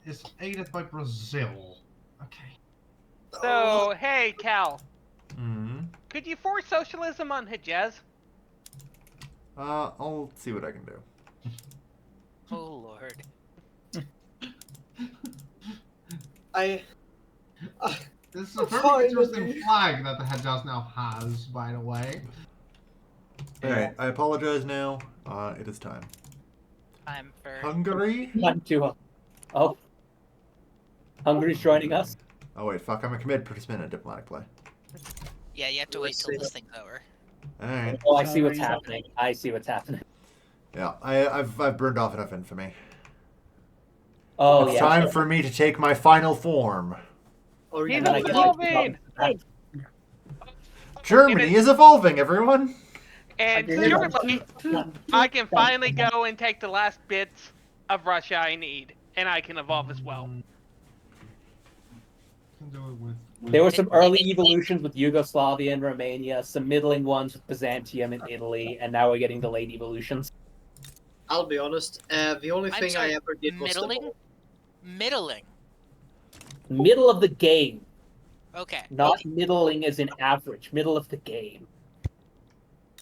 S8: is aided by Brazil. Okay.
S4: So, hey, Cal,
S1: Hmm.
S4: could you force socialism on Hejaz?
S1: I'll see what I can do.
S2: oh lord.
S8: This is a very
S5: Finally.
S8: interesting flag that the Hejaz now has, by the way.
S1: Alright, I apologize now. It is time.
S2: Time for
S1: Hungary?
S3: one to oh, Hungary's joining us.
S1: Oh wait, fuck, I'm a committed participant in diplomatic play.
S2: yeah, you have to wait till this thing's over.
S1: Alright.
S3: Oh, I see what's happening. I see what's happening.
S1: Yeah, I've burned off enough infamy.
S3: Oh
S1: It's
S3: yeah.
S1: time for me to take my final form.
S5: Or
S4: He's
S3: And then I get
S4: evolving!
S1: Germany is evolving, everyone!
S4: And
S9: Okay,
S4: surely I can finally go and take the last bits of Russia I need, and I can evolve as well.
S8: Can do it with.
S3: There were some early evolutions with Yugoslavia and Romania, some middling ones with Byzantium and Italy, and now we're getting the late evolutions.
S5: I'll be honest, the only
S2: I'm
S5: thing
S2: sorry,
S5: I ever did was
S2: middling? Middling.
S3: Middle of the game,
S2: Okay.
S3: not middling as in average. Middle of the game.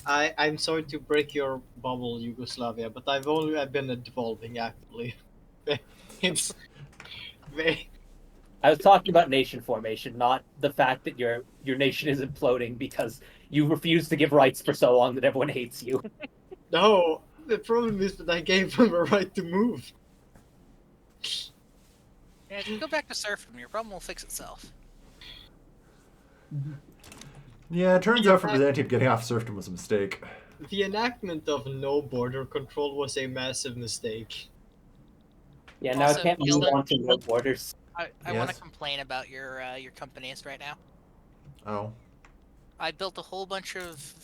S5: I'm sorry to break your bubble, Yugoslavia, but I've been evolving actively. It's
S3: I was talking about nation formation, not the fact that your nation is imploding because you refuse to give rights for so long that everyone hates you.
S5: no. The problem is that I gave them a right to move.
S2: Yeah, just go back to serfdom. Your problem will fix itself.
S1: Yeah, it turns out for Byzantium getting off serfdom was a mistake.
S5: The enactment of no border control was a massive mistake.
S3: Yeah, now
S2: Also,
S3: I can't move
S2: Gilda-
S3: on to no borders.
S2: I want to
S1: Yes?
S2: complain about your companies right now.
S1: Oh.
S2: I built a whole bunch of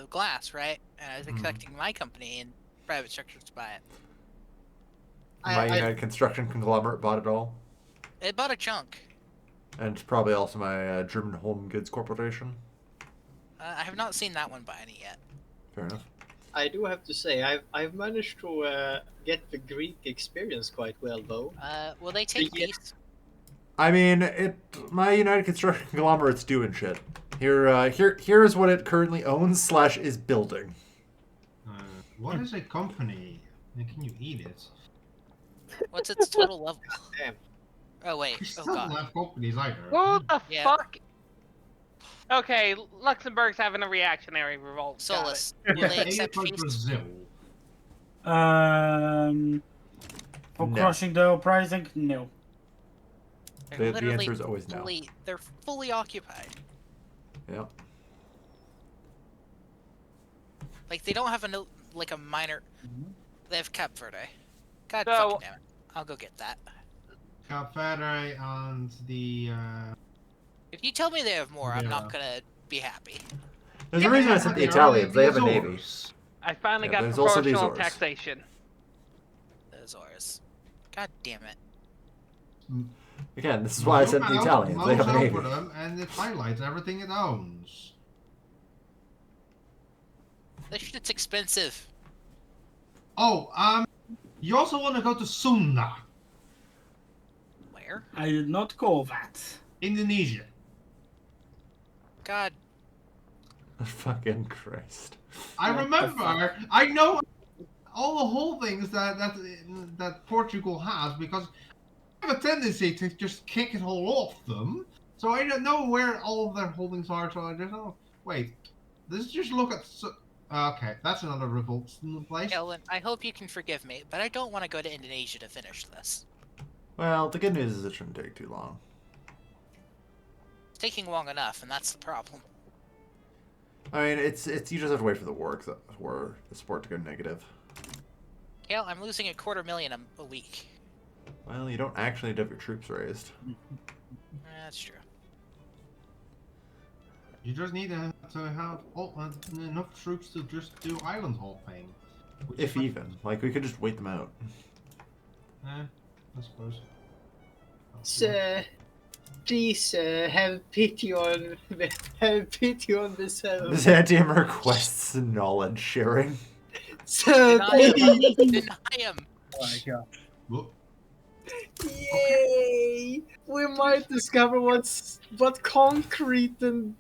S2: glass, right? And I was expecting my company and private sectors to buy it.
S1: My
S5: I-
S1: United Construction conglomerate bought it all.
S2: It bought a chunk.
S1: And probably also my German Home Goods Corporation.
S2: I have not seen that one buy any yet.
S1: Fair enough.
S5: I do have to say, I've managed to get the Greek experience quite well, though.
S2: Will they take
S5: Yeah.
S2: these?
S1: I mean, my United Construction conglomerate's doing shit. Here's what it currently owns / is building.
S8: What is a company? And can you eat it?
S2: What's its total level?
S5: Damn.
S2: Oh wait.
S8: We
S2: Oh
S8: still
S2: god.
S8: don't have companies either.
S4: Who the
S2: Yeah.
S4: fuck? Okay, Luxembourg's having a reactionary revolt. Got it.
S2: Solus. Will they accept
S8: Like
S2: feast?
S8: Brazil.
S6: For
S1: No.
S6: crushing the uprising, no.
S2: They're
S1: The answer is always no.
S2: They're fully occupied.
S1: Yeah.
S2: Like they don't have a minor. They have Cap Verde. God
S4: So-
S2: fucking damn it! I'll go get that.
S8: Cape Verde and the.
S2: If you tell me they have more, I'm
S8: Yeah.
S2: not gonna be happy.
S1: There's a reason I sent the Italians. They have a navy.
S4: I finally
S1: Yeah,
S4: got
S1: there's also the
S4: proportional
S1: Azores.
S4: taxation.
S2: The Azores. God damn it.
S1: Again, this is why I sent the Italians. They have a navy.
S8: Over them, and it highlights everything it owns.
S2: This shit's expensive.
S8: Oh, you also want to go to Sunda,
S2: Where?
S6: I did not call that.
S8: Indonesia.
S2: God.
S1: Fucking Christ.
S8: I
S6: What the
S8: remember. I know all the whole things that Portugal has because I have a tendency to just kick it all off them. So I don't know where all of their holdings are. So I just wait. Let's just look at. Okay, that's another revolt place.
S2: Ellen, I hope you can forgive me, but I don't want to go to Indonesia to finish this.
S1: Well, the good news is it shouldn't take too long.
S2: It's taking long enough, and that's the problem.
S1: I mean, it's you just have to wait for the war the sport to go negative.
S2: Hell, I'm losing $250,000 a week.
S1: Well, you don't actually need to have your troops raised.
S2: That's true.
S8: You just need to have enough troops to just do island hopping.
S1: If even. Like, we could just wait them out.
S8: I suppose.
S5: Sir, please, have pity on myself.
S1: Byzantium requests knowledge sharing.
S5: Sir,
S2: Deny him.
S5: please.
S2: Deny him.
S9: Oh my god.
S8: Look,
S5: Yay! We might discover what concrete and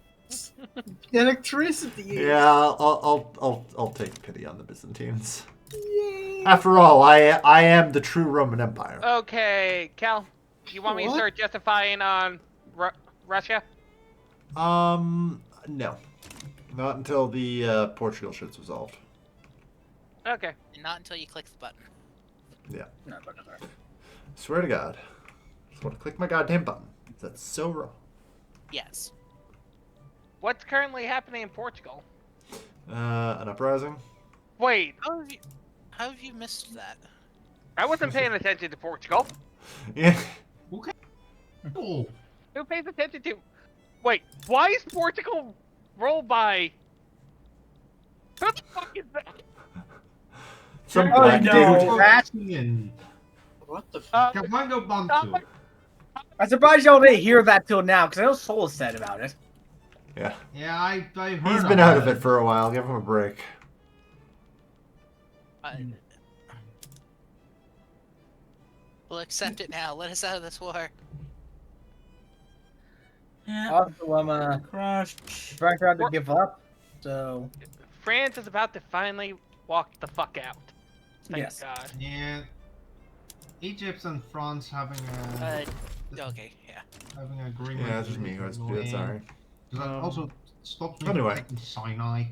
S5: electricity is.
S1: Yeah, I'll take pity on the Byzantines.
S5: Yay!
S1: After all, I am the true Roman Empire.
S4: Okay, Cal, you want me to
S5: What?
S4: start justifying on Russia?
S1: No. Not until the Portugal shit's resolved.
S4: Okay.
S2: And not until you click the button.
S1: Yeah.
S9: No, but no.
S1: Swear to God. Just want to click my goddamn button. That's so wrong.
S2: Yes.
S4: What's currently happening in Portugal?
S1: An uprising?
S4: Wait,
S2: How have you missed that?
S4: I wasn't paying attention to Portugal.
S1: Yeah.
S8: oh,
S4: Who pays attention to? Wait, why is Portugal rolled by? Who the fuck is that?
S1: Some
S9: Oh,
S1: black
S9: no.
S1: dude.
S8: Latvian.
S5: What the fuck?
S8: Cavango Bantu.
S9: I'm surprised y'all didn't hear that till now, because I know Soul said about it.
S1: Yeah.
S8: Yeah, I've heard.
S1: He's been out of it for a while. Give him a break.
S2: We'll accept it now. Let us out of this war.
S6: Yeah.
S9: Also, I'm
S6: Crush.
S9: trying to give up. So
S4: France is about to finally walk the fuck out. Thank
S9: yes.
S4: God.
S8: Yeah. Egypt and France having a
S2: Okay, yeah.
S8: having an agreement.
S1: Yeah, it's just me who has to do it. Sorry.
S8: Because that also stops me
S1: Anyway.
S8: from taking Sinai.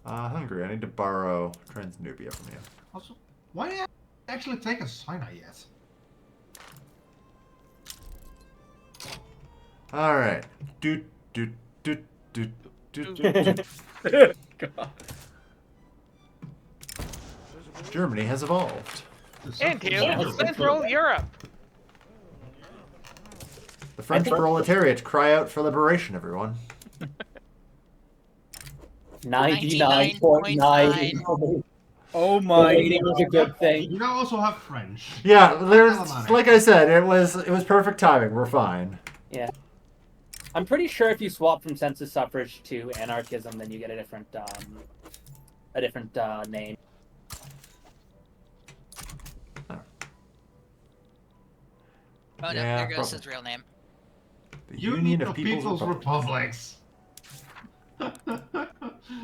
S1: Hungary. I need to borrow Transnubia from you.
S8: Also, why did I actually take a Sinai yet?
S1: All right. Doot doot doot doot doot doot.
S9: God.
S1: Germany has evolved.
S4: Into Central Europe.
S1: The French proletariat cry out for liberation, everyone.
S3: 99.9.
S9: Oh my
S3: Waiting was a good thing.
S8: You now also have French.
S1: Yeah, there's
S8: Alemannic.
S1: like I said, it was perfect timing. We're fine.
S3: Yeah. I'm pretty sure if you swap from census suffrage to anarchism, then you get a different name.
S2: Oh no,
S1: Yeah,
S2: there goes
S1: probably.
S2: his real name.
S1: The
S8: Union of People's Republics.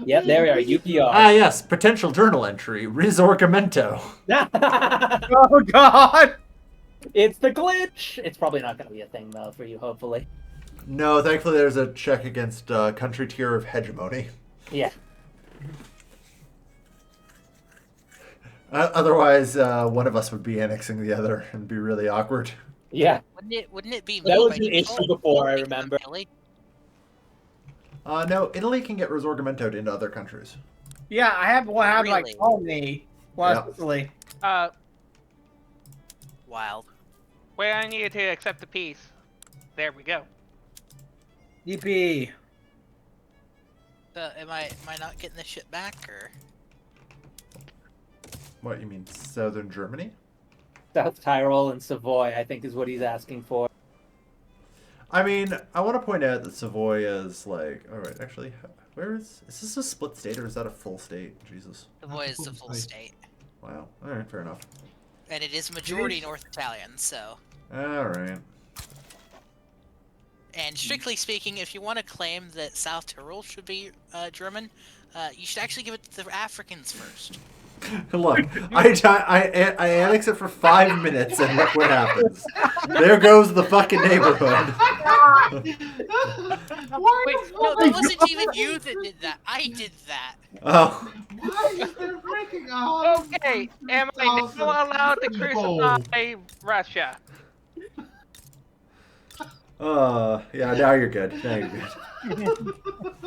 S3: Yep, there we are. UPR.
S1: Ah, yes, potential journal entry, Risorgimento.
S9: Oh god!
S3: It's the glitch. It's probably not going to be a thing though for you, hopefully.
S1: No, thankfully there's a check against country tier of hegemony.
S3: Yeah.
S1: Otherwise, one of us would be annexing the other and be really awkward.
S3: Yeah.
S2: Wouldn't it be
S3: That
S2: me
S3: was
S2: by
S3: an issue
S2: default?
S3: before, I
S2: Because I'm
S3: remember.
S2: Italy?
S1: No, Italy can get Risorgimentoed into other countries.
S9: Yeah, I have one had
S2: Really?
S9: like colony. Well,
S1: Yeah.
S9: Sicily.
S2: Wild.
S4: Where I needed to accept the peace. There we go.
S9: DP.
S2: Am I not getting this shit back or?
S1: What, you mean southern Germany?
S3: South Tyrol and Savoy, I think, is what he's asking for.
S1: I mean, I want to point out that Savoy is like, all right, actually, where is this a split state or is that a full state? Jesus.
S2: Savoy is the full state.
S1: Wow. All right, fair enough.
S2: And it is majority North Italian, so.
S1: All right.
S2: And strictly speaking, if you want to claim that South Tyrol should be German, you should actually give it to the Africans first.
S1: Look, I annex it for 5 minutes and look what happens. There goes the fucking neighborhood.
S2: Wait, no, that wasn't even you that did that. I did that.
S1: Oh.
S8: Why is there breaking
S4: Okay, am I now allowed to crucify Russia?
S1: Yeah, now you're good. Now you're good.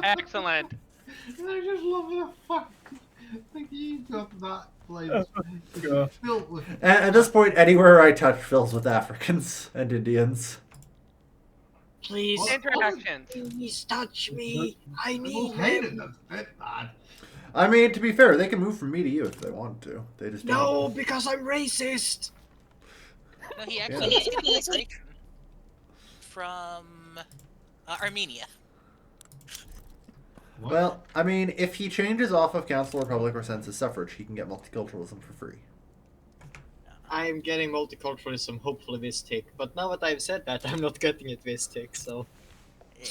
S4: Excellent.
S8: I just love the fuck. Like you got that place filled with.
S1: At this point, anywhere I touch fills with Africans and Indians.
S5: Please,
S4: Interactions.
S5: please touch me. I need
S8: hated
S5: them.
S8: that's a bit bad.
S1: I mean, to be fair, they can move from me to you if they want to. They just
S5: No,
S1: don't.
S5: because I'm racist.
S2: No, he actually is getting migration from Armenia.
S8: What?
S1: Well, I mean, if he changes off of Council Republic or census suffrage, he can get multiculturalism for free.
S5: I'm getting multiculturalism hopefully this tick, but now that I've said that, I'm not getting it this tick, so...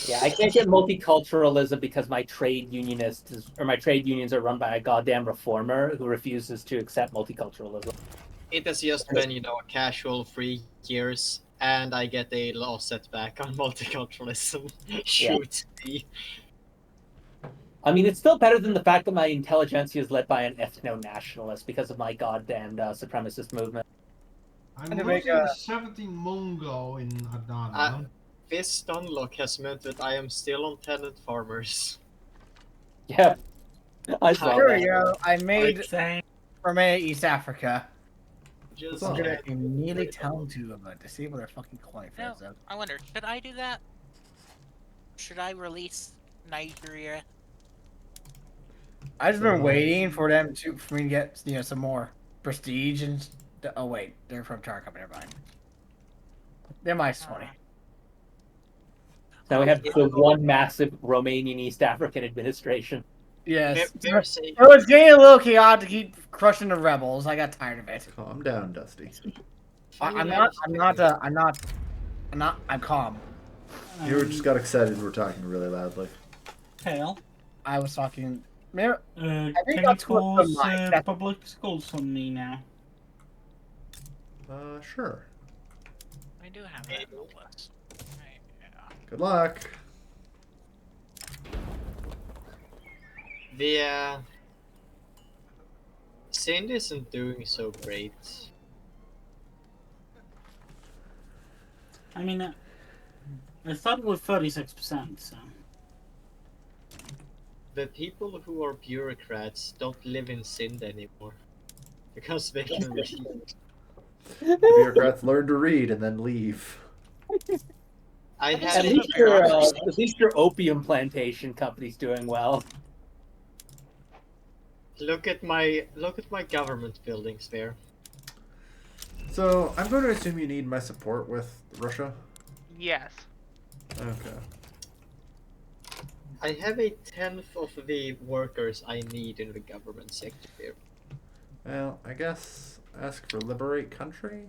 S3: Yeah, I can't get multiculturalism because my trade unions are run by a goddamn reformer who refuses to accept multiculturalism.
S5: It has just been, a casual 3 years, and I get a law setback on multiculturalism. Shoot me.
S3: I mean, it's still better than the fact that my intelligentsia is led by an ethno-nationalist because of my goddamn supremacist movement.
S8: I'm
S9: to make
S8: losing
S9: a-
S8: 17 Mongo in Adana.
S5: This unlock has meant that I am still on tenant farmers.
S3: Yeah, I saw
S9: There
S3: that.
S9: we go. I made
S6: Same.
S9: Romania East Africa.
S5: Just
S9: I'm gonna
S5: get-
S9: immediately tell them to disable their fucking
S2: No,
S9: qualifiers.
S2: I wonder, should I do that? Should I release Nigeria?
S9: I've just been waiting for me to get some more prestige and. Oh wait, they're from Tarka. Never mind. They're my 20.
S3: Now we have the one massive Romanian East African administration.
S9: Yes.
S5: they're saying-
S9: It was getting a little chaotic to keep crushing the rebels. I got tired of it.
S1: Calm down, Dusty.
S9: I'm calm.
S1: You just got excited and were talking really loudly.
S6: Tail.
S9: I was talking. Maybe,
S6: Can
S9: think
S6: you
S9: that's what the
S6: pause
S9: mic-
S6: public schools on me now?
S1: Sure.
S2: I do have that on the list. Right, yeah.
S1: Good luck.
S5: The Sind isn't doing so great.
S6: I mean, I started with 36%, so.
S5: The people who are bureaucrats don't live in Sind anymore. Because they can read.
S1: The bureaucrats learn to read and then leave.
S5: I
S3: At
S5: have
S3: least your opium plantation company's doing well.
S5: look at my government buildings there.
S1: So, I'm going to assume you need my support with Russia?
S4: Yes.
S1: Okay.
S5: I have a tenth of the workers I need in the government sector here.
S1: Well, I guess ask for liberate country?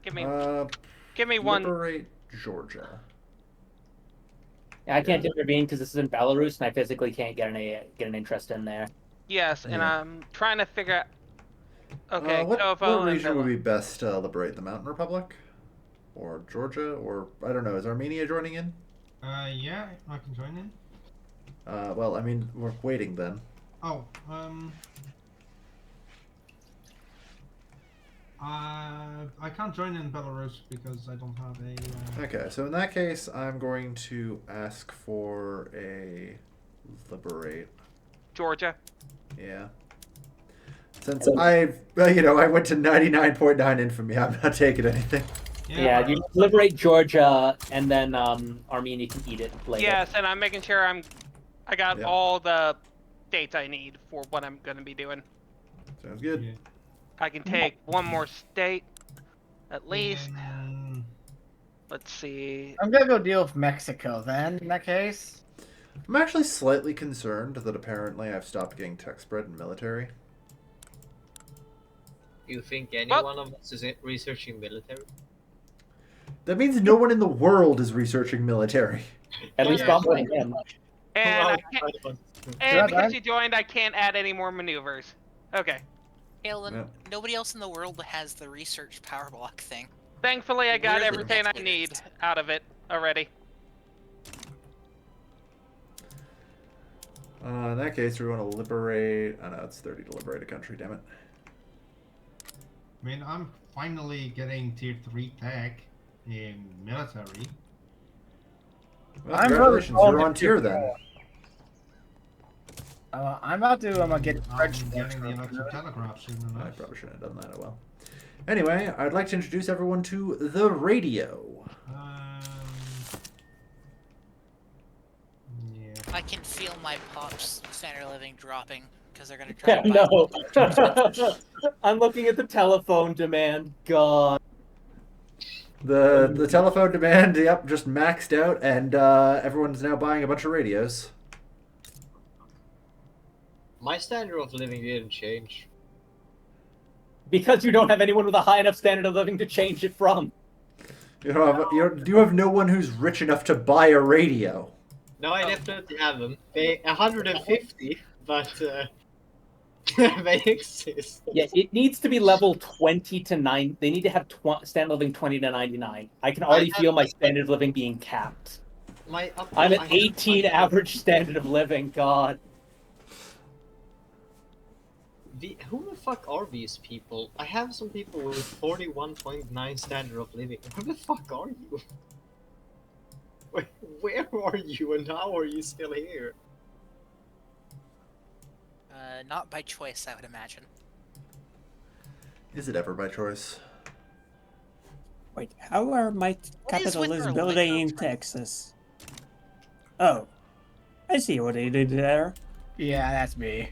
S4: Give me one.
S1: Liberate Georgia.
S3: I can't intervene because this is in Belarus, and I physically can't get an interest in there.
S4: Yes, and
S1: Yeah.
S4: I'm trying to figure out. Okay,
S1: what
S4: Kovo and
S1: region would
S4: Belarus.
S1: be best to liberate? The Mountain Republic? Or Georgia? Or, I don't know, is Armenia joining in?
S8: Yeah, I can join in.
S1: Well, I mean, we're waiting then.
S8: Oh, I can't join in Belarus because I don't have a.
S1: Okay, so in that case, I'm going to ask for a liberate.
S4: Georgia.
S1: Yeah. Since I went to 99.9 infamy, I'm not taking anything.
S3: Yeah, you liberate Georgia, and then Armenia can eat it later.
S4: Yes, and I'm making sure I got
S1: Yeah.
S4: all the dates I need for what I'm going to be doing.
S1: Sounds good.
S8: Yeah.
S4: I can take one more state, at least.
S8: Mm,
S4: Let's see.
S9: I'm gonna go deal with Mexico then, in that case.
S1: I'm actually slightly concerned that apparently I've stopped getting tech spread in military.
S5: You think any one of us is researching military?
S1: That means no one in the world is researching military.
S3: At least I'm playing him.
S4: And, I can't, and because
S9: right?
S4: you joined, I can't add any more maneuvers. Okay.
S2: Halen,
S1: Yeah.
S2: nobody else in the world has the research power block thing.
S4: Thankfully, I got
S2: We're the
S4: everything I
S2: best
S4: need
S2: winners.
S4: out of it already.
S1: In that case, we want to liberate. Oh no, it's 30 to liberate a country. Damn it.
S8: I mean, I'm finally getting tier 3 tech in military.
S1: Well,
S9: I'm
S1: congratulations,
S9: really
S1: you're on tier then.
S9: I'm about to get
S8: I'm
S9: registered.
S8: getting the electric telegraph soon
S1: I
S8: enough.
S1: probably shouldn't have done that. Oh well. Anyway, I'd like to introduce everyone to the radio.
S8: Yeah.
S2: I can feel my pops standard of living dropping because they're gonna try to buy
S3: No. I'm looking at the telephone demand. God.
S1: The telephone demand, yep, just maxed out, and everyone's now buying a bunch of radios.
S5: My standard of living didn't change.
S3: Because you don't have anyone with a high enough standard of living to change it from.
S1: You have no one who's rich enough to buy a radio.
S5: No, I definitely have them. They 150, but they exist.
S3: Yeah, it needs to be level 20 to 9. They need to have standard of living 20 to 99. I can already feel my standard of living being capped. I'm at 18 average standard of living. God.
S5: Who the fuck are these people? I have some people with 41.9 standard of living. Who the fuck are you? Where are you and how are you still here?
S2: Not by choice, I would imagine.
S1: Is it ever by choice?
S11: Wait, how are my
S2: What is with
S11: capitalists
S2: our
S11: building in
S2: liquor price?
S11: Texas? Oh, I see what they did there.
S9: Yeah, that's me.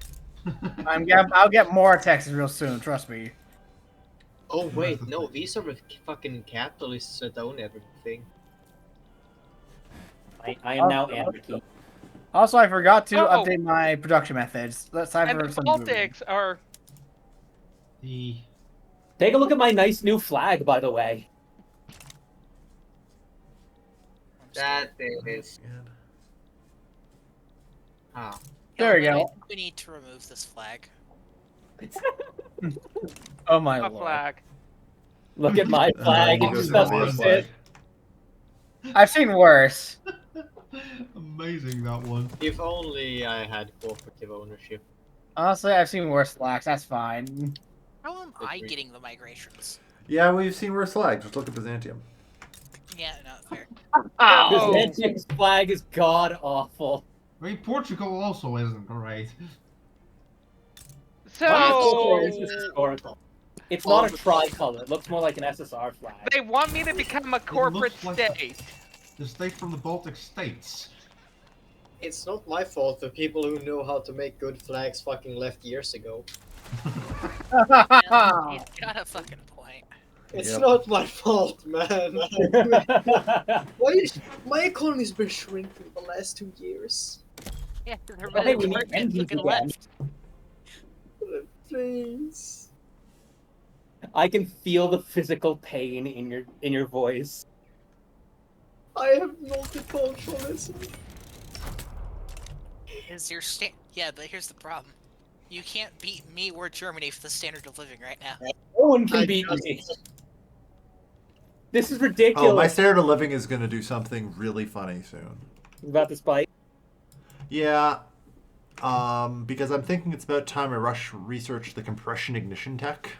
S9: I'll get more Texas real soon. Trust me.
S5: Oh wait, no, these are the fucking capitalists that own everything.
S3: I am now anarchy.
S9: Also, I forgot to
S4: Oh.
S9: update my production methods. Let's time
S4: And
S9: for
S4: the
S9: some
S4: Baltics are.
S8: The
S3: Take a look at my nice new flag, by the way.
S5: That is.
S1: God.
S5: Ah.
S9: There we
S2: Halen, I
S9: go.
S2: think we need to remove this flag.
S9: Oh my
S4: A
S9: lord.
S4: flag.
S3: Look at my flag.
S1: You
S3: It
S1: go
S3: just
S1: through the
S3: doesn't
S1: flag.
S3: fit.
S9: I've seen worse.
S8: amazing that one.
S5: If only I had cooperative ownership.
S9: Honestly, I've seen worse flags. That's fine.
S2: How am I
S5: Agreed.
S2: getting the migrations?
S1: Yeah, we've seen worse flags. Just look at Byzantium.
S2: Yeah, not fair.
S4: Oh.
S3: Byzantium's flag is god awful.
S8: I mean, Portugal also isn't great.
S4: So
S3: It's historical. It's not a tricolor. It looks more like an SSR flag.
S4: they want me to become a corporate
S8: looks like
S4: state.
S8: The state from the Baltic states.
S10: It's not my fault the people who know how to make good flags fucking left years ago.
S2: Yeah, he's got a fucking point.
S10: It's
S1: Yep.
S10: not my fault, man. My economy's been shrinking the last 2 years.
S2: Yeah, they're
S3: Well, hey, we need
S2: looking
S3: engines again.
S2: left.
S10: Please.
S3: I can feel the physical pain in your voice.
S10: I have multiculturalism.
S2: Is your Yeah, but here's the problem. You can't beat me or Germany for the standard of living right now.
S3: No one can
S5: I
S3: beat
S5: just-
S3: me. This is
S1: Oh, my
S3: ridiculous.
S1: standard of living is going to do something really funny soon.
S3: About the spike.
S1: Yeah, because I'm thinking it's about time I research the compression ignition tech.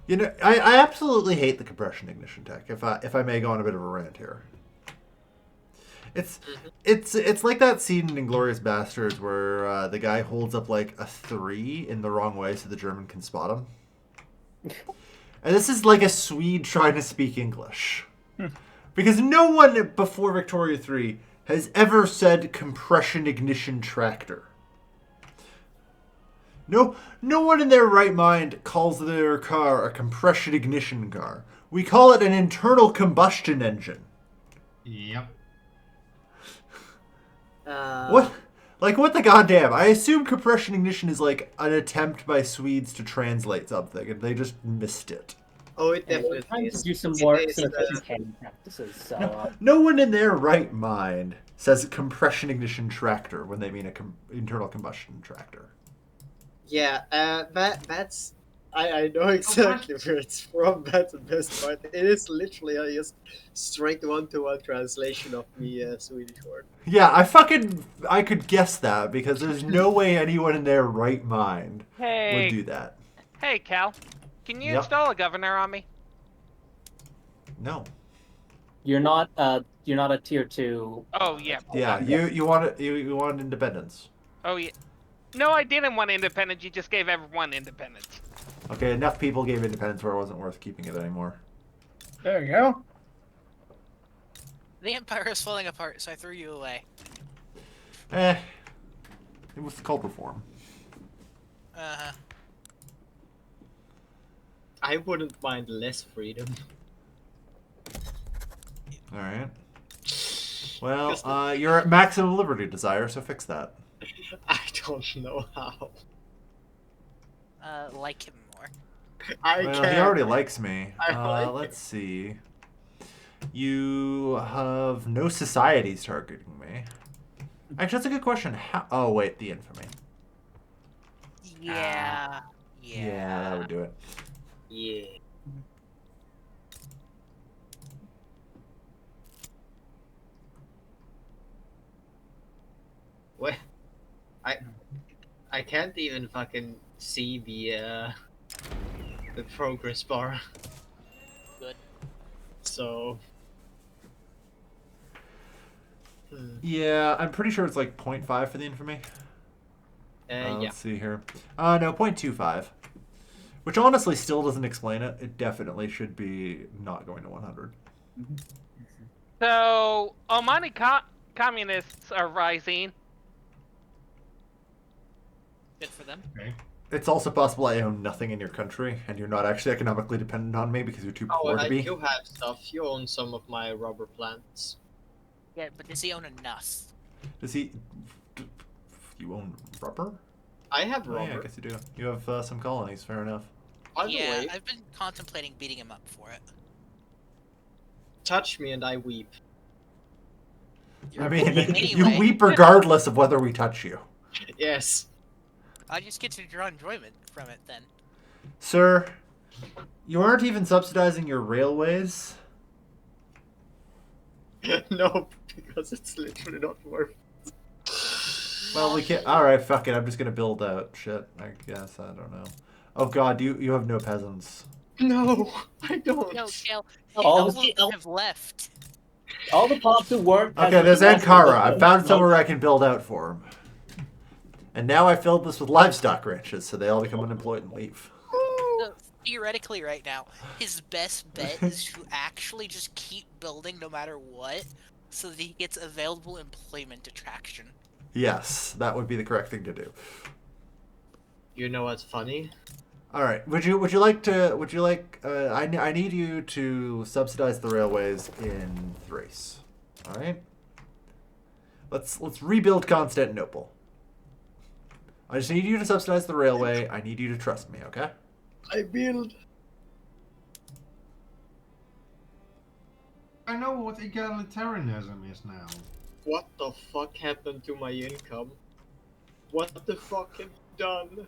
S1: You know, I absolutely hate the compression ignition tech. If I may go on a bit of a rant here, it's like that scene in *Inglourious Basterds* where the guy holds up like a 3 in the wrong way so the German can spot him. And this is like a Swede trying to speak English, because no one before Victoria 3 has ever said compression ignition tractor. No one in their right mind calls their car a compression ignition car. We call it an internal combustion engine.
S8: Yep.
S1: What? Like, what the goddamn? I assume compression ignition is like an attempt by Swedes to translate something, and they just missed it.
S10: Oh, it
S3: And we're
S10: definitely
S3: trying
S10: is.
S3: to do some
S10: It
S3: more
S10: is,
S3: efficient canning practices. So
S1: No one in their right mind says compression ignition tractor when they mean internal combustion tractor.
S10: Yeah, that's. I know exactly where it's from. That's the best part. It is literally just straight one-to-one translation of the Swedish word.
S1: Yeah, I could guess that, because there's no way anyone in their right mind would do that.
S4: Hey, Cal. Can you
S1: Yep.
S4: install a governor on me?
S1: No.
S3: you're not a tier 2.
S4: Oh, yeah.
S1: Yeah, you want independence.
S4: Oh, yeah. No, I didn't want independence. You just gave everyone independence.
S1: Okay, enough people gave independence where it wasn't worth keeping it anymore.
S9: There you go.
S2: The Empire is falling apart, so I threw you away.
S1: It was called reform.
S2: Uh-huh.
S10: I wouldn't mind less freedom.
S1: All right. Well, you're at maximum liberty desire, so fix that.
S10: I don't know how.
S2: Like him more.
S10: I
S1: Well,
S10: can't.
S1: he already likes me.
S10: I like
S1: Let's see. You have no societies targeting me. Actually, that's a good question. How? Oh, wait, the infamy.
S2: Yeah.
S1: Yeah, that would do it.
S10: Yeah. What? I can't even fucking see the progress bar.
S2: Good.
S10: So.
S1: Yeah, I'm pretty sure it's like 0.5 for the infamy.
S10: Yeah.
S1: Let's see here. No, 0.25. Which honestly still doesn't explain it. It definitely should be not going to 100.
S4: So, Omani communists are rising.
S2: Good for them.
S8: Okay.
S1: It's also possible I own nothing in your country, and you're not actually economically dependent on me because you're too poor to be.
S10: You have stuff. You own some of my rubber plants.
S2: Yeah, but does he own enough?
S1: Does he? You own rubber?
S10: I have
S1: Oh,
S10: rubber.
S1: yeah, I guess you do. You have some colonies. Fair enough.
S10: By the
S2: Yeah,
S10: way,
S2: I've been contemplating beating him up for it.
S10: touch me and I weep.
S1: I mean, you
S2: Anyway.
S1: weep regardless of whether we touch you.
S10: Yes.
S2: I just get to draw enjoyment from it then.
S1: Sir, you aren't even subsidizing your railways?
S10: No, because it's literally not worth.
S1: Well, we can't. Alright, fuck it. I'm just gonna build out shit, I guess. I don't know. Oh god, you have no peasants.
S10: No, I don't.
S2: No, Kale.
S3: All
S2: All of them have left.
S3: All the pops who weren't.
S1: Okay, there's Ankara. I found somewhere I can build out for him. And now I filled this with livestock ranches, so they all become unemployed and leave.
S2: So, theoretically, right now, his best bet is to actually just keep building no matter what, so that he gets available employment attraction.
S1: Yes, that would be the correct thing to do.
S10: You know what's funny?
S1: All right. Would you like? I need you to subsidize the railways in Thrace. All right. Let's rebuild Constantinople. I just need you to subsidize the railway. I need you to trust me, okay?
S10: I build.
S8: I know what egalitarianism is now.
S10: What the fuck happened to my income? What the fuck have you done?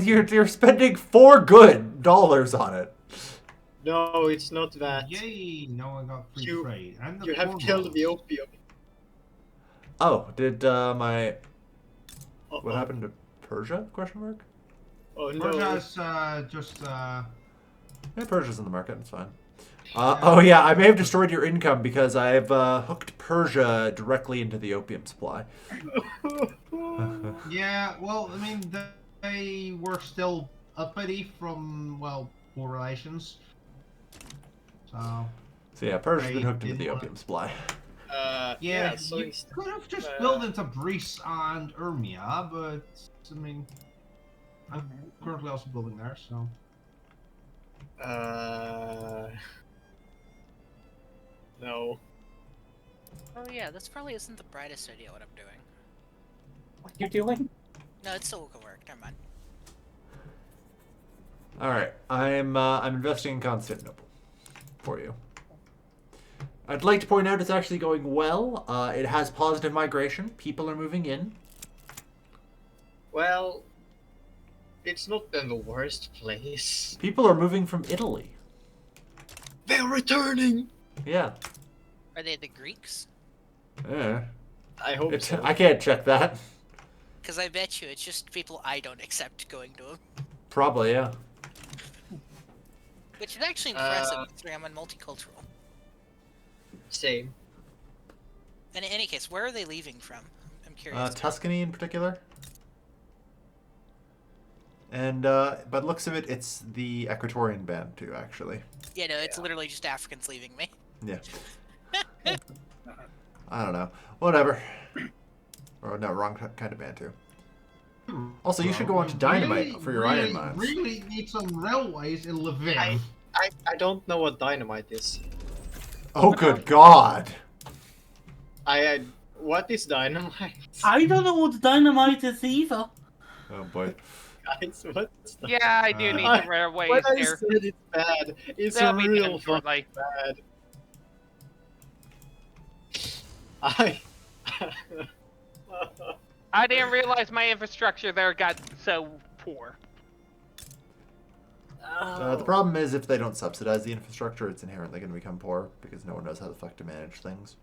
S1: You're spending $4 on it.
S10: No, it's not that.
S8: Yay! Now I got free
S10: You-
S8: trade. And the
S10: You have killed the opium.
S1: Oh, did my
S10: Uh-oh.
S1: what happened to Persia? Question mark.
S10: Oh no.
S8: Persia's just
S1: Yeah, Persia's in the market. It's fine. Oh yeah, I may have destroyed your income because I've hooked Persia directly into the opium supply.
S8: yeah. Well, I mean, they were still uppity from poor relations. So
S1: yeah, Persia's been
S8: They
S1: hooked into
S8: didn't
S1: the
S8: want-
S1: opium supply.
S8: yeah,
S10: so
S8: you
S10: instead-
S8: could have just built into Greece and Urmia, but I mean, I'm currently also building there, so.
S10: No.
S2: Oh yeah, this probably isn't the brightest idea what I'm doing.
S3: What you doing?
S2: No, it still could work. Never mind.
S1: All right, I'm investing in Constantinople for you. I'd like to point out it's actually going well. It has positive migration. People are moving in.
S10: Well, it's not in the worst place.
S1: People are moving from Italy.
S10: They're returning.
S1: Yeah.
S2: Are they the Greeks?
S1: Yeah.
S10: I hope so.
S1: I can't check that.
S2: Because I bet you it's just people I don't accept going to them.
S1: Probably, yeah.
S2: Which is actually impressive considering I'm multicultural.
S10: Same.
S2: And in any case, where are they leaving from? I'm curious.
S1: Tuscany in particular. And by the looks of it, it's the Equatorian band too, actually.
S2: Yeah, no, it's literally just Africans leaving me.
S1: Yeah. I don't know. Whatever. Or no, wrong kind of band too. Also, you should go on to Dynamite for your iron mines.
S8: Really need some railways in Lviv.
S10: I don't know what dynamite is.
S1: Oh, good God!
S10: What is dynamite?
S6: I don't know what dynamite is either.
S1: Oh boy.
S10: Guys, what's that?
S4: Yeah, I do need
S10: I-
S4: some railways
S10: When I
S4: there.
S10: said it's bad, it's
S4: They'll be
S10: real
S4: done shortly.
S10: fucking bad.
S4: I didn't realize my infrastructure there got so poor.
S1: The problem is if they don't subsidize the infrastructure, it's inherently going to become poor because no one knows how the fuck to manage things.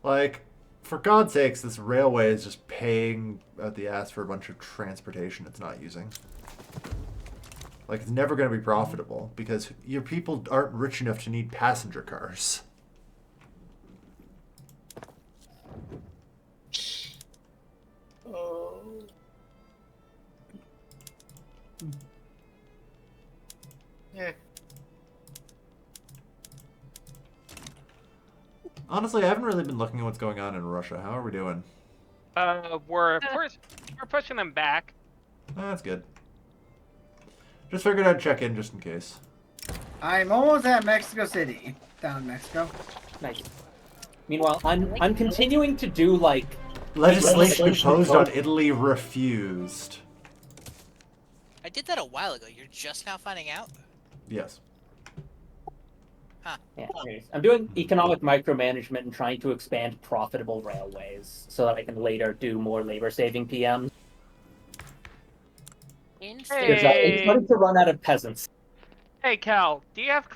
S1: Like, for God's sakes, this railway is just paying out the ass for a bunch of transportation it's not using. Like, it's never going to be profitable because your people aren't rich enough to need passenger cars.
S10: Oh. Yeah.
S1: Honestly, I haven't really been looking at what's going on in Russia. How are we doing?
S4: We're pushing them back.
S1: That's good. Just figured I'd check in just in case.
S9: I'm almost at Mexico City, down in Mexico.
S3: Nice. Meanwhile, I'm continuing to do like
S1: Legislation
S3: Legislation
S1: imposed
S3: imposed.
S1: on Italy refused.
S2: I did that a while ago. You're just now finding out?
S1: Yes.
S3: Yeah, anyways, I'm doing economic micromanagement and trying to expand profitable railways so that I can later do more labor-saving PMs. Because
S4: Hey.
S3: it's starting to run out of peasants.
S4: Hey Cal, do you have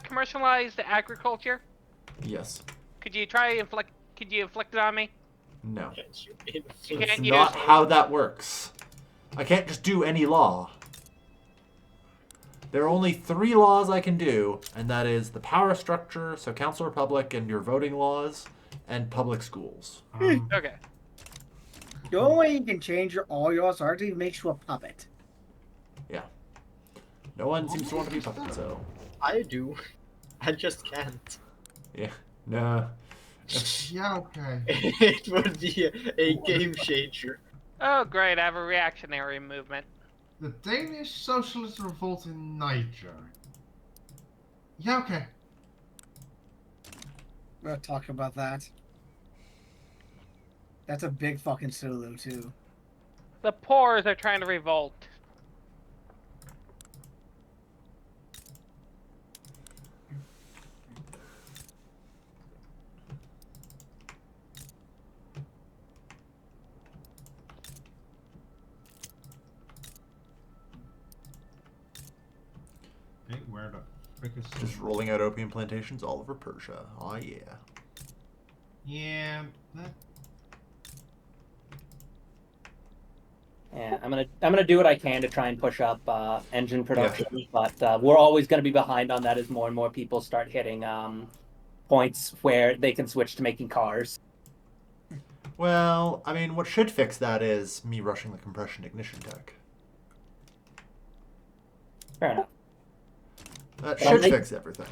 S4: commercialized agriculture?
S1: Yes.
S4: Could you inflict it on me?
S1: No.
S4: You
S1: It's
S4: can't use
S1: not how that works. I can't just do any law. There are only 3 laws I can do, and that is the power structure, so Council Republic and your voting laws, and public schools.
S4: Okay.
S9: The only way you can change all yours are to make you a puppet.
S1: Yeah. No one seems to want to be puppet, so.
S10: I do. I just can't.
S1: Yeah. No.
S8: Yeah, okay.
S10: It would be a game changer.
S4: Oh great, I have a reactionary movement.
S8: The Danish Socialist Revolt in Niger. Yeah, okay.
S9: We're gonna talk about that. That's a big fucking solo too.
S4: The Poors are trying to revolt.
S1: Just rolling out opium plantations all over Persia. Oh yeah.
S8: Yeah. That...
S3: Yeah, I'm gonna do what I can to try and push up engine production, but we're always gonna be behind on that as more and more people start hitting points where they can switch to making cars.
S1: Well, I mean, what should fix that is me rushing the compression ignition tech.
S3: Fair enough.
S1: That should fix everything.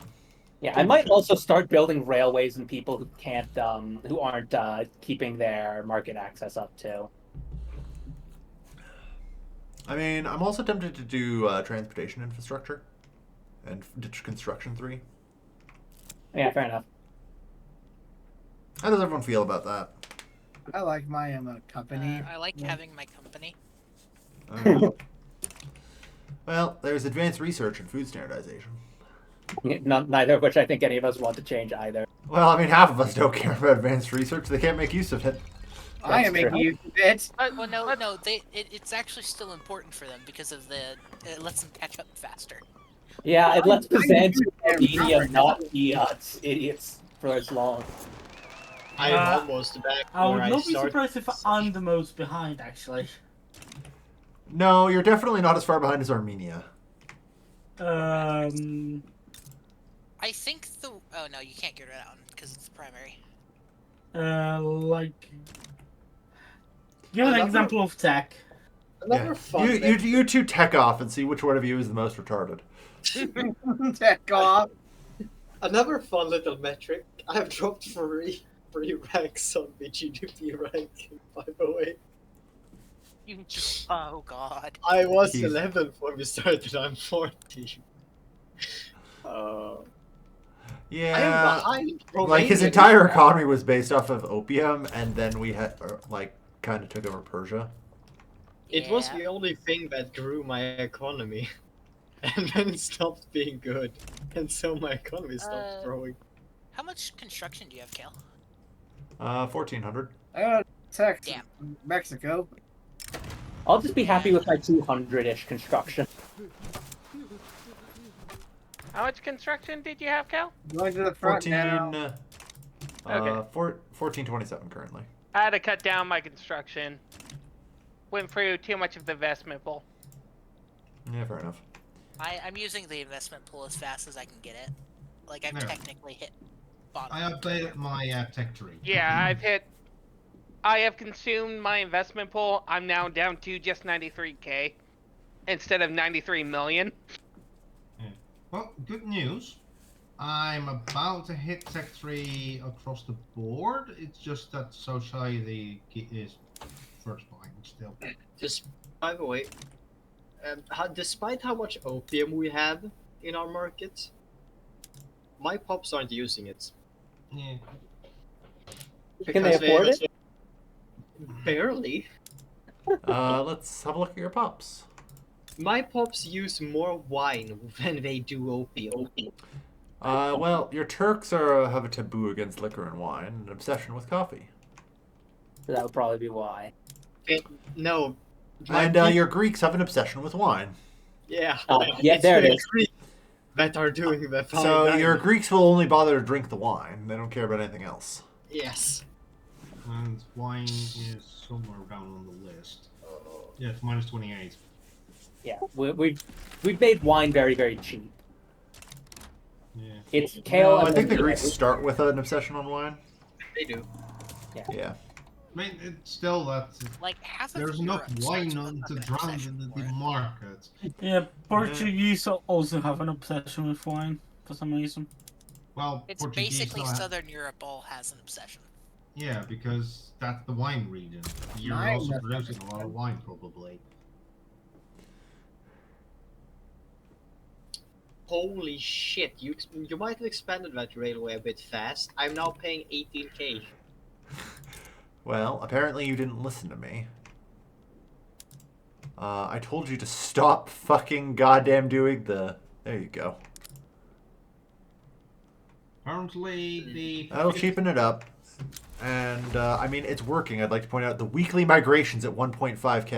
S3: Yeah, I might also start building railways and people who can't, who aren't keeping their market access up too.
S1: I mean, I'm also tempted to do transportation infrastructure and ditch construction 3.
S3: Yeah, fair enough.
S1: How does everyone feel about that?
S9: I like my company.
S2: I like having my company.
S1: Well, there's advanced research in food standardization.
S3: Neither of which I think any of us want to change either.
S1: Well, I mean, half of us don't care about advanced research. They can't make use of it.
S9: I am making use of it.
S2: Well, no, it's actually still important for them because of it lets them catch up faster.
S3: Yeah, it lets Byzantium and Armenia not be idiots for as long.
S10: I am almost back
S6: I
S10: where
S6: would
S10: I
S6: not be
S10: started.
S6: surprised if I'm the most behind, actually.
S1: No, you're definitely not as far behind as Armenia.
S2: I think oh no, you can't get it out because it's the primary.
S6: Like... Give an example of tech.
S10: Another fun
S1: You two tech off and see which one of you is the most retarded.
S9: Tech off.
S10: Another fun little metric. I've dropped three ranks on the GDP ranking, by the way.
S2: Oh god.
S10: I was 11 when we started. I'm 14.
S1: Yeah,
S10: I am behind
S1: like his
S10: Romania.
S1: entire economy was based off of opium, and then we had kind of took over Persia.
S10: It was the only thing that grew my economy, and then it stopped being good, and so my economy stopped growing.
S2: How much construction do you have, Cal?
S1: 1400.
S9: Texas, Mexico.
S3: I'll just be happy with my 200-ish construction.
S4: How much construction did you have, Cal?
S9: Going to the front
S1: 14.
S9: now.
S4: Okay.
S1: 1427 currently.
S4: I had to cut down my construction. Went through too much of the investment pool.
S1: Yeah, fair enough.
S2: I'm using the investment pool as fast as I can get it. Like I've
S8: There.
S2: technically hit bottom.
S8: I updated my tech tree.
S4: Yeah, I have consumed my investment pool. I'm now down to just 93k instead of 93 million.
S8: Yeah. Well, good news. I'm about to hit Tech 3 across the board. It's just that society is first behind still.
S10: Just, by the way, despite how much opium we have in our market, my pops aren't using it.
S8: Yeah.
S3: Can they afford it?
S10: Barely.
S1: Let's have a look at your pops.
S10: My pops use more wine than they do opium.
S1: Well, your Turks have a taboo against liquor and wine, and an obsession with coffee.
S3: So that would probably be why.
S10: No.
S1: And your Greeks have an obsession with wine.
S10: Yeah.
S3: Yeah, there it
S10: the
S3: is.
S10: Greeks that are doing the fine
S1: So
S10: dining.
S1: your Greeks will only bother to drink the wine. They don't care about anything else.
S10: Yes.
S8: And wine is somewhere down on the list. Yeah, it's minus 28.
S3: Yeah, we've made wine very, very cheap.
S8: Yeah.
S3: It's kale.
S1: No,
S3: and
S1: I think the
S3: then-
S1: Greeks start with an obsession on wine.
S10: They do.
S1: Yeah.
S8: I mean, it's still that
S2: Like half of
S8: there's enough
S2: Europe
S8: wine
S2: starts
S8: on
S2: with
S8: to
S2: an
S8: drown
S2: obsession
S8: in
S2: for
S8: the
S2: it.
S8: market.
S6: Yeah, Portuguese also have an obsession with wine for some reason.
S8: Well,
S2: It's
S8: Portuguese
S2: basically
S8: don't have-
S2: Southern Europe all has an obsession.
S8: Yeah, because that's the wine region. You're
S9: Mine
S8: also
S9: doesn't.
S8: producing a lot of wine, probably.
S10: Holy shit! You might have expanded that railway a bit fast. I'm now paying 18k.
S1: Well, apparently you didn't listen to me. I told you to stop fucking goddamn doing the... There you go.
S8: Apparently, the
S1: That'll cheapen it up. And, I mean, it's working. I'd like to point out the weekly migration's at 1.5k.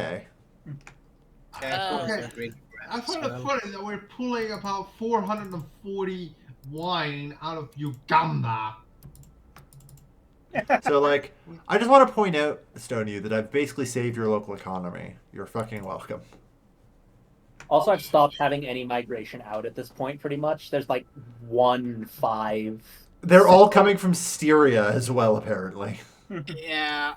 S10: Yeah,
S2: Okay.
S10: it's a great
S8: I find it funny that we're pulling about 440 wine out of Uganda.
S1: So, like, I just want to point out, Stone You, that I've basically saved your local economy. You're fucking welcome.
S3: Also, I've stopped having any migration out at this point, pretty much. There's like 1-5.
S1: They're all coming from Styria as well, apparently.
S10: Yeah.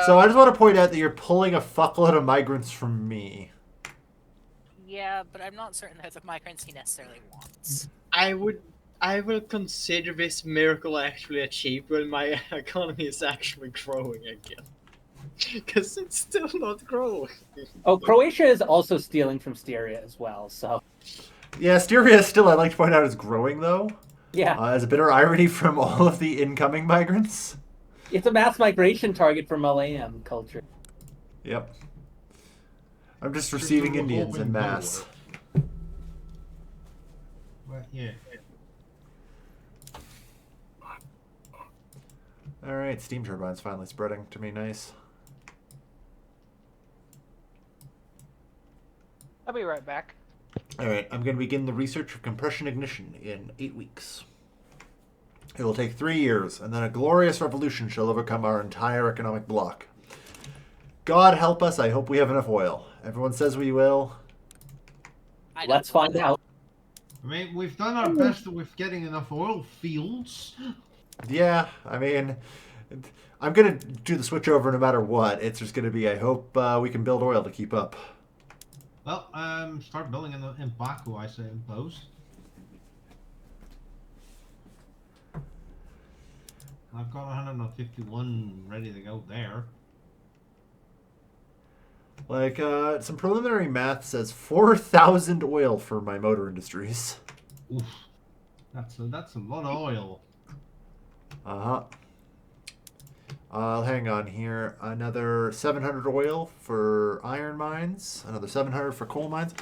S1: So I just want to point out that you're pulling a fuckload of migrants from me.
S2: Yeah, but I'm not certain they're the migrants he necessarily wants.
S10: I will consider this miracle actually achieved when my economy is actually growing again. Because it's still not growing.
S3: Oh, Croatia is also stealing from Styria as well, so...
S1: Yeah, Styria still, I'd like to point out, is growing, though.
S3: Yeah.
S1: As a bitter irony from all of the incoming migrants.
S3: It's a mass migration target for Malayan culture.
S1: Yep. I'm just receiving Indians en masse.
S8: Well, yeah.
S1: Alright, steam turbines finally spreading to me. Nice.
S4: I'll be right back.
S1: Alright, I'm going to begin the research of compression ignition in 8 weeks. It will take 3 years, and then a glorious revolution shall overcome our entire economic bloc. God help us, I hope we have enough oil. Everyone says we will.
S3: Let's find out.
S8: I mean, we've done our best with getting enough oil fields.
S1: Yeah, I mean, I'm going to do the switch over no matter what. It's just going to be, I hope we can build oil to keep up.
S8: Well, start building in Baku, I suppose. I've got 151 ready to go there.
S1: Like, some preliminary math says 4,000 oil for my motor industries.
S8: Oof. That's a lot of oil.
S1: Uh-huh. Hang on here. Another 700 oil for iron mines. Another 700 for coal mines.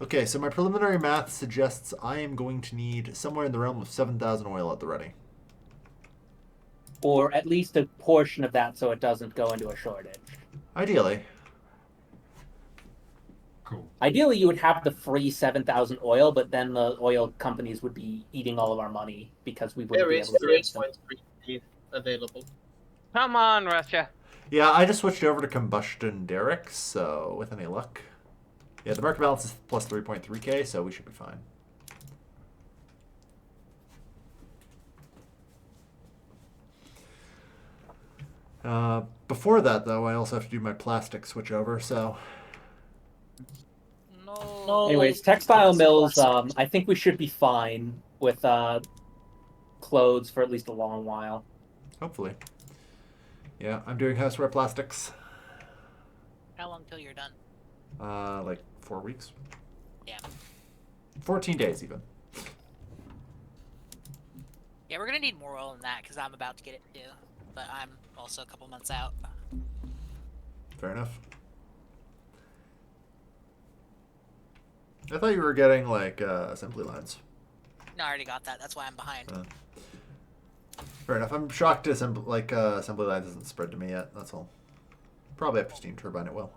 S1: Okay, so my preliminary math suggests I am going to need somewhere in the realm of 7,000 oil at the ready.
S3: Or at least a portion of that so it doesn't go into a shortage.
S1: Ideally.
S8: Cool.
S3: Ideally, you would have the free 7,000 oil, but then the oil companies would be eating all of our money because we wouldn't be able to
S10: There is
S3: them.
S10: one free available.
S4: Come on, Russia.
S1: Yeah, I just switched over to combustion derricks, so with any luck. Yeah, the market balance is plus 3.3k, so we should be fine. Before that, though, I also have to do my plastic switch over, so...
S2: No.
S3: Anyways, textile mills, I think we should be fine with clothes for at least a long while.
S1: Hopefully. Yeah, I'm doing houseware plastics.
S2: How long till you're done?
S1: Like 4 weeks.
S2: Yeah.
S1: 14 days, even.
S2: Yeah, we're gonna need more oil than that because I'm about to get it too. But I'm also a couple months out.
S1: Fair enough. I thought you were getting, like, assembly lines.
S2: No, I already got that. That's why I'm behind.
S1: Fair enough. I'm shocked assembly lines hasn't spread to me yet. That's all. Probably after steam turbine it will.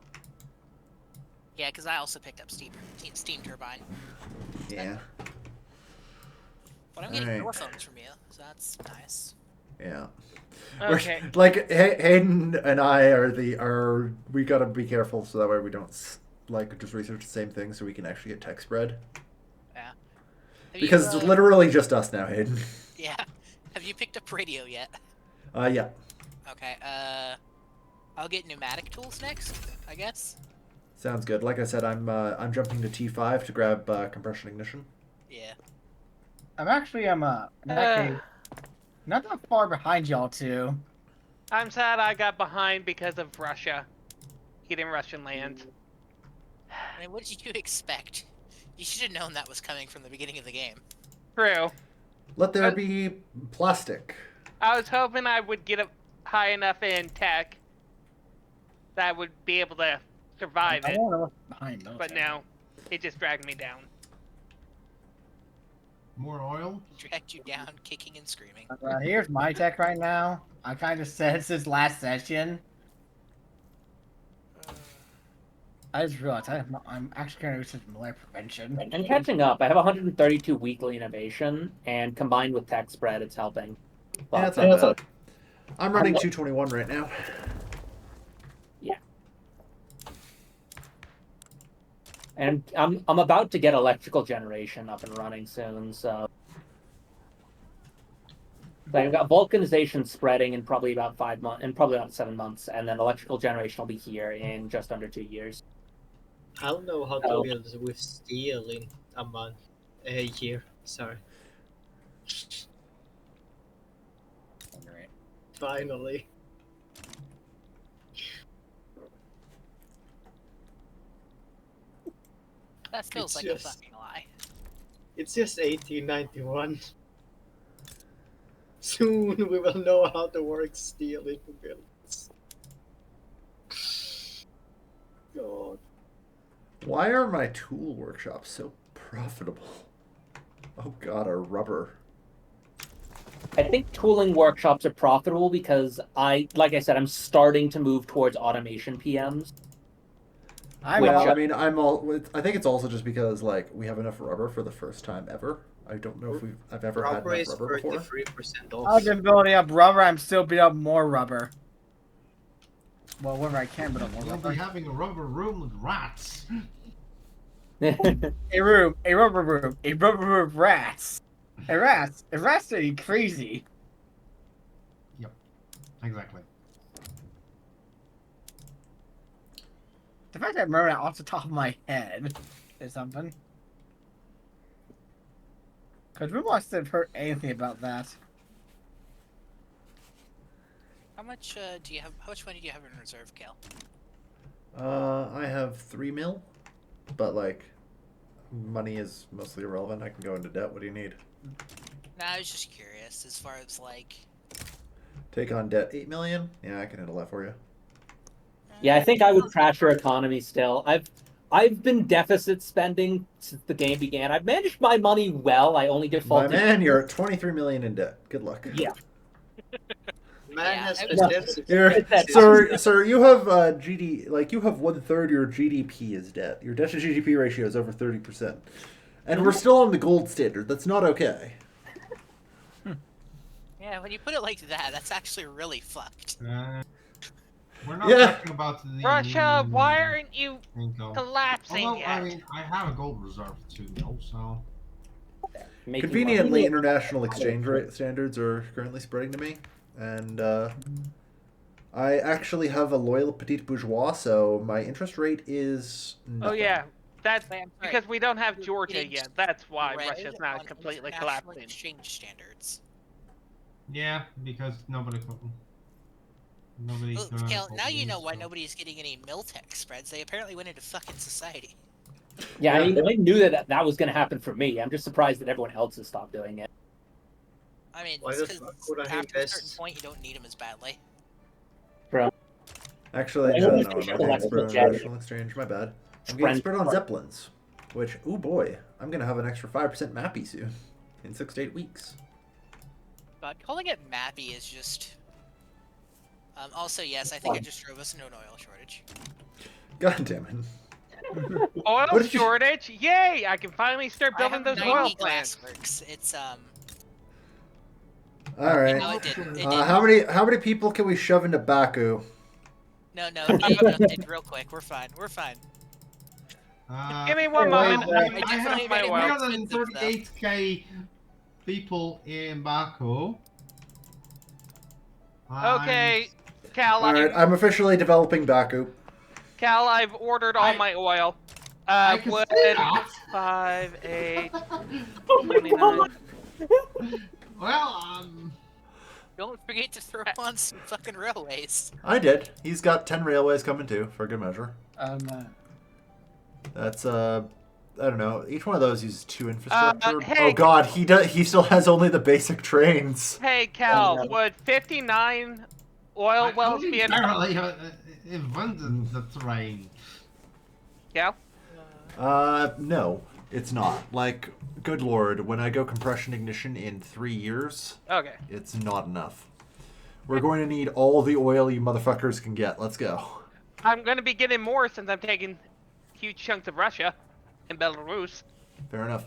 S2: Yeah, because I also picked up steam turbine.
S1: Yeah.
S2: But I'm getting
S1: Alright.
S2: more phones from you, so that's nice.
S1: Yeah.
S4: Okay.
S1: Like Hayden and I we gotta be careful so that way we don't just research the same thing so we can actually get tech spread.
S2: Yeah.
S1: Because it's literally just us now, Hayden.
S2: Yeah. Have you picked up radio yet?
S1: Yeah.
S2: Okay. I'll get pneumatic tools next, I guess.
S1: Sounds good. Like I said, I'm jumping to T5 to grab compression ignition.
S2: Yeah.
S9: I'm actually in that case, not that far behind y'all two.
S4: I'm sad I got behind because of Russia. Hitting Russian land.
S2: I mean, what did you expect? You should have known that was coming from the beginning of the game.
S4: True.
S1: Let there be plastic.
S4: I was hoping I would get up high enough in tech that I would be able to survive
S9: I
S4: it.
S9: don't know what's behind those.
S4: But no, it just dragged me down.
S8: More oil?
S2: Dragged you down, kicking and screaming.
S9: Here's my tech right now. I kind of said since last session. I just realized I'm actually going to research malaria prevention.
S3: And catching up, I have 132 weekly innovation, and combined with tech spread, it's helping.
S1: Yeah, it's not bad. I'm running 221 right now.
S3: Yeah. And I'm about to get electrical generation up and running soon, so I've got vulcanization spreading in probably about 5 months, in probably about 7 months, and then electrical generation will be here in just under 2 years.
S10: I don't know how to
S3: Oh.
S10: build with steel in a year. Sorry.
S9: Alright.
S10: Finally.
S2: That feels
S10: It's
S2: like
S10: just-
S2: a fucking lie.
S10: It's just 1891. Soon we will know how to work steel into builds. God.
S1: Why are my tool workshops so profitable? Oh god, our rubber.
S3: I think tooling workshops are profitable because like I said, I'm starting to move towards automation PMs.
S9: I'm
S1: Well,
S9: all,
S1: I mean, I think it's also just because like we have enough rubber for the first time ever. I don't know if I've ever had
S10: Rubber
S1: enough
S10: is
S1: rubber before.
S10: 33%
S9: I've
S10: off.
S9: been building up rubber. I'm still building up more rubber. Well, whenever I can build up more
S8: You'll
S9: rubber.
S8: be having a rubber room with rats.
S9: A rubber room, a rubber room of rats. Rats are crazy.
S8: Exactly.
S9: The fact that I remember that off the top of my head is something. Because we must have heard anything about that.
S2: How much do you have? How much money do you have in reserve, Kale?
S1: I have 3 mil, but like, money is mostly irrelevant. I can go into debt. What do you need?
S2: Nah, I was just curious as far as like.
S1: Take on debt 8 million. Yeah, I can handle that for you.
S3: Yeah, I think I would crash your economy still. I've been deficit spending since the game began. I've managed my money well. I only
S1: My
S3: defaulted.
S1: man, you're at 23 million in debt. Good luck.
S3: Yeah.
S10: Man
S2: Yeah,
S10: has
S2: I-
S10: possessed
S1: Sir, you have you have 1/3 your GDP is debt. Your debt to GDP ratio is over 30%, and we're still on the gold standard. That's not okay.
S2: Yeah, when you put it like that, that's actually really fucked.
S8: We're not
S1: Yeah.
S8: talking about the
S4: Russia, why aren't you
S8: income.
S4: collapsing
S8: Although,
S4: yet?
S8: I mean, I have a gold reserve of 2 mil, so...
S1: Conveniently, international exchange rate standards are currently spreading to me, and I actually have a loyal petite bourgeois, so my interest rate is
S4: Oh
S1: nothing.
S4: yeah, that's
S2: Wait, I'm sorry.
S4: because we don't have
S2: You're
S4: Georgia
S2: getting
S4: yet. That's why
S2: spread
S4: Russia's not
S2: on
S4: completely
S2: international
S4: collapsing.
S2: exchange standards.
S8: Yeah, because nobody... Nobody...
S2: Well, Kale, now you know why nobody's getting any Miltech spreads. They apparently went into fucking society.
S3: Yeah, I knew that was going to happen for me. I'm just surprised that everyone else has stopped doing it.
S2: I mean,
S10: Why
S2: it's
S10: the
S2: 'cause
S10: fuck would I
S2: after a certain
S10: invest?
S2: point, you don't need them as badly.
S1: Actually,
S3: I
S1: no,
S3: only
S1: I'm not
S3: think
S1: getting
S3: like
S1: spread on
S3: Jet-
S1: international exchange. My bad. I'm getting spread on Zeppelins, which, oh boy, I'm gonna have an extra 5% Mappy soon, in 6 to 8 weeks.
S2: But calling it Mappy is just. Also, yes, I think it just drove us into an oil shortage.
S1: God damn it.
S4: Oil
S1: What did you-
S4: shortage? Yay! I can finally start
S2: I
S4: building
S2: have
S4: those
S2: 90
S4: oil plants.
S2: glassworks. It's
S1: All right.
S2: No, it didn't. It didn't.
S1: How many people can we shove into Baku?
S2: No, it adjusted real quick. We're fine. We're fine.
S4: Give me one moment.
S8: I
S2: I
S8: have
S2: definitely made it more
S8: more
S2: expensive,
S8: than 38k people in Baku.
S4: Okay, Cal,
S1: All right, I'm officially developing Baku.
S4: Cal, I've ordered all my oil.
S8: I can
S4: Wood,
S8: see that.
S4: 5, 8,
S3: Oh my
S4: 29.
S8: Well,
S2: Don't forget to throw on some fucking railways.
S1: I did. He's got 10 railways coming too, for good measure. That's I don't know. Each one of those uses 2 infrastructure.
S4: hey-
S1: Oh god, he still has only the basic trains.
S4: Hey, Cal, would 59 oil wells be enough?
S8: apparently invented the train.
S4: Cal?
S1: No, it's not. Like, good lord, when I go compression ignition in 3 years,
S4: Okay.
S1: it's not enough. We're going to need all the oil you motherfuckers can get. Let's go.
S4: I'm going to be getting more since I'm taking huge chunks of Russia and Belarus.
S1: Fair enough.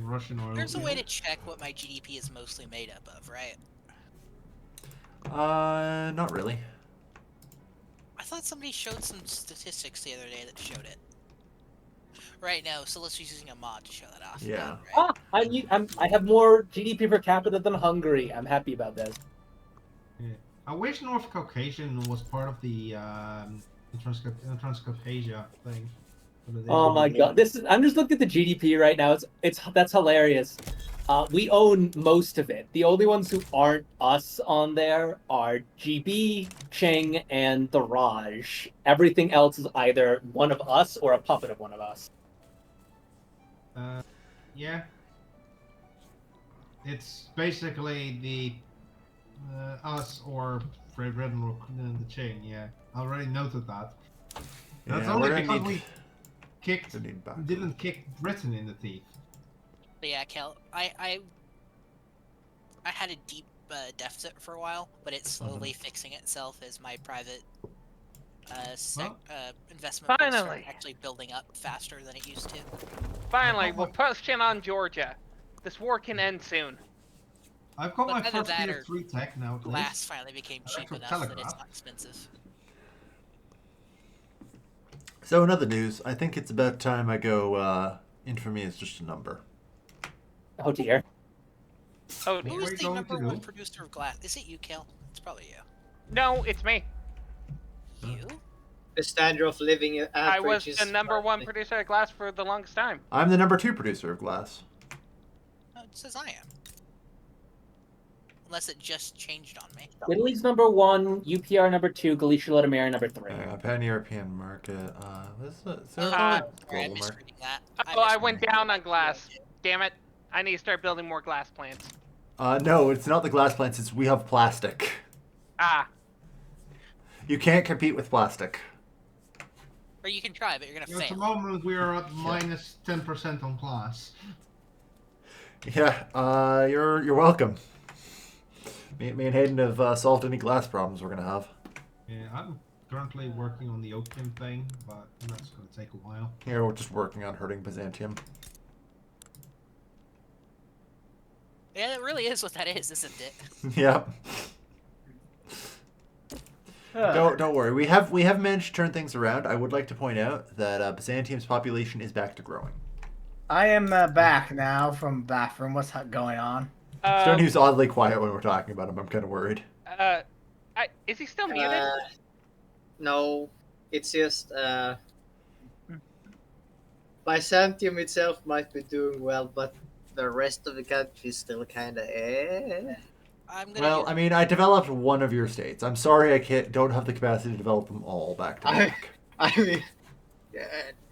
S8: Russian oil.
S2: There's a way to check what my GDP is mostly made up of, right?
S1: Not really.
S2: I thought somebody showed some statistics the other day that showed it. Right, no, so let's use using a mod to show that off.
S1: Yeah.
S2: Right.
S3: I have more GDP per capita than Hungary. I'm happy about this.
S8: Yeah. I wish North Caucasian was part of the Transcaucasia thing. But it
S3: Oh
S8: isn't.
S3: my god, I'm just looking at the GDP right now. That's hilarious. We own most of it. The only ones who aren't us on there are GB, Cheng, and the Raj. Everything else is either one of us or a puppet of one of us.
S8: Yeah. It's basically the us or Fred Reddenrook and the chain. Yeah, I already noted that. That's
S1: Yeah,
S8: only
S1: we're
S8: because
S1: gonna
S8: we kicked
S1: we need back.
S8: didn't kick Britain in the teeth.
S2: But yeah, Kel, I had a deep deficit for a while, but it's slowly fixing itself as my private investment books are
S4: Finally.
S2: actually building up faster than it used to.
S4: Finally, we'll push in on Georgia. This war can end soon.
S8: I've got
S2: But
S8: my
S2: either
S8: first
S2: that
S8: tier
S2: or
S8: 3 tech now at
S2: Glass
S8: least.
S2: finally became
S8: I
S2: cheap
S8: took
S2: enough that it's
S8: Telegraph.
S2: not expensive.
S1: So in other news, I think it's about time I go. Infamy is just a number.
S3: Oh dear.
S4: Oh,
S2: Who
S8: What are
S2: is
S8: you
S2: the
S8: going
S2: number
S8: to
S2: one
S8: do?
S2: producer of glass? Is it you, Kel? It's probably you.
S4: no, it's me.
S2: You?
S10: The standard of living average
S4: I was
S10: is
S4: the number one producer of glass for the longest time.
S1: I'm the number 2 producer of glass.
S2: No, it says I am. Unless it just changed on me.
S3: Italy's number 1, UPR number 2, Galicia Lotomera number 3.
S1: Pan-European market. Is there a
S2: Sorry, I'm
S1: global market?
S2: misreading that.
S4: Oh, I
S2: misread
S4: went
S2: that.
S4: down on glass. Damn it. I need to start building more glass plants.
S1: No, it's not the glass plants. It's we have plastic.
S4: Ah,
S1: You can't compete with plastic.
S2: Or you can try, but you're gonna
S8: At the
S2: fail.
S8: moment, we are at minus 10% on class.
S1: Yeah, you're welcome. Me and Hayden have solved any glass problems we're gonna have.
S8: Yeah, I'm currently working on the opium thing, but that's going to take a while.
S1: Here, we're just working on hurting Byzantium.
S2: Yeah, that really is what that is, isn't it?
S1: Yep. Don't worry. We have managed to turn things around. I would like to point out that Byzantium's population is back to growing.
S9: I am back now from bathroom. What's going on?
S1: Stoney's oddly quiet when we're talking about him. I'm kind of worried.
S4: Is he still muted?
S10: No, it's just Byzantium itself might be doing well, but the rest of the country is still kind of
S2: I'm gonna
S1: Well,
S2: use-
S1: I mean, I developed one of your states. I'm sorry I don't have the capacity to develop them all back to back.
S10: I mean,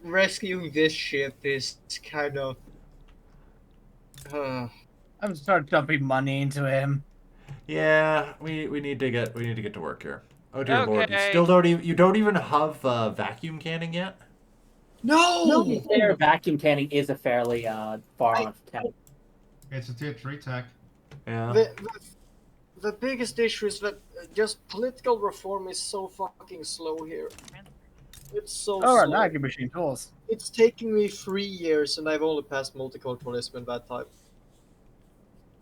S10: rescuing this ship is kind of.
S9: I'm start dumping money into him.
S1: Yeah, we need to get to work here. Oh dear lord, you
S4: Okay.
S1: still don't even have vacuum canning yet?
S10: No!
S3: To be fair, vacuum canning is a fairly far off tech.
S8: It's a tier 3 tech.
S1: Yeah.
S10: The biggest issue is that just political reform is so fucking slow here. It's so
S9: Oh,
S10: slow.
S9: now I can machine tools.
S10: It's taking me 3 years and I've only passed multiculturalism in that time.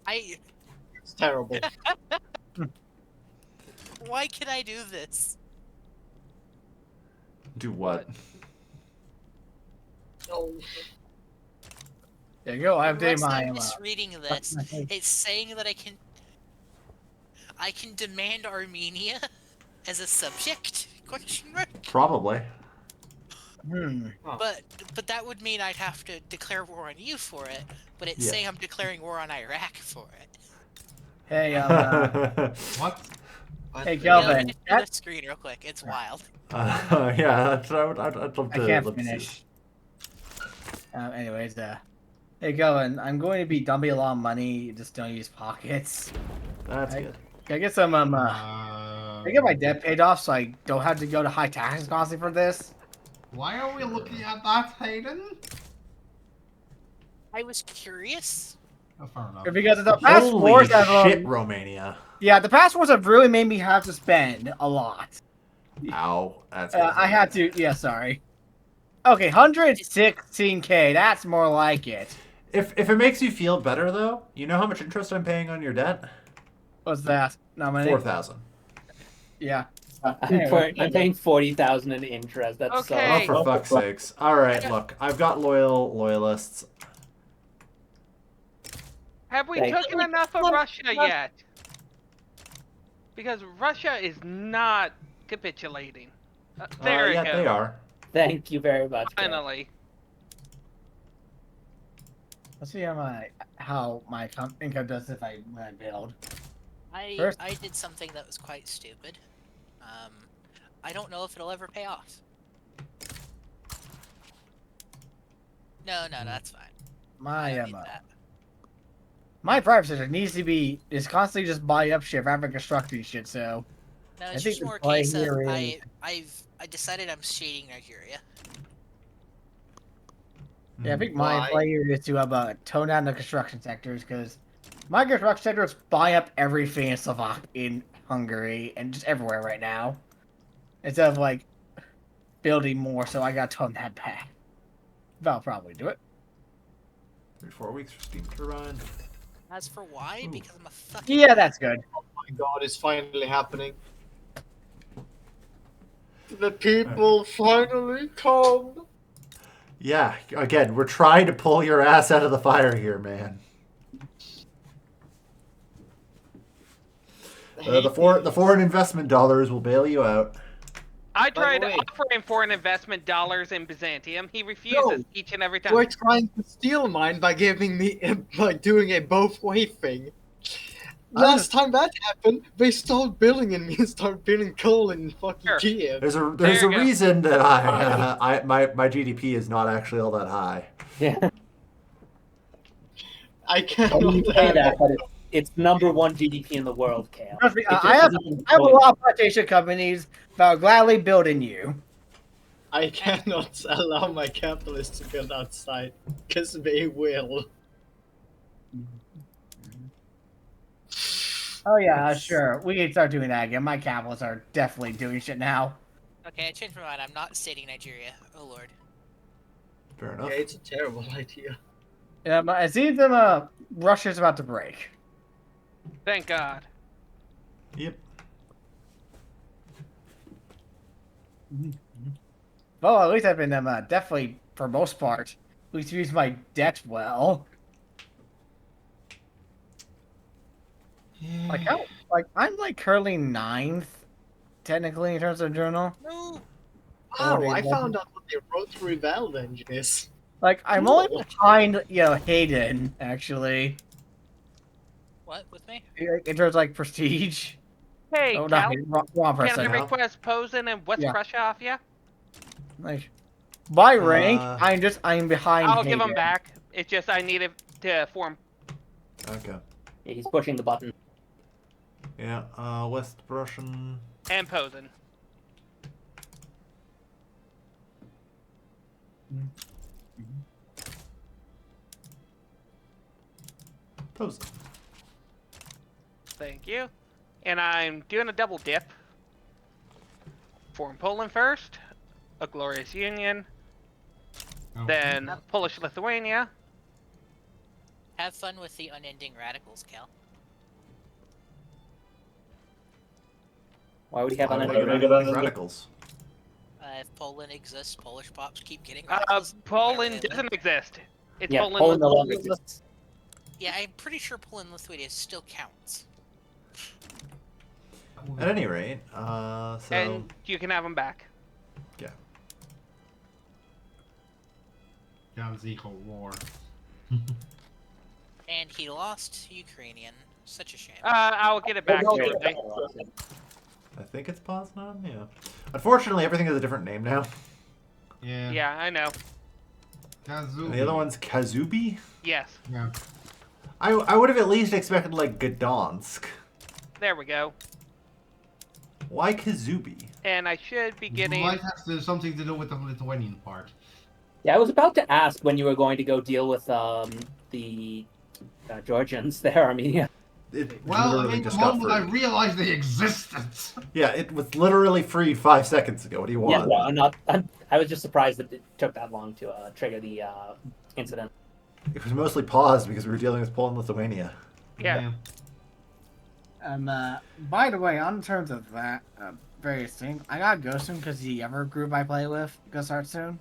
S10: It's terrible.
S2: Why can I do this?
S1: Do what?
S10: Oh.
S9: There you go. I
S2: Unless
S9: updated
S2: I'm
S9: my.
S2: misreading this. It's saying that I can demand Armenia as a subject? Question mark.
S1: Probably.
S2: But that would mean I'd have to declare war on you for it. But it's
S1: Yeah.
S2: saying I'm declaring war on Iraq for it.
S9: Hey,
S8: What?
S9: hey,
S2: Let
S9: Kelvin.
S2: me share the screen real quick. It's wild.
S1: Yeah, I'd love
S9: I
S1: to.
S9: can't
S1: love to see
S9: finish. Anyways, hey, Kelvin. I'm going to be dumping a lot of money. Just don't use pockets.
S1: That's good.
S9: Can I get some? I get my debt paid off, so I don't have to go to high taxes constantly for this.
S8: Why are we looking at that, Hayden?
S2: I was curious.
S8: Oh, fair enough.
S9: Because the past
S1: Holy
S9: wars have
S1: shit, Romania.
S9: yeah, the past wars have really made me have to spend a lot.
S1: Ow. That's
S9: I had to. Yeah, sorry. Okay, 116k. That's more like it.
S1: If it makes you feel better though, you know how much interest I'm paying on your debt?
S9: What's that? Not many.
S1: 4,000.
S9: Yeah.
S3: I'm paying 40,000 in interest. That's
S4: Okay.
S1: Oh, for fuck's sakes! All right, look, I've got loyalists.
S4: Have we
S3: Thank
S4: taken enough of Russia yet? Because Russia is not capitulating. There we
S1: Yeah,
S4: go.
S1: they are.
S3: Thank you very much. Cal.
S4: Finally.
S9: Let's see how my income does if I build.
S2: I did something that was quite stupid. I don't know if it'll ever pay off. No, that's fine. I don't need that.
S9: My private sector needs to be constantly just buying up shit rather than constructing shit. So
S2: No,
S9: I
S2: it's
S9: think
S2: just
S9: the
S2: more a
S9: play
S2: case of
S9: here is-
S2: I decided I'm shading Nigeria.
S9: yeah, I think my
S10: Why?
S9: play here is to tone down the construction sectors because my construction sector is buying up everything in in Hungary and just everywhere right now. Instead of like building more, so I got to tone that back. That'll probably do it.
S1: 3-4 weeks for steam turbine.
S2: As for why, because I'm a fucking
S9: Yeah, that's good.
S10: Oh my god, it's finally happening. The people finally come.
S1: Yeah, again, we're trying to pull your ass out of the fire here, man. The foreign investment dollars will bail you out.
S4: I tried
S10: way-
S4: offering foreign investment dollars in Byzantium. He refuses each and every time.
S10: You're trying to steal mine by giving me by doing a both-way thing. Last time that happened, they stopped building in me and started building coal in fucking
S4: Sure.
S10: Kiev.
S1: There's a
S4: There you go.
S1: reason that my GDP is not actually all that high.
S3: Yeah.
S10: I
S3: You
S10: cannot
S3: say
S10: have
S3: that, but it's number one GDP in the world, Cal.
S9: Trust me,
S3: It just
S9: I have
S3: doesn't
S9: a
S3: point.
S9: lot of plantation companies that will gladly build in you.
S10: I cannot allow my capitalists to build outside, because they will.
S9: Oh yeah, sure. We can start doing that again. My capitalists are definitely doing shit now.
S2: Okay, I changed my mind. I'm not stating Nigeria. Oh lord.
S1: Fair
S10: Yeah,
S1: enough.
S10: it's a terrible idea.
S9: Yeah, but it seems that Russia's about to break.
S4: Thank God.
S1: Yep.
S9: Well, at least I've been definitely, for most part, at least use my debt well. Like I'm like currently 9th, technically in terms of journal.
S2: No.
S10: Oh, I found out what the rotary valve engine is.
S9: Like I'm only behind, Hayden actually.
S2: What with me?
S9: In terms of like prestige.
S4: Hey,
S9: Oh,
S4: Cal,
S9: not Hayden, wrong
S4: can I
S9: person.
S4: request Posen and West
S9: Yeah.
S4: Prussia off you?
S9: Like by rank, I'm behind.
S4: I'll give them
S9: Hayden.
S4: back. It's just I needed to form.
S1: Okay.
S3: Yeah, he's pushing the button.
S1: Yeah. West Prussian.
S4: And Posen.
S1: Posen.
S4: Thank you. And I'm doing a double dip. Form Poland first, a glorious union, then Polish-Lithuania.
S2: Have fun with the unending radicals, Cal.
S3: Why would he have
S1: Why
S3: on
S1: would I
S3: that?
S1: get on the radicals?
S2: If Poland exists, Polish pops keep getting radicals.
S4: Poland
S2: wherever they live.
S4: doesn't exist. It's
S3: Yeah,
S4: Poland.
S3: Poland no longer exists.
S2: Yeah, I'm pretty sure Poland and Lithuania still counts.
S1: At any rate, so
S4: And you can have them back.
S1: yeah.
S8: Ganziko War.
S2: And he lost to Ukrainian. Such a shame.
S4: I'll get it back shortly.
S1: I think it's Poznan. Yeah. Unfortunately, everything has a different name now.
S8: Yeah.
S4: Yeah, I know.
S8: Kazubi.
S1: And the other one's Kazubi.
S4: Yes.
S8: Yeah.
S1: I would have at least expected like Gdansk.
S4: There we go.
S1: Why Kazubi?
S4: And I should be getting.
S8: Might have something to do with the Lithuanian part.
S3: Yeah, I was about to ask when you were going to go deal with the Georgians, their Armenia.
S1: It
S8: Well, I
S1: literally
S8: mean, the
S1: just got
S8: moment I
S1: freed.
S8: realized they existed.
S1: Yeah, it was literally freed 5 seconds ago. What do you
S3: Yeah,
S1: want?
S3: no, I'm not. I was just surprised that it took that long to trigger the incident.
S1: It was mostly paused because we were dealing with Poland and Lithuania.
S4: Yeah.
S9: By the way, on terms of that various things, I got Ghostum because the other group I play with gonna start soon.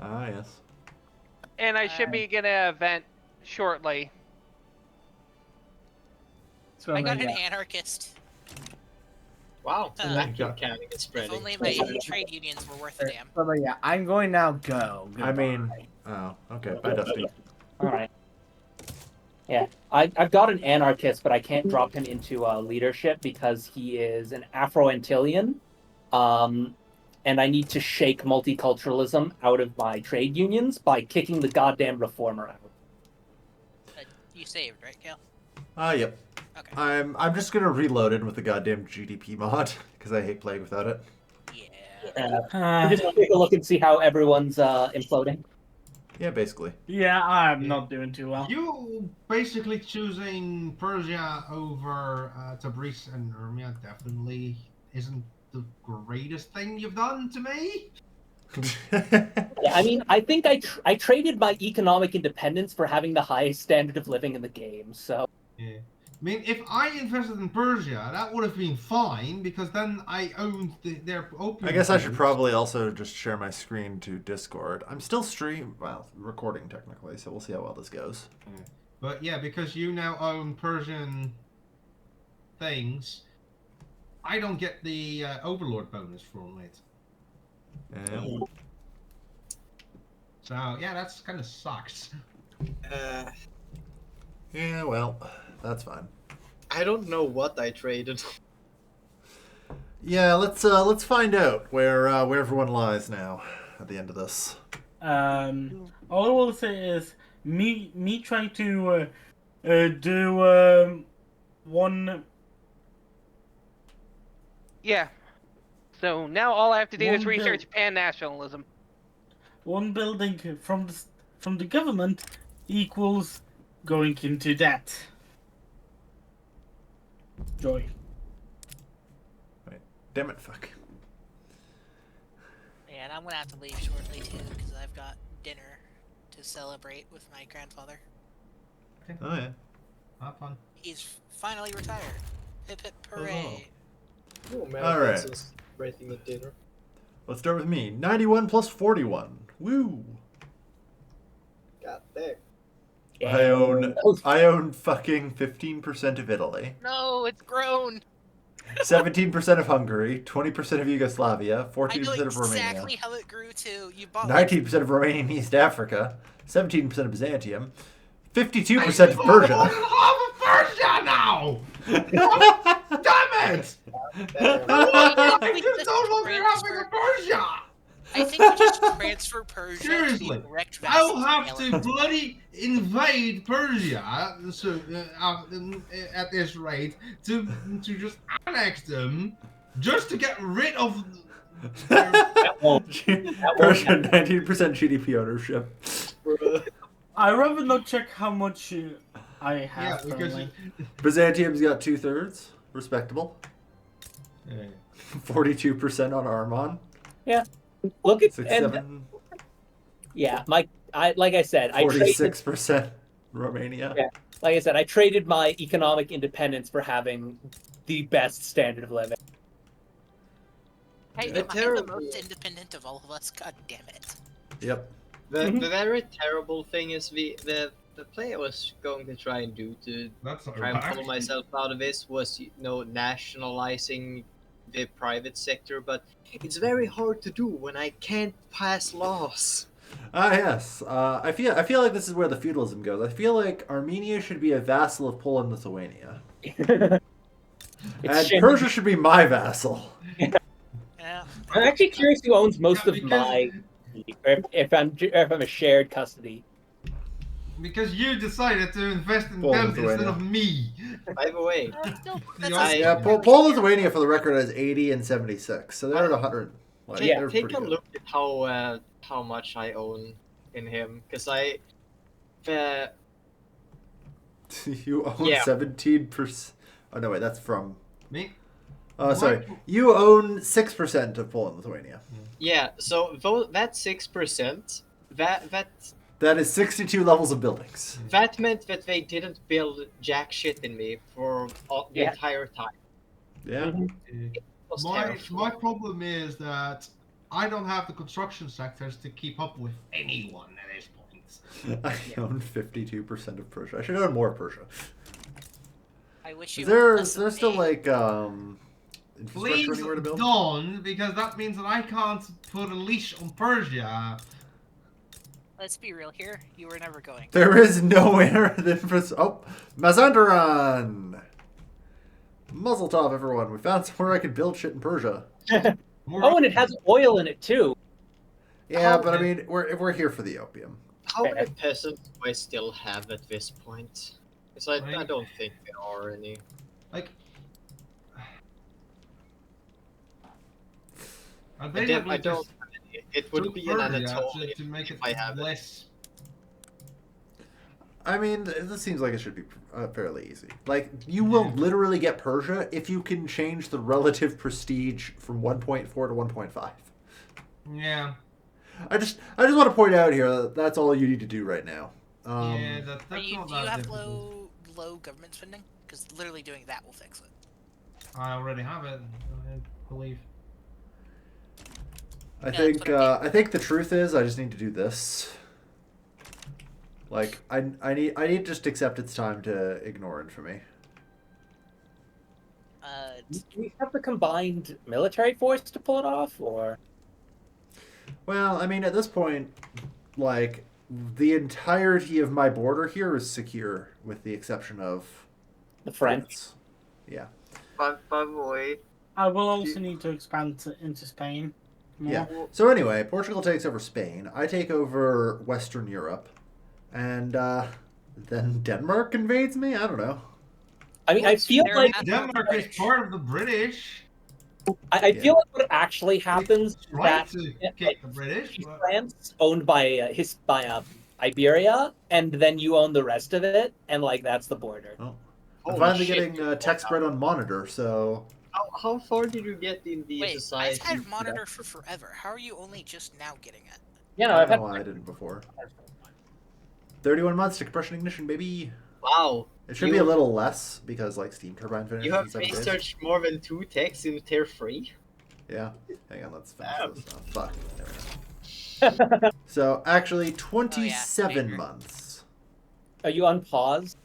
S1: Ah, yes.
S4: And I should be getting an event shortly.
S9: So
S2: I got
S9: yeah.
S2: an anarchist.
S10: Wow, the
S2: Uh,
S10: vacuum cannon is
S2: If
S10: spreading.
S2: only my trade unions were worth a damn.
S9: So yeah, I'm going now. Go.
S1: I mean,
S9: Goodbye.
S1: oh, okay. Bye, Dusty.
S3: All right. Yeah, I've got an anarchist, but I can't drop him into leadership because he is an Afro-Antillian, and I need to shake multiculturalism out of my trade unions by kicking the goddamn reformer out.
S2: You saved, right, Cal?
S1: Yep.
S2: Okay.
S1: I'm just gonna reload it with the goddamn GDP mod because I hate playing without it.
S2: Yeah.
S3: Just take a look and see how everyone's imploding.
S1: Yeah, basically.
S6: Yeah, I'm not doing too well.
S8: You basically choosing Persia over Tabriz and Urmia definitely isn't the greatest thing you've done to me.
S3: Yeah, I mean, I think I traded my economic independence for having the highest standard of living in the game. So.
S8: Yeah. I mean, if I invested in Persia, that would have been fine because then I owned their opium.
S1: I guess I should
S8: fields.
S1: probably also just share my screen to Discord. I'm still recording technically, so we'll see how well this goes.
S8: Yeah. But yeah, because you now own Persian things, I don't get the Overlord bonus from it.
S1: Yeah.
S8: So yeah, that's kind of sucks.
S1: Yeah, well, that's fine.
S10: I don't know what I traded.
S1: Yeah, let's find out where everyone lies now at the end of this.
S6: All I will say is me trying to do one.
S4: Yeah. So now all I have to do is
S6: One
S4: research pan-nationalism.
S6: One building from the government equals going into debt. Joy.
S1: Wait, damn it, fuck.
S2: And I'm gonna have to leave shortly too, because I've got dinner to celebrate with my grandfather.
S1: Oh yeah.
S8: Have fun.
S2: He's finally retired. Hip hip hooray!
S10: Oh man,
S1: All right.
S10: that's just rating at dinner.
S1: Let's start with me. 91 plus 41. Woo!
S10: God damn.
S1: I own fucking 15% of Italy,
S2: No, it's grown.
S1: 17% of Hungary, 20% of Yugoslavia,
S2: I know
S1: 14% of Romania,
S2: exactly how it grew too. You bought
S1: 19% of Romania and East Africa, 17% of Byzantium, 52% of Persia.
S8: Half of Persia now! Damn it!
S2: I
S8: It's no longer having a Persia!
S2: I think we just transfer Persia
S8: Seriously,
S2: to the direct
S8: I'll
S2: vassal
S8: have to
S2: island.
S8: bloody invade Persia so, at this rate to just annex them just to get rid of their...
S1: Persia, 19% GDP ownership.
S6: I rather not check how much I
S8: Yeah,
S6: have
S8: because
S6: currently.
S1: Byzantium's got 2/3, respectable.
S8: Yeah.
S1: 42% on Armon.
S3: Yeah. Look at
S1: 67,
S3: yeah, like I said, I traded
S1: 46% Romania.
S3: Yeah. Like I said, I traded my economic independence for having the best standard of living.
S2: Hey,
S1: Yeah.
S2: am I the
S10: Terrible.
S2: most independent of all of us? God damn it.
S1: Yep.
S10: The very terrible thing is the play I was going to try and do to
S8: That's not
S10: try and
S8: right.
S10: pull myself out of this was, nationalizing the private sector, but it's very hard to do when I can't pass laws.
S1: Ah, yes. I feel like this is where the feudalism goes. I feel like Armenia should be a vassal of Poland and Lithuania. And Persia should be my vassal.
S2: Yeah.
S3: I'm actually curious who owns most
S8: Yeah,
S3: of
S8: because-
S3: my, if I'm a shared custody.
S8: Because you decided to invest in
S1: Poland,
S8: them instead
S1: Lithuania.
S8: of me.
S10: By the way,
S2: That's
S8: Yeah,
S1: Yeah, Poland and Lithuania, for the record, has 80 and 76, so they're at 100. Like,
S10: take,
S1: they're
S10: take
S1: pretty
S10: a
S1: good.
S10: look at how much I own in him, because
S1: You own
S10: Yeah.
S1: 17%. Oh no, wait, that's from.
S8: Me?
S1: Oh, sorry. You own 6% of Poland, Lithuania.
S10: Yeah, so that 6%,
S1: That is 62 levels of buildings.
S10: that meant that they didn't build jack shit in me for the
S3: Yeah.
S10: entire time.
S1: Yeah.
S3: Mhm.
S10: It was
S8: My
S10: terrifying.
S8: problem is that I don't have the construction sectors to keep up with anyone at this point.
S1: I own 52% of Persia. I should own more Persia.
S2: I wish you.
S1: Is there,
S2: owned
S1: is
S2: less
S1: there
S2: than
S1: still
S2: me.
S1: like infrastructure
S8: Please
S1: anywhere to build?
S8: don't, because that means that I can't put a leash on Persia.
S2: Let's be real here. You were never going.
S1: There is nowhere infrastructure. Oh, Mazandaran! Muzzle top, everyone. We found somewhere I could build shit in Persia.
S3: Oh, and it has oil in it too.
S1: Yeah, but I mean, we're here for the opium.
S10: How many peasants do I still have at this point? Because I
S8: Right.
S10: don't think there are any.
S8: Like, I
S10: I
S8: basically
S10: don't
S8: just
S10: have any. It would
S8: took
S10: be an
S8: Persia
S10: Anatolian
S8: to make it
S10: if I have it.
S8: less.
S1: I mean, this seems like it should be fairly easy. Like, you will literally get Persia if you can change the relative prestige from 1.4 to 1.5.
S8: Yeah.
S1: I just want to point out here that that's all you need to do right now.
S8: Yeah, that's
S2: Do
S8: not
S2: you
S8: that
S2: have
S8: difficult.
S2: low government spending? Because literally doing that will fix it.
S8: I already have it, I believe.
S1: I
S2: Yeah,
S1: think
S2: that's what
S1: I think the truth is I just need to do this. Like I need to just accept it's time to ignore infamy.
S3: Do we have the combined military force to pull it off, or?
S1: Well, I mean, at this point, like the entirety of my border here is secure, with the exception of
S3: The French.
S1: France. Yeah.
S10: By the way,
S6: I will also need to expand into Spain. More.
S1: Yeah. So anyway, Portugal takes over Spain. I take over Western Europe, and then Denmark invades me. I don't know.
S3: I mean, I feel
S2: They're
S3: like
S2: not-
S8: Denmark is part of the British.
S3: I feel like what actually happens is
S8: Right
S3: that
S8: to
S3: like,
S8: kick the British. but-
S3: France owned by Iberia, and then you own the rest of it, and like that's the border.
S1: Oh. I'm
S10: Holy
S1: finally
S10: shit,
S1: getting tech spread on monitor, so
S10: how far did you get in the
S2: Wait,
S10: society?
S2: I've had monitor for forever. How are you only just now getting it?
S3: You know,
S1: I
S3: I've
S1: don't
S3: had
S1: know why I didn't before. 31 months to compression ignition, baby.
S10: Wow.
S1: It should be a little less because like steam turbine finishes
S10: You have
S1: in 7 days.
S10: researched more than 2 techs in tier 3?
S1: Yeah. Hang on, let's finish
S10: Damn.
S1: this. Oh, fuck. There we go. So actually, 27
S2: Major.
S1: months.
S3: Are you on pause?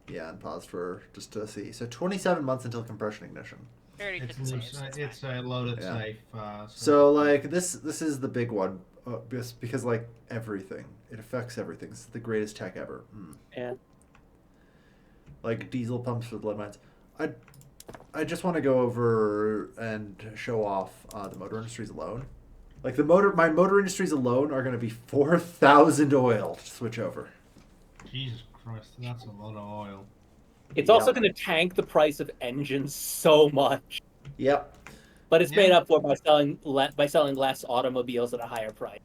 S1: Yeah, and pause for just to see. So 27 months until compression ignition.
S2: Very good
S8: It's
S2: to
S8: loose,
S2: say. It's
S8: it's loaded
S1: Yeah.
S8: safe.
S1: So like this is the big one, just because like everything, it affects everything. It's the greatest tech ever.
S3: Yeah.
S1: Like diesel pumps for the lead mines. I just want to go over and show off the motor industries alone. Like my motor industries alone are going to be 4,000 oil to switch over.
S8: Jesus Christ, that's a lot of oil.
S3: It's also going to tank the price of engines so much,
S1: Yep.
S3: but it's
S8: Yeah.
S3: made up for by selling less automobiles at a higher price.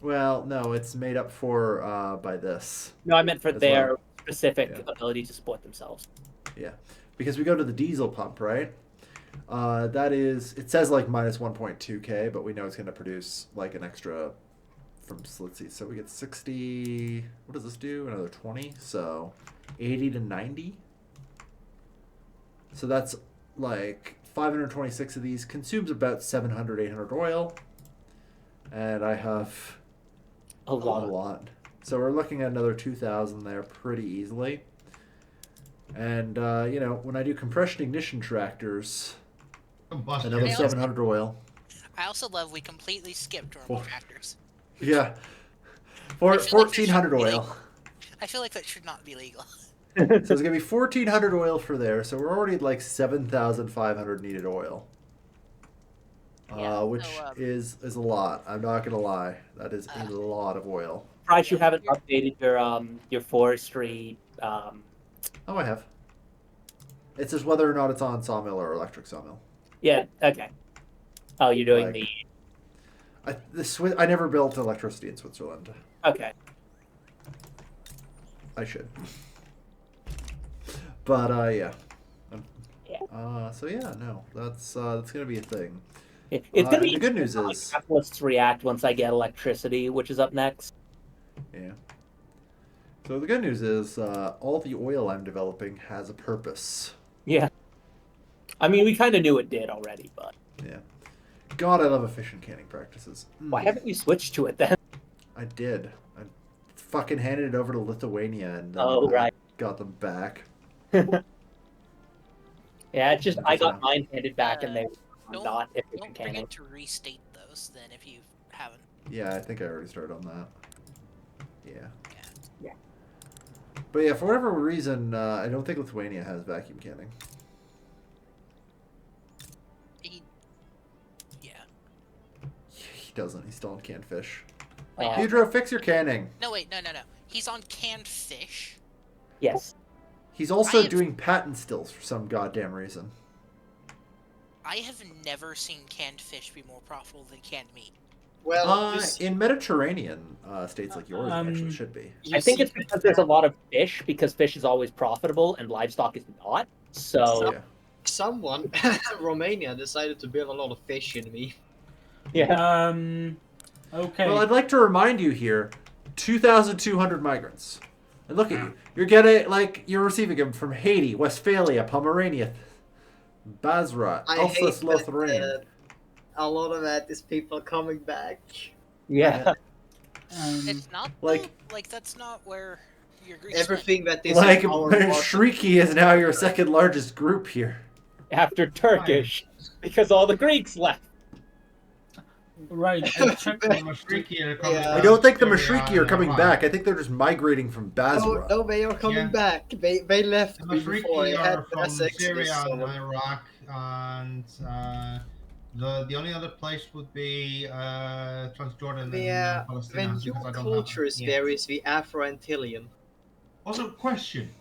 S1: Well, no, it's made up for by this.
S3: No, I meant for
S1: As
S3: their
S1: well.
S3: specific
S1: Yeah.
S3: ability to support themselves.
S1: Yeah, because we go to the diesel pump, right? That is, it says like minus 1.2K, but we know it's going to produce like an extra from, so let's see, so we get 60, what does this do? Another 20, so 80 to 90. So that's like 526 of these, consumes about 700, 800 oil. And I have
S3: A lot.
S1: lot. So we're looking at another 2,000 there pretty easily. And, you know, when I do compression ignition tractors,
S8: Combustion.
S1: another
S2: Hey,
S1: 700 oil.
S2: I also love we completely skipped normal
S1: Four.
S2: tractors.
S1: Yeah.
S2: I feel like that
S1: 1,400
S2: should be
S1: oil.
S2: I feel like that should not be legal.
S1: So it's going to be 1,400 oil for there. So we're already at like 7,500 needed oil.
S2: Yeah,
S1: Which
S2: so,
S1: is a lot. I'm not going to lie. That is a lot of oil.
S3: Surprised you haven't updated your forestry.
S1: Oh, I have. It's just whether or not it's on sawmill or electric sawmill.
S3: Yeah. Okay. Oh, you're doing
S1: Like- I never built electricity in Switzerland.
S3: the. Okay.
S1: I should. But yeah.
S7: Yeah.
S1: So yeah, no, that's gonna be a thing.
S7: It's gonna be
S1: the good news
S7: interesting how
S1: is,
S7: capitalists react once I get electricity, which is up next.
S1: yeah. So the good news is, all the oil I'm developing has a purpose.
S7: Yeah. I mean, we kind of knew it did already, but
S1: Yeah. God, I love efficient canning practices.
S7: why haven't you switched to it then?
S1: I did. I fucking handed it over to Lithuania and then
S7: Oh, right.
S1: got them back.
S7: Yeah, it's just I got
S1: Yeah.
S7: mine handed back and they were
S2: Don't,
S7: not
S2: don't
S7: efficient
S2: forget
S7: canning.
S2: to restate those then if you haven't.
S1: Yeah, I think I already started on that. Yeah.
S7: Yeah.
S1: But yeah, for whatever reason, I don't think Lithuania has vacuum canning.
S2: Yeah.
S1: He doesn't. He's still on canned fish.
S7: Uh,
S1: Pedro, fix your canning.
S2: No, wait, no. He's on canned fish.
S7: Yes.
S1: He's also
S2: I have-
S1: doing patent stills for some goddamn reason.
S2: I have never seen canned fish be more profitable than canned meat.
S10: Well,
S1: In Mediterranean states like yours, it actually should be.
S10: you
S7: I think
S10: see-
S7: it's because there's a lot of fish, because fish is always profitable and livestock is not. So,
S1: Yeah.
S10: someone, Romania, decided to build a lot of fish in me.
S7: yeah.
S6: Okay.
S1: Well, I'd like to remind you here, 2,200 migrants. And look at you. You're getting, you're receiving them from Haiti, Westphalia, Pomerania, Basra,
S10: I hate
S1: Alsace-Lorraine.
S10: that a lot of that is people coming back.
S7: Yeah.
S2: It's not
S1: like-
S2: though? Like that's not where your Greeks
S10: Everything that is
S1: Like,
S10: in our market-
S1: Shrieky is now your second largest group here.
S7: After Turkish, because all the Greeks left.
S6: Right. I checked.
S8: Mashriki are coming
S10: Yeah.
S1: I
S8: back.
S1: don't think the
S8: Syria
S1: Mashriki are
S8: and
S1: coming
S8: Iraq.
S1: back. I think they're just migrating from Basra.
S10: No, they are coming
S8: Yeah.
S10: back. They left
S8: The
S10: me before. I
S8: Mashriki
S10: had
S8: are from
S10: mass exodus,
S8: Syria and
S10: so-
S8: Iraq, and the only other place would be Transjordan
S10: Yeah,
S8: and Palestine.
S10: when
S8: because
S10: your
S8: I don't have
S10: culture is
S8: that yet.
S10: varies, the Afro-Antillean.
S8: Also, question: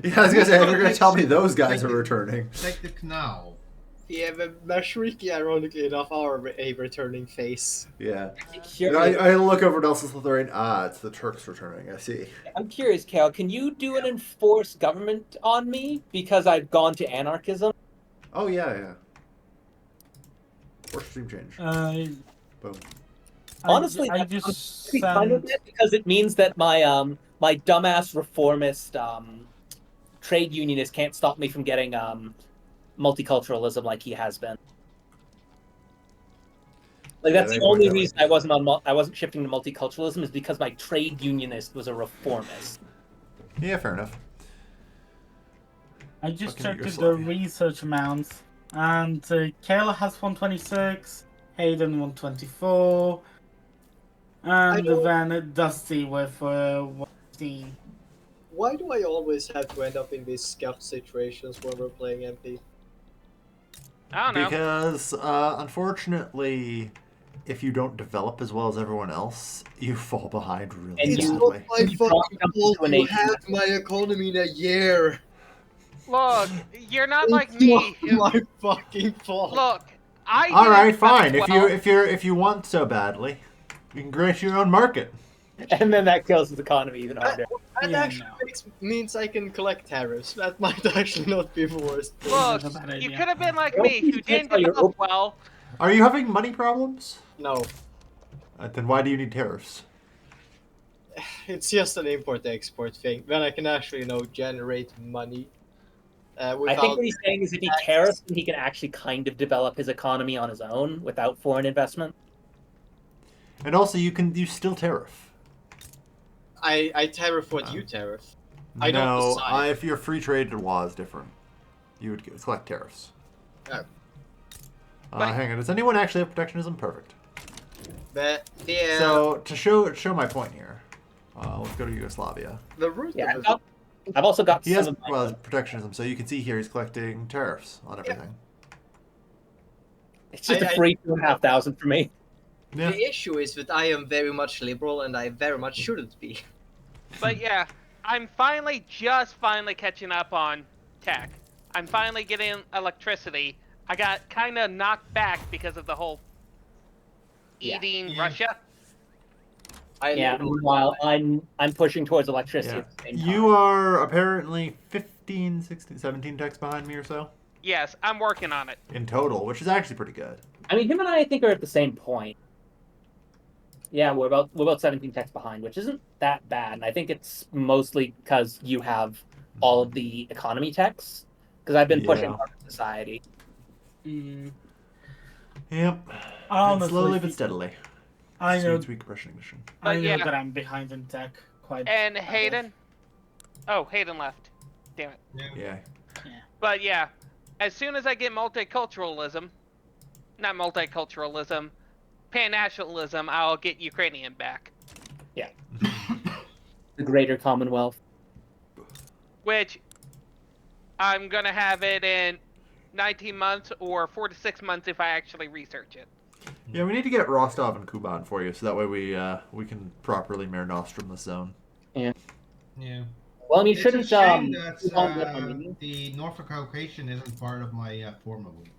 S1: Yeah, I was gonna say, if you're gonna
S8: Take-
S1: tell me those guys are
S8: take-
S1: returning.
S8: Take the canal.
S10: Yeah, the Mashriki, ironically enough, are a returning face.
S1: Yeah.
S7: Here-
S1: I look over at Alsace-Lorraine. Ah, it's the Turks returning. I see.
S7: I'm curious, Cal, can you do an enforced government on me because I've gone to anarchism?
S1: Oh yeah. Or stream change. Boom.
S7: Honestly,
S6: I
S7: I'm
S6: just
S7: pretty fine with
S6: sent.
S7: it because it means that my dumbass reformist trade unionist can't stop me from getting multiculturalism like he has been. Like that's
S1: Yeah,
S7: the
S1: they
S7: only
S1: point
S7: reason I wasn't shifting to multiculturalism is because my trade unionist was a reformist.
S1: Yeah, fair enough.
S6: I just
S1: Fucking
S6: checked the
S1: Yugoslavia.
S6: research amounts, and Kayla has 126, Hayden 124, and
S10: don't-
S6: then Dusty with 115.
S10: Why do I always have to end up in these scuff situations when we're playing MP?
S4: I don't know.
S1: Because unfortunately, if you don't develop as well as everyone else, you fall behind really
S7: And
S10: It's
S7: you-
S10: not
S1: badly.
S10: my
S7: you
S10: fucking
S7: don't
S10: fault
S7: come to
S10: you
S7: a
S10: have my economy in a year.
S4: Look, you're not
S10: It's
S4: like me.
S10: not
S4: who-
S10: my fucking fault.
S4: Look, I.
S1: All
S4: didn't
S1: right,
S4: develop
S1: fine.
S4: well.
S1: If you want so badly, you can create your own market.
S7: And then that kills his economy even harder.
S10: That
S6: Yeah,
S10: actually
S6: no.
S10: means I can collect tariffs. That might actually not be the worst. thing.
S4: Look,
S6: That's a bad
S4: you
S6: idea.
S4: could have been like
S7: Well,
S4: me,
S7: you
S4: who
S7: can't
S4: didn't
S7: tell your
S4: develop well.
S1: Are you having money problems?
S10: No,
S1: Then why do you need tariffs?
S10: it's just an import-export thing. Then I can actually, generate money.
S7: I
S10: Without
S7: think what he's saying is if he tariffs, then he can actually kind of develop his economy on his own without foreign investment.
S1: And also, you still tariff.
S10: I tariff what you tariff. I don't
S1: No,
S10: decide.
S1: if your free trade law is different, you would collect tariffs.
S10: Oh.
S1: Hang on, does anyone actually have protectionism? Perfect.
S10: But yeah,
S1: So to show my point here, let's go to Yugoslavia.
S10: the root
S7: Yeah,
S10: of it.
S7: I've also got
S1: He
S7: some
S1: has
S7: of my,
S1: protectionism, so you can see here he's collecting tariffs on everything.
S7: it's just
S10: I-
S7: a free 2,500 for me.
S1: Yeah.
S10: The issue is that I am very much liberal and I very much shouldn't be.
S4: But yeah, I'm just finally catching up on tech. I'm finally getting electricity. I got kind of knocked back because of the whole
S7: Yeah.
S4: eating
S8: Yeah.
S4: Russia.
S3: Yeah. Meanwhile, I'm pushing towards electricity
S1: Yeah.
S3: at the same time.
S1: You are apparently 15, 16, 17 techs behind me or so
S4: Yes, I'm working on it.
S1: in total, which is actually pretty good.
S3: I mean, him and I think are at the same point. Yeah, we're about 17 techs behind, which isn't that bad. And I think it's mostly because you have all of the economy techs. Because I've been pushing
S1: Yeah.
S3: hard for society.
S6: Mm,
S1: Yep.
S6: honestly,
S1: Slowly but steadily.
S6: I know,
S1: Sweet compression ignition.
S6: I
S4: But
S6: know
S4: yeah.
S6: that I'm behind in tech. Quite.
S4: And
S6: badly.
S4: Hayden? Oh, Hayden left. Damn it.
S1: Yeah.
S4: But yeah, as soon as I get pan-nationalism, I'll get Ukrainian back.
S3: The greater Commonwealth.
S4: Which I'm gonna have it in 19 months or 4 to 6 months if I actually research it.
S1: Yeah, we need to get Rostov and Kuban for you, so that way we can properly Mare Nostrum the zone.
S8: Yeah.
S3: Well, I mean,
S8: It's
S3: shouldn't
S8: a shame that
S3: Kuban get Armenian?
S8: the Norfolk Caucasian isn't part of my former loop.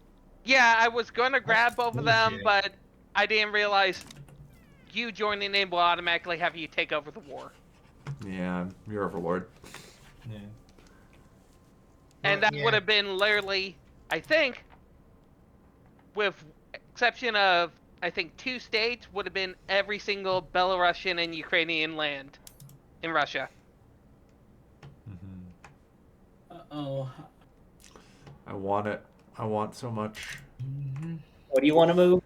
S4: Yeah, I was gonna grab both of them,
S8: bullshit.
S4: but I didn't realize you joining in will automatically have you take over the war.
S1: Yeah, you're Overlord.
S8: Yeah.
S4: And
S8: But,
S4: that
S8: yeah.
S4: would have been literally, I think, with exception of, I think, 2 states, would have been every single Belarusian and Ukrainian land in Russia.
S6: Oh,
S1: I want it. I want so much.
S3: What do you want to move?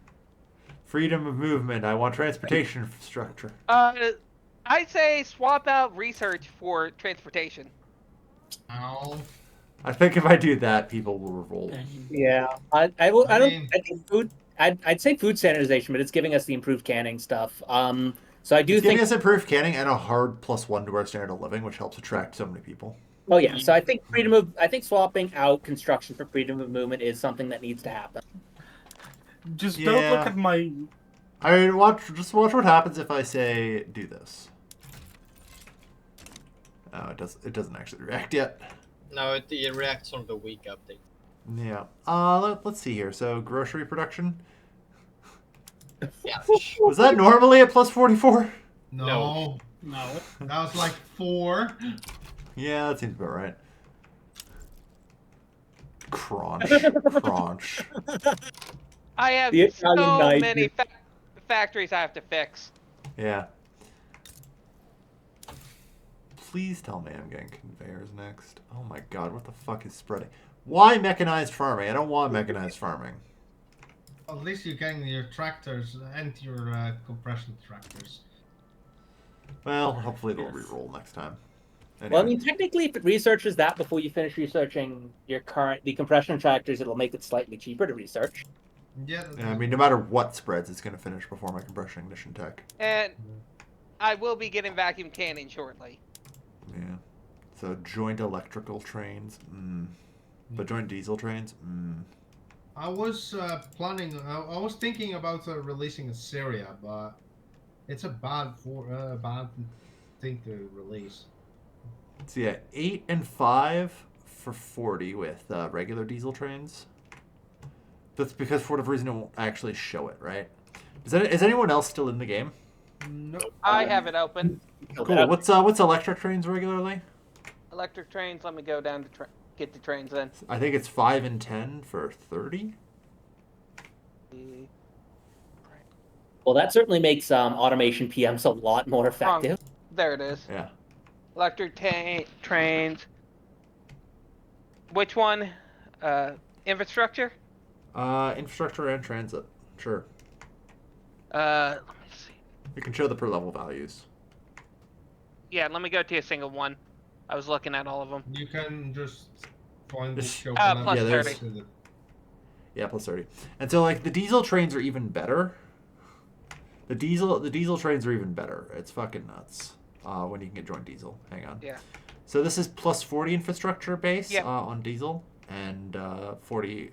S1: Freedom of movement. I want transportation infrastructure.
S4: I'd say swap out research for transportation.
S8: Ow.
S1: I think if I do that, people will revolt.
S3: Yeah, I will. I don't.
S8: mean-
S3: I think food. I'd say food standardization, but it's giving us the improved canning stuff. So I do
S1: It's giving
S3: think.
S1: us improved canning and a hard +1 to our standard of living, which helps attract so many people.
S3: Oh yeah, so I think I think swapping out construction for freedom of movement is something that needs to happen.
S6: just don't
S1: Yeah.
S6: look at my.
S1: I mean, just watch what happens if I say do this. Oh, it doesn't actually react yet.
S5: No, it reacts on the week update.
S1: Yeah. Let's see here. So grocery production.
S5: Yeah.
S1: Was that normally at +44?
S8: No.
S6: No.
S8: That was like 4.
S1: Yeah, that seems about right. Crunch. Crunch.
S4: I have
S3: The
S4: so
S3: Italian knife
S4: many
S3: is-
S4: factories I have to fix.
S1: Yeah. Please tell me I'm getting conveyors next. Oh my god, what the fuck is spreading? Why mechanized farming? I don't want mechanized farming.
S8: At least you're getting your tractors and your compression tractors.
S1: Well, hopefully they'll re-roll next time.
S3: Well, I
S1: Anyway.
S3: mean, technically, if it researches that before you finish researching the compression tractors, it'll make it slightly cheaper to research.
S8: Yeah.
S1: Yeah, I mean, no matter what spreads, it's going to finish before my compression ignition tech.
S4: And I will be getting vacuum canning shortly.
S1: Yeah. So joint electrical trains. But joint diesel trains.
S8: I was planning. I was thinking about releasing a Syria, but it's a bad thing to release.
S1: So yeah, 8 and 5 for 40 with regular diesel trains. That's because for whatever reason it won't actually show it, right? Is anyone else still in the game?
S8: No.
S4: I have it open.
S1: Cool. What's electric trains regularly?
S4: Electric trains, let me go down to get the trains in.
S1: I think it's 5 and 10 for 30.
S3: Well, that certainly makes automation PMs a lot more effective.
S4: There it is.
S1: Yeah.
S4: Electric trains. Which one? Infrastructure?
S1: Infrastructure and transit. Sure.
S4: Let me see.
S1: You can show the per level values.
S4: Yeah, let me go to a single one. I was looking at all of them.
S8: You can just find the
S1: This-
S8: show.
S4: plus
S1: Yeah, there's-
S4: 30.
S1: Yeah, plus 30. And so like the diesel trains are even better. The diesel trains are even better. It's fucking nuts. When you can get joint diesel. Hang on.
S4: Yeah.
S1: So this is plus 40 infrastructure base
S4: Yep.
S1: on diesel and 40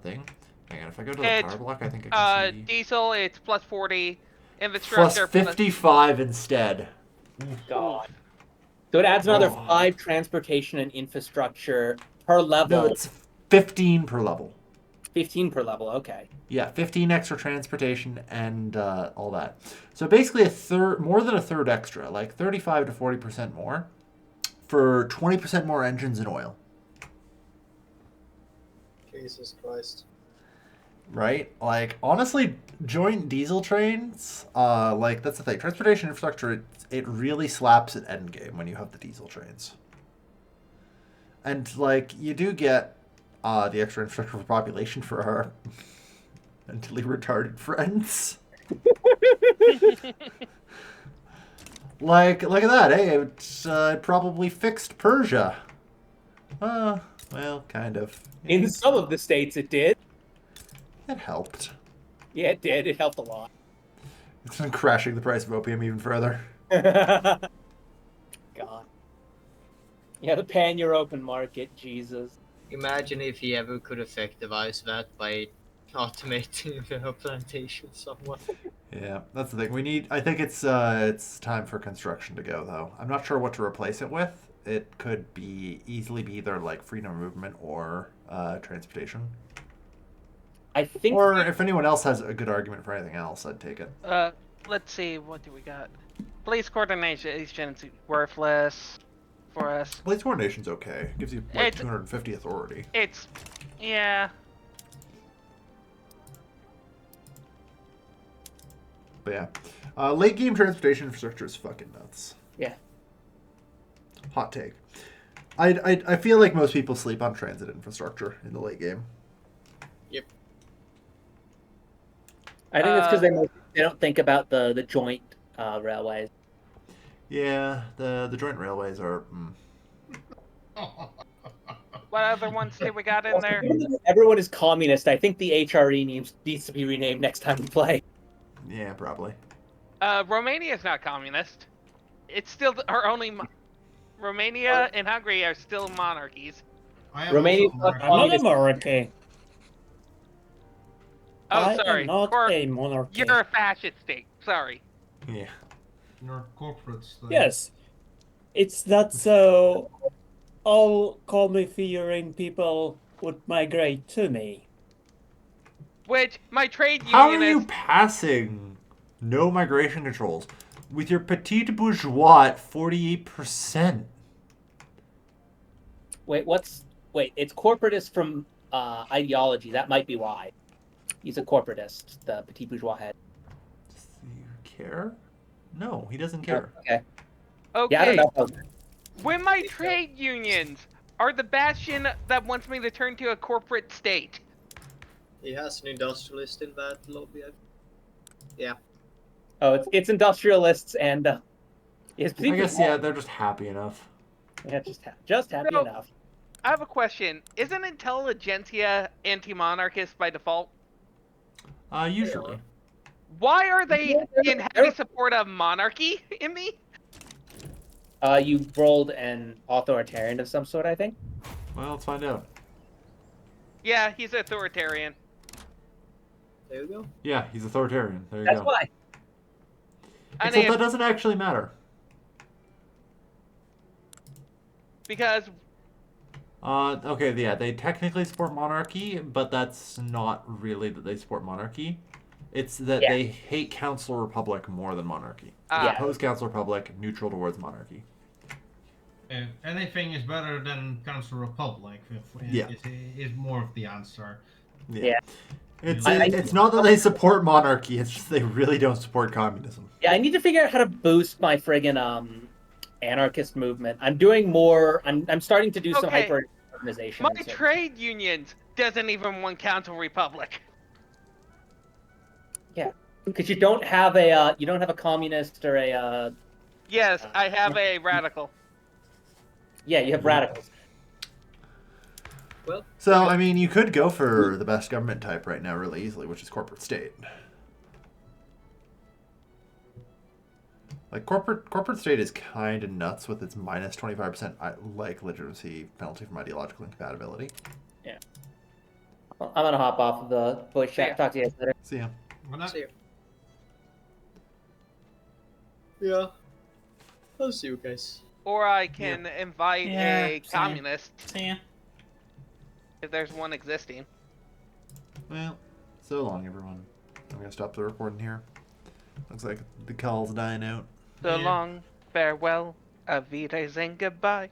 S1: thing. Hang on, if I go to the
S4: It's,
S1: power block, I think I can see
S4: diesel, it's plus 40.
S1: plus
S4: Infrastructure,
S1: 55 instead.
S3: God. So it adds another
S1: Oh.
S3: 5 transportation and infrastructure per level.
S1: No, it's 15 per level.
S3: 15 per level. Okay.
S1: Yeah, 15 extra transportation and all that. So basically more than a third extra, like 35 to 40% more for 20% more engines and oil.
S10: Jesus Christ.
S1: Right? Like, honestly, joint diesel trains, like, that's the thing. Transportation infrastructure, it really slaps at endgame when you have the diesel trains. And, like, you do get the extra infrastructure for population for our mentally retarded friends. Like, look at that. Hey, it probably fixed Persia. Well, kind of.
S3: In some of the states, it did.
S1: It helped.
S3: Yeah, it did. It helped a lot.
S1: It's been crashing the price of opium even further.
S3: God. Yeah, the pan-European market, Jesus.
S10: Imagine if he ever could effectivize that by automating the plantation somewhat.
S1: Yeah, that's the thing. I think it's time for construction to go, though. I'm not sure what to replace it with. It could easily be either like freedom of movement or transportation.
S3: I think.
S1: Or if anyone else has a good argument for anything else, I'd take it.
S4: Let's see, what do we got? Police coordination is worthless for us.
S1: Police coordination's okay. It gives you like 250 authority.
S4: Yeah.
S1: But yeah, late game transportation infrastructure is fucking nuts.
S3: Yeah.
S1: Hot take. I feel like most people sleep on transit infrastructure in the late game.
S10: Yep.
S3: I think it's because they don't think about the joint railways.
S1: Yeah, the joint railways are.
S4: What other ones do we got in there?
S3: Everyone is communist. I think the HRE needs to be renamed next time we play.
S1: Yeah, probably.
S4: Romania is not communist. It's still our only. Romania and Hungary are still monarchies.
S3: Romania.
S11: I'm not a monarchy.
S4: Oh, sorry.
S11: I am not a monarchy.
S4: You're a fascist state. Sorry.
S1: Yeah.
S8: You're corporate state.
S11: Yes. It's that so all comedy-fearing people would migrate to me.
S4: Which, my trade union
S1: How are you passing no migration controls with your petite bourgeois at 48%?
S3: Wait, it's corporatist from ideology. That might be why. He's a corporatist, the petit bourgeois head.
S1: Does he care? No, he doesn't care.
S3: Okay.
S4: Okay.
S3: Yeah, I don't know.
S4: When my trade unions are the bastion that wants me to turn to a corporate state.
S10: He has an industrialist in that lobby. Yeah.
S3: Oh, it's industrialists and
S1: I guess yeah, they're just happy enough.
S3: Yeah, just happy enough.
S4: I have a question. Isn't intelligentsia anti-monarchist by default?
S1: Usually.
S4: Why are they in heavy support of monarchy in me?
S3: You rolled an authoritarian of some sort, I think.
S1: Well, let's find out.
S4: Yeah, he's authoritarian.
S10: There you go.
S1: Yeah, he's authoritarian. There you
S3: That's
S1: go.
S3: why.
S1: Except that doesn't actually matter.
S4: Because...
S1: okay, yeah, they technically support monarchy, but that's not really that they support monarchy. It's that they hate council republic more than monarchy. They oppose council republic, neutral towards monarchy.
S8: Anything is better than council republic. Is more of the answer.
S1: Yeah. It's not that they support monarchy, it's just they really don't support communism.
S3: Yeah, I need to figure out how to boost my friggin' anarchist movement. I'm doing more. I'm starting to do some hyper organization.
S4: My trade unions doesn't even want council republic.
S3: Yeah, because you don't have a communist or a.
S4: Yes, I have a radical.
S3: Yeah, you have radicals.
S10: Well,
S1: so I mean, you could go for the best government type right now, really easily, which is corporate state. Like corporate state is kind of nuts with its minus 25% like legitimacy penalty from ideological incompatibility.
S3: Yeah. Well, I'm gonna hop off of the voice chat. Talk to you guys later.
S1: See ya.
S10: See you. Yeah. I'll see you guys.
S4: Or I can invite a communist.
S6: See ya.
S4: If there's one existing.
S1: Well, so long, everyone. I'm gonna stop the recording here. Looks like the call's dying out.
S4: So
S8: Yeah.
S4: long, farewell, auf Wiedersehen, goodbye.